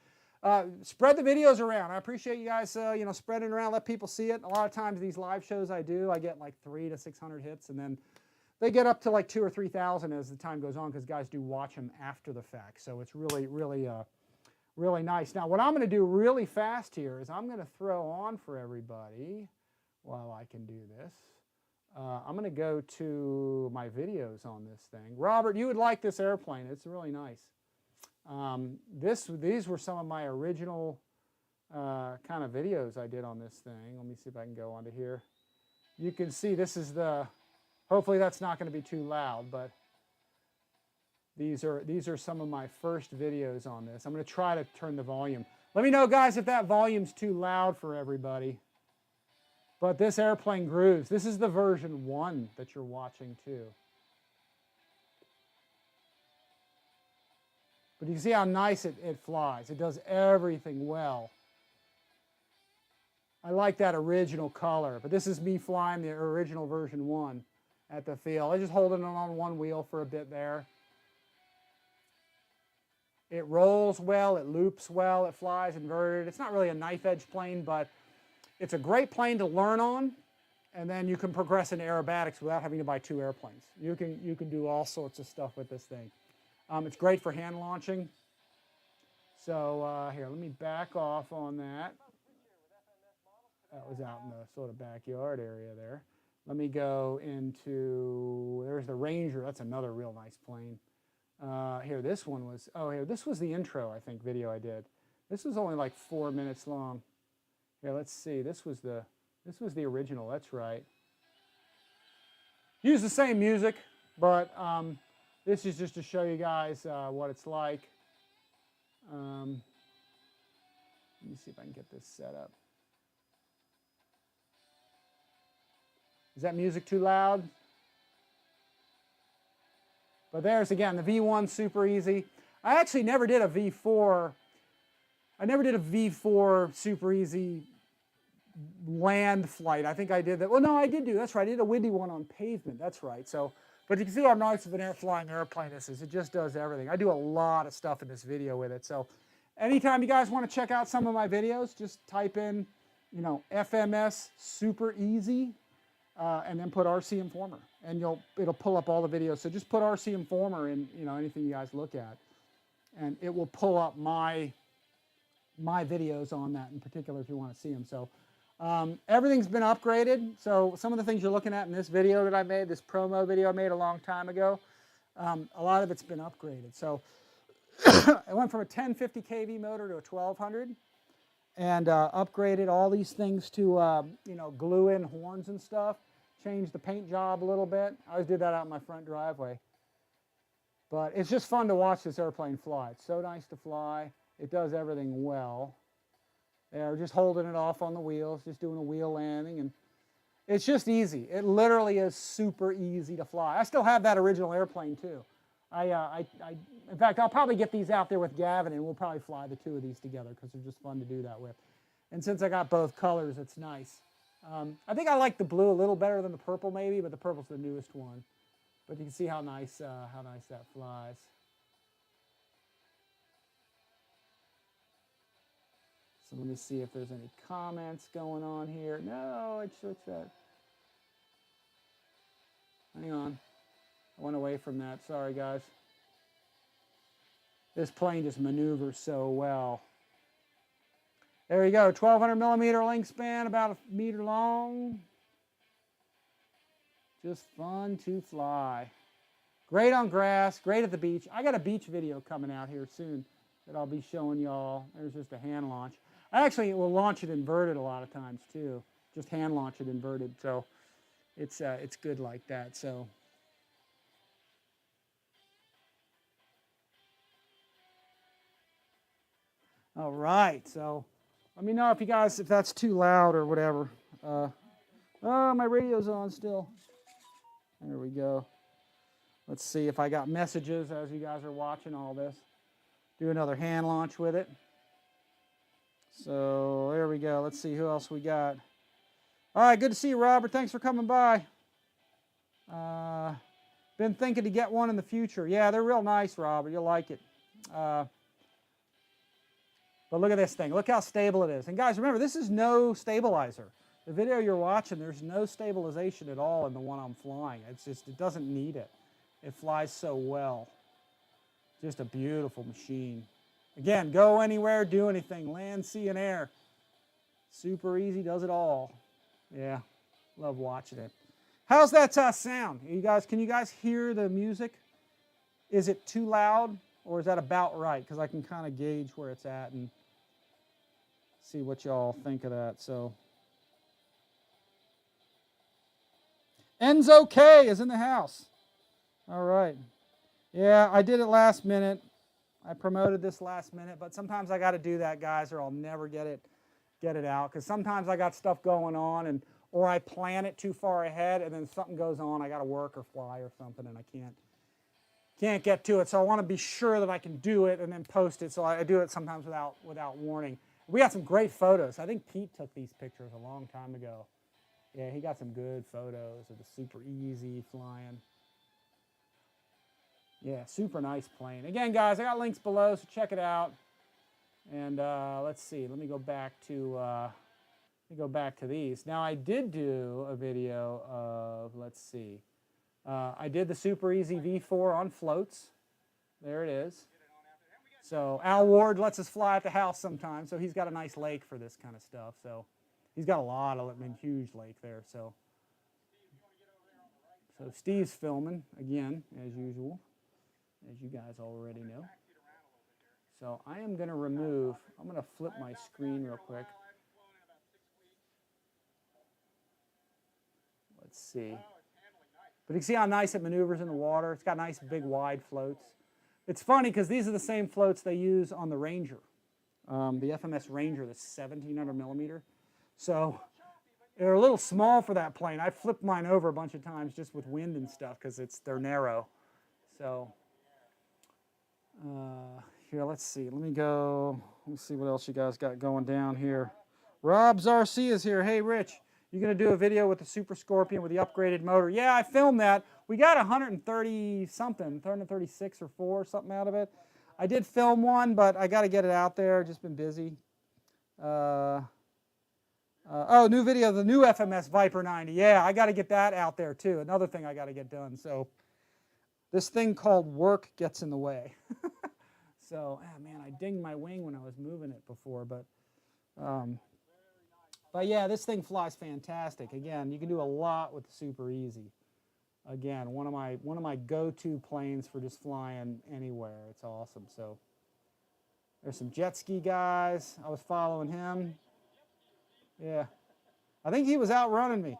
Spread the videos around. I appreciate you guys, you know, spreading it around, let people see it. A lot of times these live shows I do, I get like 300 to 600 hits, and then they get up to like 2,000 or 3,000 as the time goes on, because guys do watch them after the fact. So it's really, really, really nice. Now, what I'm going to do really fast here is I'm going to throw on for everybody, while I can do this, I'm going to go to my videos on this thing. Robert, you would like this airplane. It's really nice. These were some of my original kind of videos I did on this thing. Let me see if I can go onto here. You can see this is the, hopefully that's not going to be too loud, but these are some of my first videos on this. I'm going to try to turn the volume. Let me know, guys, if that volume's too loud for everybody. But this airplane grooves. This is the version 1 that you're watching too. But you can see how nice it flies. It does everything well. I like that original color, but this is me flying the original version 1 at the field. I just holding it on one wheel for a bit there. It rolls well, it loops well, it flies inverted. It's not really a knife edge plane, but it's a great plane to learn on, and then you can progress into aerobatics without having to buy 2 airplanes. You can do all sorts of stuff with this thing. It's great for hand launching. So here, let me back off on that. That was out in the sort of backyard area there. Let me go into, there's the Ranger. That's another real nice plane. Here, this one was, oh, here, this was the intro, I think, video I did. This was only like 4 minutes long. Here, let's see. This was the original. That's right. Use the same music, but this is just to show you guys what it's like. Let me see if I can get this set up. Is that music too loud? But there's, again, the V1 super easy. I actually never did a V4. I never did a V4 super easy land flight. I think I did that. Well, no, I did do. That's right. I did a windy one on pavement. That's right. So, but you can see how nice of an flying airplane this is. It just does everything. I do a lot of stuff in this video with it. So anytime you guys want to check out some of my videos, just type in, you know, FMS Super Easy, and then put RCINFORMER, and it'll pull up all the videos. So just put RCINFORMER in, you know, anything you guys look at, and it will pull up my videos on that in particular if you want to see them. So everything's been upgraded. So some of the things you're looking at in this video that I made, this promo video I made a long time ago, a lot of it's been upgraded. So I went from a 1050 kV motor to a 1200, and upgraded all these things to you know, glue in horns and stuff. Changed the paint job a little bit. I always did that out in my front driveway. But it's just fun to watch this airplane fly. It's so nice to fly. It does everything well. They're just holding it off on the wheels, just doing a wheel landing, and it's just easy. It literally is super easy to fly. I still have that original airplane too. In fact, I'll probably get these out there with Gavin, and we'll probably fly the 2 of these together because they're just fun to do that with. And since I got both colors, it's nice. I think I like the blue a little better than the purple maybe, but the purple's the newest one. But you can see how nice that flies. So let me see if there's any comments going on here. No, I switched that. Hang on. I went away from that. Sorry, guys. This plane just maneuvers so well. There you go. 1,200 millimeter wingspan, about a meter long. Just fun to fly. Great on grass, great at the beach. I got a beach video coming out here soon that I'll be showing y'all. There's just a hand launch. I actually will launch it inverted a lot of times too. Just hand launch it inverted. So it's good like that. So all right. So let me know if you guys, if that's too loud or whatever. Oh, my radio's on still. There we go. Let's see if I got messages as you guys are watching all this. Do another hand launch with it. So there we go. Let's see who else we got. All right, good to see you, Robert. Thanks for coming by. Been thinking to get one in the future. Yeah, they're real nice, Robert. You'll like it. But look at this thing. Look how stable it is. And guys, remember, this is no stabilizer. The video you're watching, there's no stabilization at all in the one I'm flying. It's just, it doesn't need it. It flies so well. Just a beautiful machine. Again, go anywhere, do anything. Land, sea, and air. Super easy, does it all. Yeah, love watching it. How's that sound? You guys, can you guys hear the music? Is it too loud, or is that about right? Because I can kind of gauge where it's at and see what y'all think of that. So, Enzo K is in the house. All right. Yeah, I did it last minute. I promoted this last minute, but sometimes I got to do that, guys, or I'll never get it out. Because sometimes I got stuff going on, or I plan it too far ahead, and then something goes on. I got to work or fly or something, and I can't get to it. So I want to be sure that I can do it and then post it. So I do it sometimes without warning. We got some great photos. I think Pete took these pictures a long time ago. Yeah, he got some good photos of the super easy flying. Yeah, super nice plane. Again, guys, I got links below, so check it out. And let's see. Let me go back to these. Now, I did do a video of, let's see. I did the Super Easy V4 on floats. There it is. So Al Ward lets us fly at the house sometimes, so he's got a nice lake for this kind of stuff. So he's got a lot of, huge lake there. So Steve's filming again, as usual, as you guys already know. So I am going to remove, I'm going to flip my screen real quick. Let's see. But you can see how nice it maneuvers in the water. It's got nice big wide floats. It's funny because these are the same floats they use on the Ranger, the FMS Ranger, the 1700 millimeter. So they're a little small for that plane. I flipped mine over a bunch of times just with wind and stuff because they're narrow. So here, let's see. Let me see what else you guys got going down here. Rob's RC is here. Hey, Rich. You're going to do a video with the Super Scorpion with the upgraded motor. Yeah, I filmed that. We got 130-something, 136 or 4, something out of it. I did film one, but I got to get it out there. Just been busy. Oh, new video of the new FMS Viper 90. Yeah, I got to get that out there, too. Another thing I got to get done. So this thing called work gets in the way. So, man, I dinged my wing when I was moving it before, but yeah, this thing flies fantastic. Again, you can do a lot with the Super Easy. Again, one of my go-to planes for just flying anywhere. It's awesome. So there's some jet ski guys. I was following him. Yeah, I think he was outrunning me.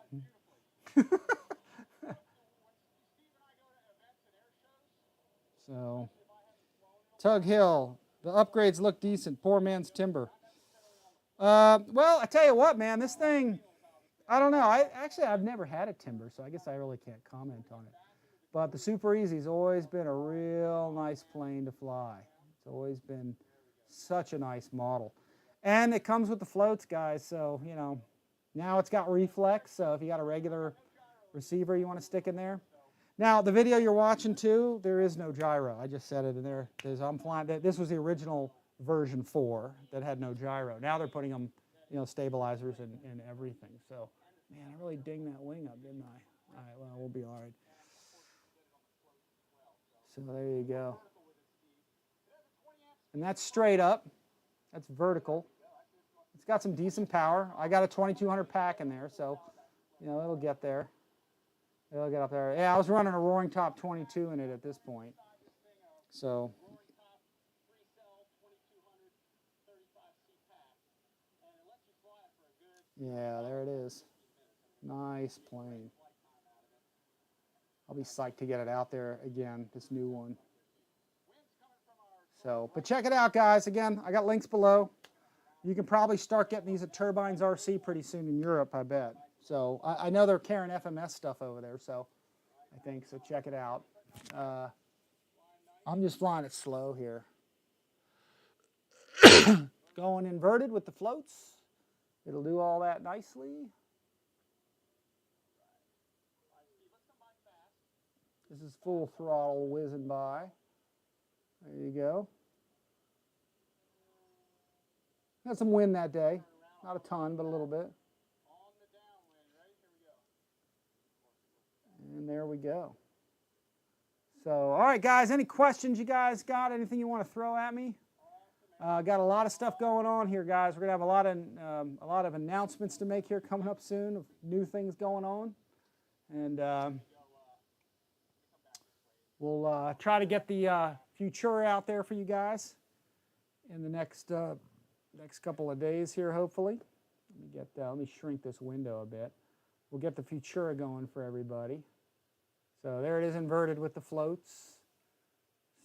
So Tug Hill, the upgrades look decent. Poor man's timber. Well, I tell you what, man, this thing, I don't know. I've never had a timber, so I guess I really can't comment on it. But the Super Easy's always been a real nice plane to fly. It's always been such a nice model. And it comes with the floats, guys, so, now it's got reflex, so if you got a regular receiver you want to stick in there. Now, the video you're watching, too, there is no gyro. I just said it in there. I'm flying. This was the original version 4 that had no gyro. Now they're putting them, stabilizers and everything. So, man, I really dinged that wing up, didn't I? All right, well, we'll be all right. So there you go. And that's straight up. That's vertical. It's got some decent power. I got a 2200 pack in there, so, it'll get there. It'll get up there. Yeah, I was running a Roaring Top 22 in it at this point. So yeah, there it is. Nice plane. I'll be psyched to get it out there again, this new one. So, but check it out, guys. Again, I got links below. You can probably start getting these at Turbines RC pretty soon in Europe, I bet. So, I know they're carrying FMS stuff over there, so I think, so check it out. I'm just flying it slow here. going inverted with the floats. It'll do all that nicely. This is full throttle whizzing by. There you go. Got some wind that day. Not a ton, but a little bit. And there we go. So, all right, guys, any questions you guys got? Anything you want to throw at me? Got a lot of stuff going on here, guys. We're going to have a lot of announcements to make here coming up soon of new things going on. And we'll try to get the Futura out there for you guys in the next couple of days here, hopefully. Let me shrink this window a bit. We'll get the Futura going for everybody. So there it is, inverted with the floats.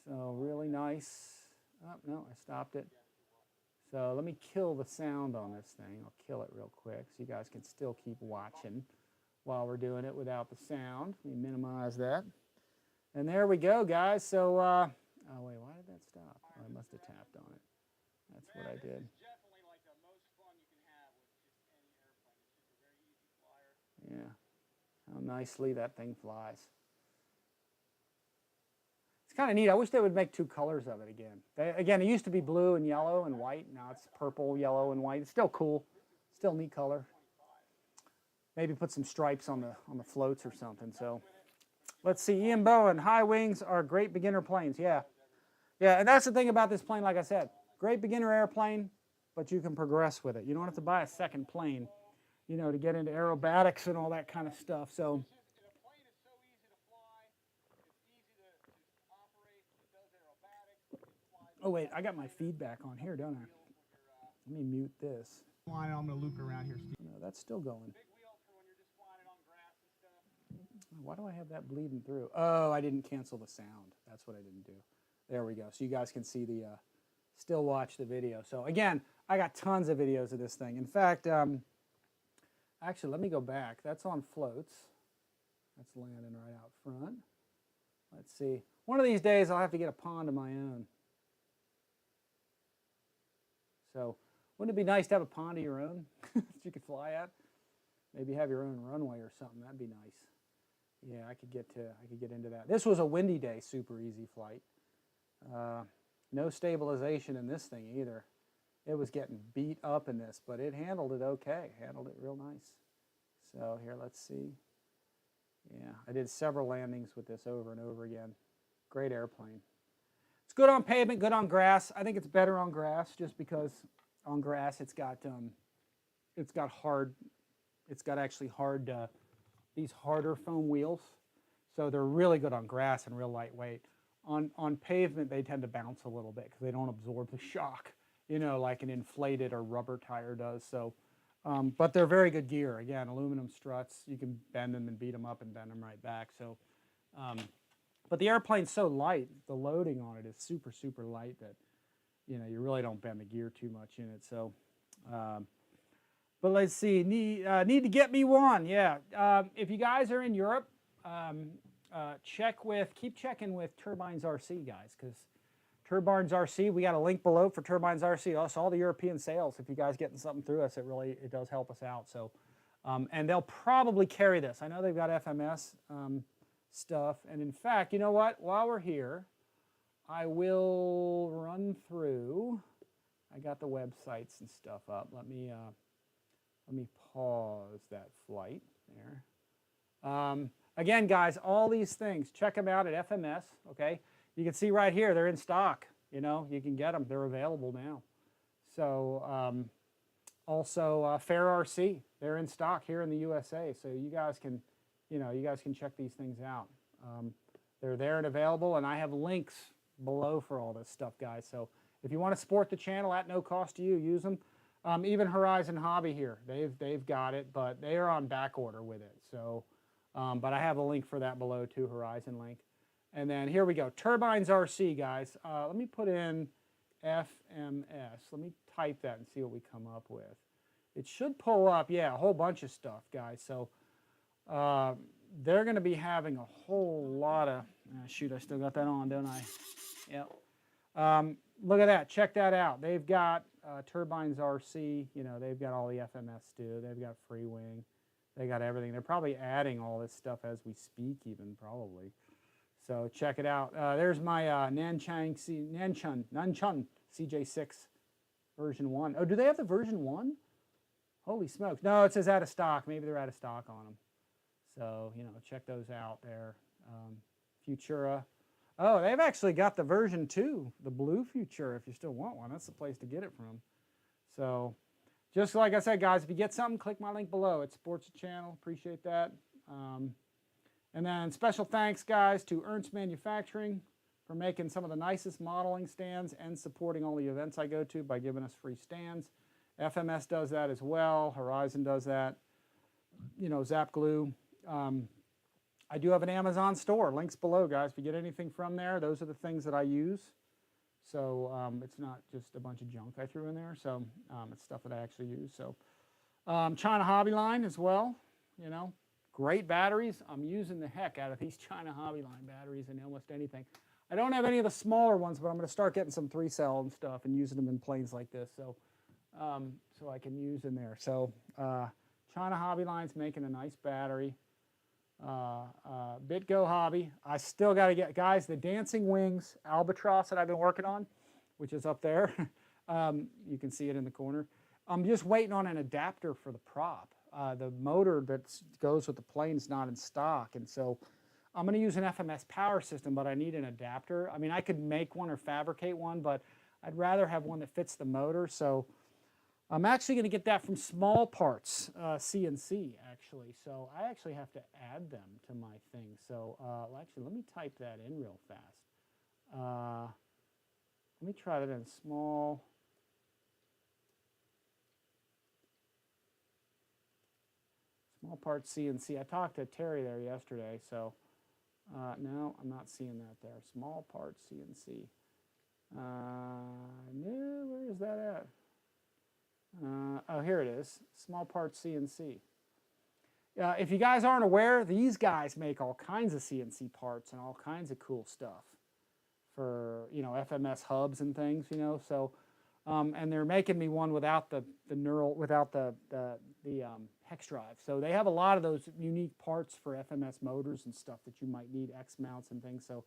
So really nice. Oh, no, I stopped it. So let me kill the sound on this thing. I'll kill it real quick so you guys can still keep watching while we're doing it without the sound. Let me minimize that. And there we go, guys. So, oh wait, why did that stop? Oh, I must have tapped on it. That's what I did. Yeah, how nicely that thing flies. It's kind of neat. I wish they would make two colors of it again. Again, it used to be blue and yellow and white. Now it's purple, yellow, and white. It's still cool. Still neat color. Maybe put some stripes on the floats or something. So let's see. Ian Bowen, high wings are great beginner planes. Yeah. Yeah, and that's the thing about this plane, like I said. Great beginner airplane, but you can progress with it. You don't have to buy a second plane, you know, to get into aerobatics and all that kind of stuff. So oh wait, I got my feedback on here, don't I? Let me mute this. I'm going to loop around here, Steve. No, that's still going. Why do I have that bleeding through? Oh, I didn't cancel the sound. That's what I didn't do. There we go. So you guys can see the, still watch the video. So again, I got tons of videos of this thing. In fact, actually, let me go back. That's on floats. That's landing right out front. Let's see. One of these days, I'll have to get a pond of my own. So wouldn't it be nice to have a pond of your own that you could fly at? Maybe have your own runway or something. That'd be nice. Yeah, I could get into that. This was a windy day, super easy flight. No stabilization in this thing either. It was getting beat up in this, but it handled it okay. Handled it real nice. So here, let's see. Yeah, I did several landings with this over and over again. Great airplane. It's good on pavement, good on grass. I think it's better on grass just because on grass it's got actually hard, these harder foam wheels. So they're really good on grass and real lightweight. On pavement, they tend to bounce a little bit because they don't absorb the shock, you know, like an inflated or rubber tire does. So, but they're very good gear. Again, aluminum struts. You can bend them and beat them up and bend them right back. So, but the airplane's so light, the loading on it is super, super light that, you know, you really don't bend the gear too much in it. So, but let's see, need to get me one. Yeah, if you guys are in Europe, keep checking with Turbines RC, guys, because Turbines RC, we got a link below for Turbines RC. Also, all the European sales. If you guys getting something through us, it does help us out. So, and they'll probably carry this. I know they've got FMS stuff, and in fact, you know what? While we're here, I will run through. I got the websites and stuff up. Let me pause that flight there. Again, guys, all these things, check them out at FMS, okay? You can see right here, they're in stock. You know, you can get them. They're available now. So also Fair RC, they're in stock here in the USA. So you guys can, you know, you guys can check these things out. They're there and available, and I have links below for all this stuff, guys. So if you want to support the channel at no cost to you, use them. Even Horizon Hobby here, they've got it, but they are on back order with it. So, but I have a link for that below too, Horizon link. And then here we go, Turbines RC, guys. Let me put in FMS. Let me type that and see what we come up with. It should pull up, yeah, a whole bunch of stuff, guys. So they're going to be having a whole lot of, shoot, I still got that on, don't I? Yep. look at that. Check that out. They've got turbines RC. You know, they've got all the FMS too. They've got free wing. They got everything. They're probably adding all this stuff as we speak, even probably. So check it out. There's my Nanchang CJ6 version 1. Oh, do they have the version 1? Holy smokes. No, it says out of stock. Maybe they're out of stock on them. So, you know, check those out there. Futura. Oh, they've actually got the version 2, the blue Futura, if you still want one. That's the place to get it from. So, just like I said, guys, if you get something, click my link below. It supports the channel. Appreciate that. And then special thanks, guys, to Ernst Manufacturing for making some of the nicest modeling stands and supporting all the events I go to by giving us free stands. FMS does that as well. Horizon does that. You know, Zap Glue. I do have an Amazon store. Links below, guys. If you get anything from there, those are the things that I use. So it's not just a bunch of junk I threw in there. So it's stuff that I actually use. So China Hobby Line as well. You know, great batteries. I'm using the heck out of these China Hobby Line batteries in almost anything. I don't have any of the smaller ones, but I'm going to start getting some 3-cell and stuff and using them in planes like this. So so I can use in there. So China Hobby Line's making a nice battery. BitGo Hobby. I still got to get, guys, the Dancing Wings Albatross that I've been working on, which is up there. You can see it in the corner. I'm just waiting on an adapter for the prop. The motor that goes with the plane is not in stock, and so I'm going to use an FMS power system, but I need an adapter. I mean, I could make one or fabricate one, but I'd rather have one that fits the motor. So I'm actually going to get that from Small Parts, CNC, actually. So I actually have to add them to my thing. So actually, let me type that in real fast. Let me try that in Small Parts CNC. I talked to Terry there yesterday, so no, I'm not seeing that there. Small Parts CNC. No, where is that at? Oh, here it is. Small Parts CNC. If you guys aren't aware, these guys make all kinds of CNC parts and all kinds of cool stuff for, you know, FMS hubs and things, you know. So, and they're making me one without the hex drive. So they have a lot of those unique parts for FMS motors and stuff that you might need, X mounts and things. So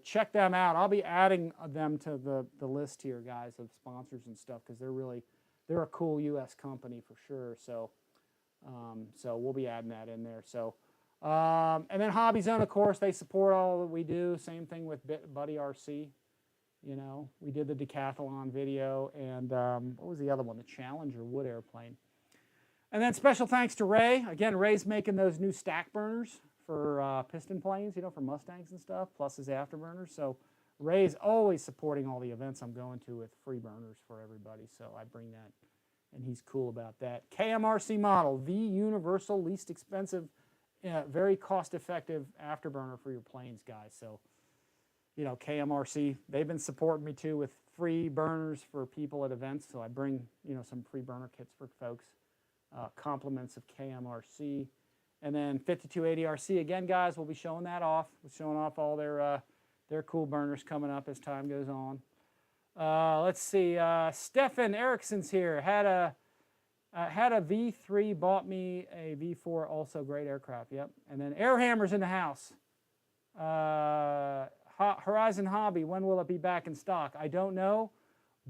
check them out. I'll be adding them to the list here, guys, of sponsors and stuff, because they're a cool U.S. company for sure. So so we'll be adding that in there. So and then Hobby Zone, of course, they support all that we do. Same thing with Buddy RC. You know, we did the decathlon video, and what was the other one? The Challenger wood airplane. And then special thanks to Ray. Again, Ray's making those new stack burners for piston planes, you know, for Mustangs and stuff, plus his afterburners. So Ray's always supporting all the events I'm going to with free burners for everybody. So I bring that, and he's cool about that. KMRC Model, the universal, least expensive, very cost-effective afterburner for your planes, guys. So, you know, KMRC, they've been supporting me too with free burners for people at events. So I bring, you know, some free burner kits for folks. Compliments of KMRC. And then 5280 RC, again, guys, we'll be showing that off. We're showing off all their cool burners coming up as time goes on. Let's see, Stefan Erickson's here. Had a V3, bought me a V4, also great aircraft, yep. And then Airhammer's in the house. Horizon Hobby, when will it be back in stock? I don't know,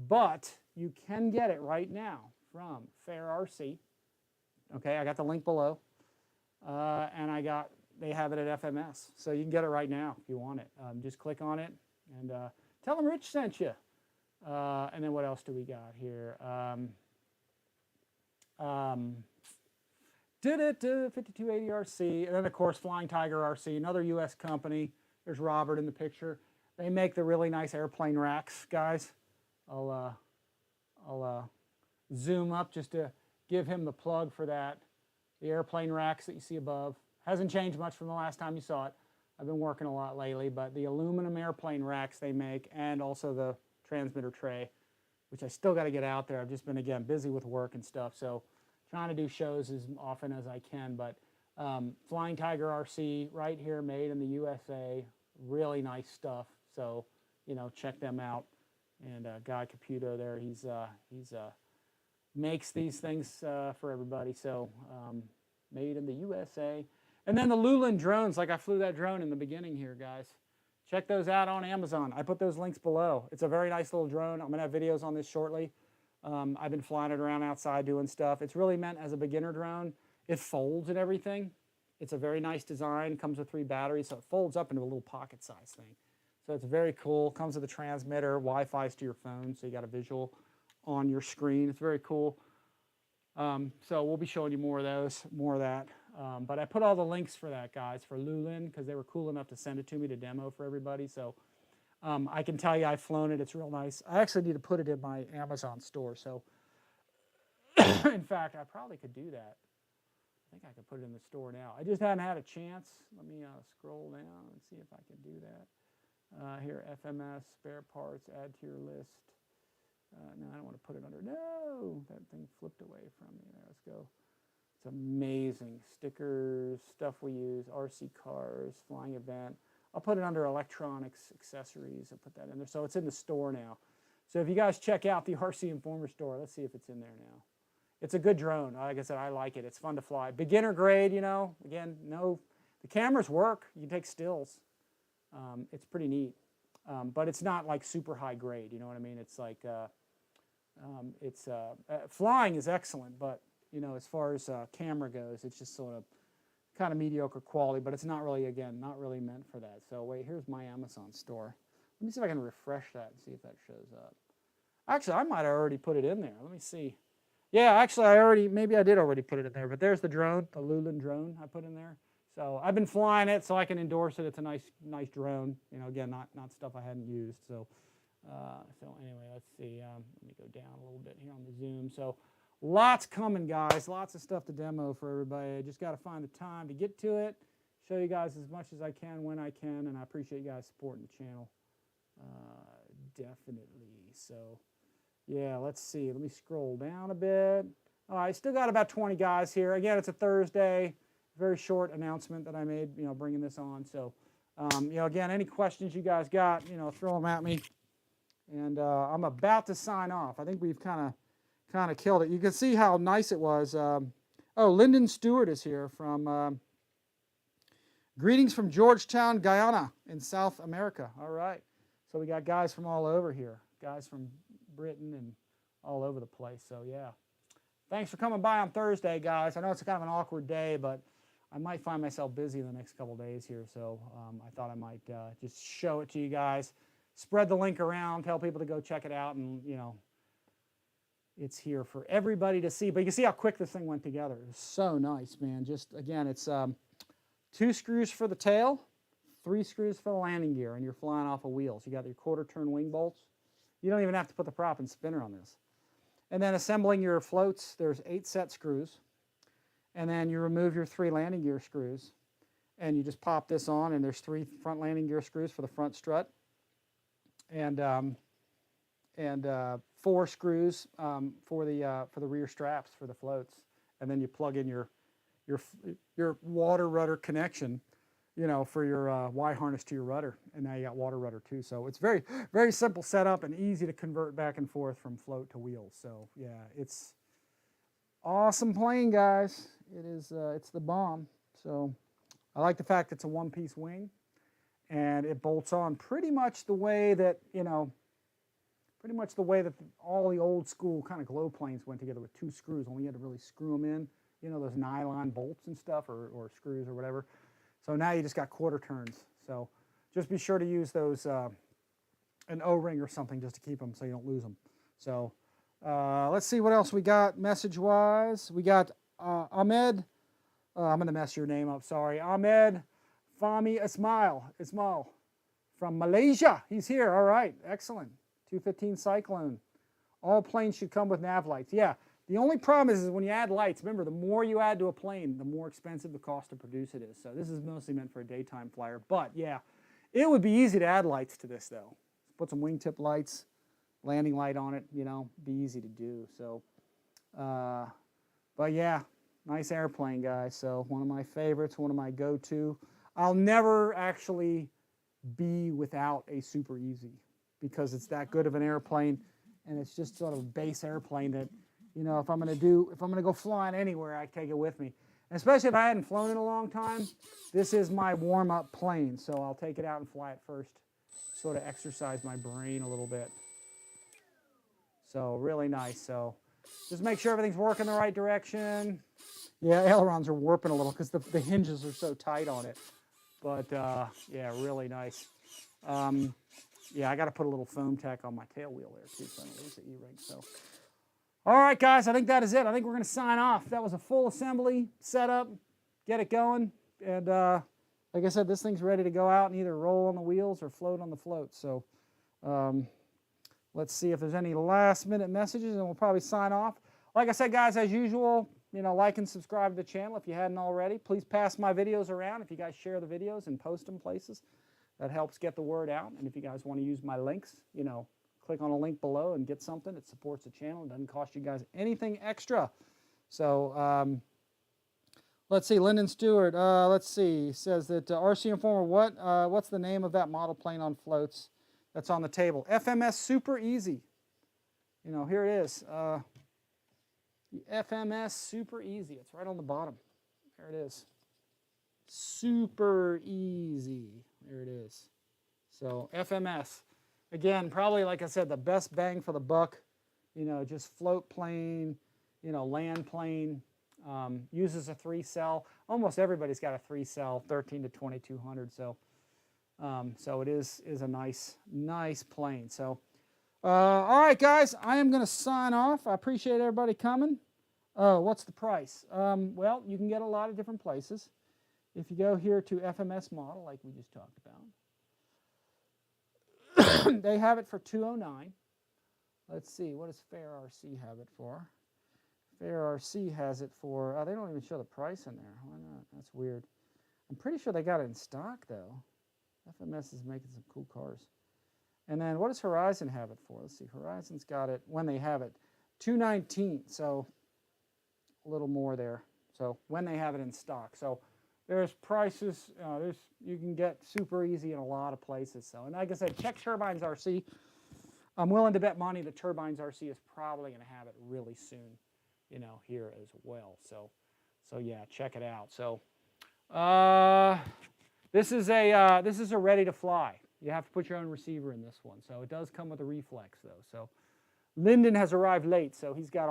but you can get it right now from Fair RC. Okay, I got the link below. And they have it at FMS. So you can get it right now if you want it. Just click on it and tell them Rich sent you. And then what else do we got here? 5280 RC, and then of course Flying Tiger RC, another U.S. company. There's Robert in the picture. They make the really nice airplane racks, guys. I'll zoom up just to give him the plug for that. The airplane racks that you see above. Hasn't changed much from the last time you saw it. I've been working a lot lately, but the aluminum airplane racks they make, and also the transmitter tray, which I still got to get out there. I've just been, again, busy with work and stuff, so trying to do shows as often as I can. But Flying Tiger RC, right here, made in the USA. Really nice stuff. So, you know, check them out. And Guy Caputo there, he's makes these things for everybody. So made in the USA. And then the Luland drones, like I flew that drone in the beginning here, guys. Check those out on Amazon. I put those links below. It's a very nice little drone. I'm going to have videos on this shortly. I've been flying it around outside doing stuff. It's really meant as a beginner drone. It folds and everything. It's a very nice design. Comes with 3 batteries, so it folds up into a little pocket size thing. So it's very cool. Comes with a transmitter, Wi-Fi's to your phone, so you got a visual on your screen. It's very cool. So we'll be showing you more of those, more of that. But I put all the links for that, guys, for Luland, because they were cool enough to send it to me to demo for everybody. So I can tell you I've flown it. It's real nice. I actually need to put it in my Amazon store. So in fact, I probably could do that. I think I could put it in the store now. I just hadn't had a chance. Let me scroll down and see if I can do that. Here, FMS, spare parts, add to your list. No, I don't want to put it under. No, that thing flipped away from me. There, let's go. It's amazing. Stickers, stuff we use, RC cars, flying event. I'll put it under electronics, accessories. I'll put that in there. So it's in the store now. So if you guys check out the RCINFORMER store, let's see if it's in there now. It's a good drone. Like I said, I like it. It's fun to fly. Beginner grade, you know. Again, no, the cameras work. You can take stills. It's pretty neat. But it's not like super high grade, you know what I mean? It's like, flying is excellent, but, you know, as far as camera goes, it's just sort of kind of mediocre quality, but it's not really, again, not really meant for that. So wait, here's my Amazon store. Let me see if I can refresh that and see if that shows up. Actually, I might have already put it in there. Let me see. Yeah, actually, maybe I did already put it in there, but there's the drone, the Luland drone I put in there. So I've been flying it so I can endorse it. It's a nice drone. You know, again, not stuff I hadn't used. So, anyway, let's see. Let me go down a little bit here on the zoom. So lots coming, guys. Lots of stuff to demo for everybody. I just got to find the time to get to it, show you guys as much as I can when I can, and I appreciate you guys supporting the channel. Definitely. So, yeah, let's see. Let me scroll down a bit. All right, still got about 20 guys here. Again, it's a Thursday. Very short announcement that I made, you know, bringing this on. So, you know, again, any questions you guys got, you know, throw them at me. And I'm about to sign off. I think we've kind of killed it. You can see how nice it was. Oh, Lyndon Stewart is here from greetings from Georgetown, Guyana in South America. All right. So we got guys from all over here, guys from Britain and all over the place. So, yeah. Thanks for coming by on Thursday, guys. I know it's kind of an awkward day, but I might find myself busy in the next couple days here, so I thought I might just show it to you guys. Spread the link around, tell people to go check it out, and, you know, it's here for everybody to see. But you can see how quick this thing went together. It was so nice, man. Just, again, it's 2 screws for the tail, 3 screws for the landing gear, and you're flying off of wheels. You got your quarter-turn wing bolts. You don't even have to put the prop and spinner on this. And then assembling your floats, there's 8 set screws. And then you remove your 3 landing gear screws. And you just pop this on, and there's 3 front landing gear screws for the front strut. And 4 screws for the rear straps for the floats. And then you plug in your water rudder connection, you know, for your Y harness to your rudder. And now you got water rudder too. So it's very, very simple setup and easy to convert back and forth from float to wheels. So yeah, it's awesome plane, guys. It is, it's the bomb. So I like the fact it's a 1-piece wing, and it bolts on pretty much the way that, you know, all the old school kind of glow planes went together with 2 screws. Only you had to really screw them in, you know, those nylon bolts and stuff, or screws or whatever. So now you just got quarter turns. So just be sure to use those, an O-ring or something just to keep them so you don't lose them. So let's see what else we got message-wise. We got Ahmed. I'm going to mess your name up, sorry. Ahmed Fahmi Ismail from Malaysia. He's here. All right, excellent. 215 Cyclone. All planes should come with nav lights. Yeah, the only problem is when you add lights, remember, the more you add to a plane, the more expensive the cost to produce it is. So this is mostly meant for a daytime flyer. But yeah, it would be easy to add lights to this, though. Put some wingtip lights, landing light on it, you know, be easy to do. So, but yeah, nice airplane, guys. So one of my favorites, one of my go-to. I'll never actually be without a Super Easy. because it's that good of an airplane, and it's just sort of a base airplane that, you know, if I'm gonna go flying anywhere, I take it with me. And especially if I hadn't flown in a long time, this is my warm-up plane, so I'll take it out and fly it first, sort of exercise my brain a little bit. So really nice. So just make sure everything's working the right direction. Yeah, ailerons are warping a little because the hinges are so tight on it. But yeah, really nice. Yeah, I got to put a little foam tack on my tail wheel there too, so I don't lose the E-ring. So, all right, guys, I think that is it. I think we're going to sign off. That was a full assembly setup. Get it going, and like I said, this thing's ready to go out and either roll on the wheels or float on the float. So, let's see if there's any last-minute messages, and we'll probably sign off. Like I said, guys, as usual, you know, like and subscribe to the channel if you hadn't already. Please pass my videos around. If you guys share the videos and post them places, that helps get the word out. And if you guys want to use my links, you know, click on a link below and get something. It supports the channel. It doesn't cost you guys anything extra. So let's see, Lyndon Stewart, let's see, says that RCINFORMER, what's the name of that model plane on floats that's on the table? FMS Super Easy. You know, here it is. The FMS Super Easy. It's right on the bottom. There it is. Super Easy. There it is. So FMS. Again, probably, like I said, the best bang for the buck. You know, just float plane, you know, land plane. Uses a 3-cell. Almost everybody's got a 3-cell, 13 to 2200. So, so it is a nice plane. So, all right, guys, I am going to sign off. I appreciate everybody coming. What's the price? Well, you can get a lot of different places. If you go here to FMS Model, like we just talked about, they have it for $209. Let's see, what does Fair RC have it for? Fair RC has it for, they don't even show the price in there. Why not? That's weird. I'm pretty sure they got it in stock, though. FMS is making some cool cars. And then what does Horizon have it for? Let's see, Horizon's got it, when they have it, $219, so a little more there. So when they have it in stock. So there's prices, you can get Super Easy in a lot of places. So, and like I said, check Turbines RC. I'm willing to bet money that Turbines RC is probably going to have it really soon, you know, here as well. So yeah, check it out. So this is a ready to fly. You have to put your own receiver in this one. So it does come with a reflex though. So Lyndon has arrived late, so he's got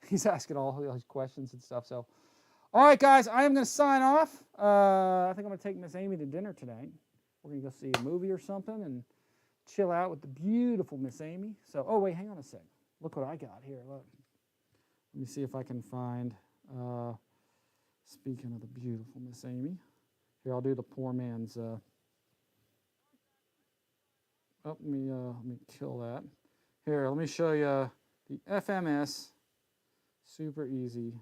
he's asking all his questions and stuff. So all right, guys, I am going to sign off. I think I'm going to take Miss Amy to dinner tonight. We're going to go see a movie or something and chill out with the beautiful Miss Amy. So, oh wait, hang on a sec. Look what I got here. Look. Let me see if I can find, speaking of the beautiful Miss Amy, here, I'll do the poor man's, let me kill that. Here, let me show you the FMS Super Easy.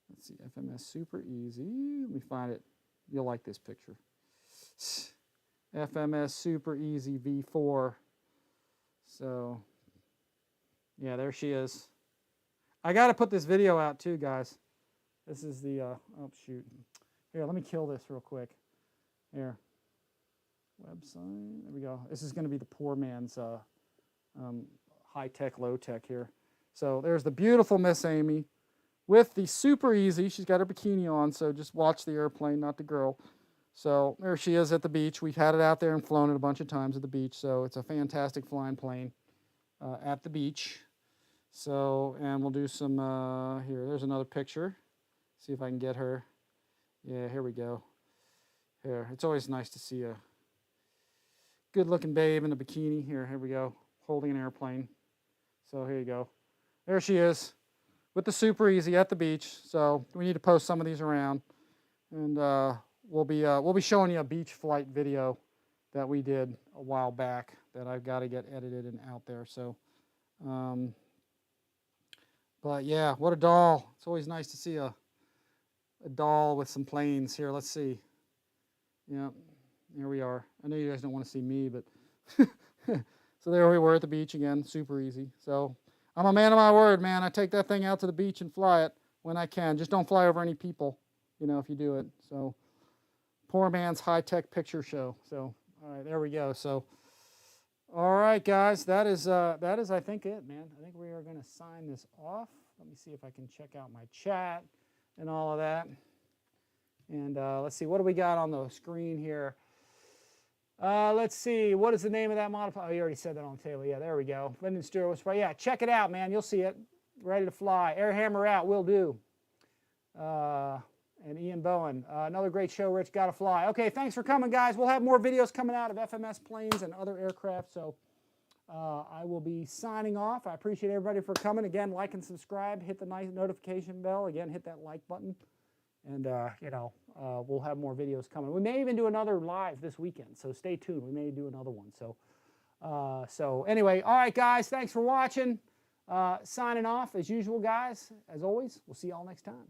Let's see, FMS Super Easy. Let me find it. You'll like this picture. FMS Super Easy V4. So, yeah, there she is. I got to put this video out too, guys. This is the, oh shoot. Here, let me kill this real quick. Here. Website, there we go. This is going to be the poor man's high-tech, low-tech here. So there's the beautiful Miss Amy with the Super Easy. She's got her bikini on, so just watch the airplane, not the girl. So there she is at the beach. We've had it out there and flown it a bunch of times at the beach, so it's a fantastic flying plane at the beach. So, and we'll do some, here, there's another picture. See if I can get her. Yeah, here we go. Here, it's always nice to see a good-looking babe in a bikini. Here we go, holding an airplane. So here you go. There she is with the Super Easy at the beach. So we need to post some of these around, and we'll be showing you a beach flight video that we did a while back that I've got to get edited and out there. So, but yeah, what a doll! It's always nice to see a doll with some planes. Here, let's see. Yeah, here we are. I know you guys don't want to see me, but so there we were at the beach again, Super Easy. So I'm a man of my word, man. I take that thing out to the beach and fly it when I can. Just don't fly over any people, you know, if you do it. So poor man's high-tech picture show. So all right, there we go. So All right, guys, that is I think it, man. I think we are going to sign this off. Let me see if I can check out my chat and all of that. And let's see, what do we got on the screen here? Let's see, what is the name of that model? Oh, you already said that on the table. Yeah, there we go. Linden Stereo Spray. Yeah, check it out, man. You'll see it. Ready to fly. Air hammer out, will do. And Ian Bowen. Another great show, Rich. Gotta fly. Okay, thanks for coming, guys. We'll have more videos coming out of FMS planes and other aircraft. So I will be signing off. I appreciate everybody for coming. Again, like and subscribe. Hit the nice notification bell. Again, hit that like button. And, you know, we'll have more videos coming. We may even do another live this weekend, so stay tuned. We may do another one. So anyway, all right, guys, thanks for watching. Signing off, as usual, guys. As always, we'll see y'all next time.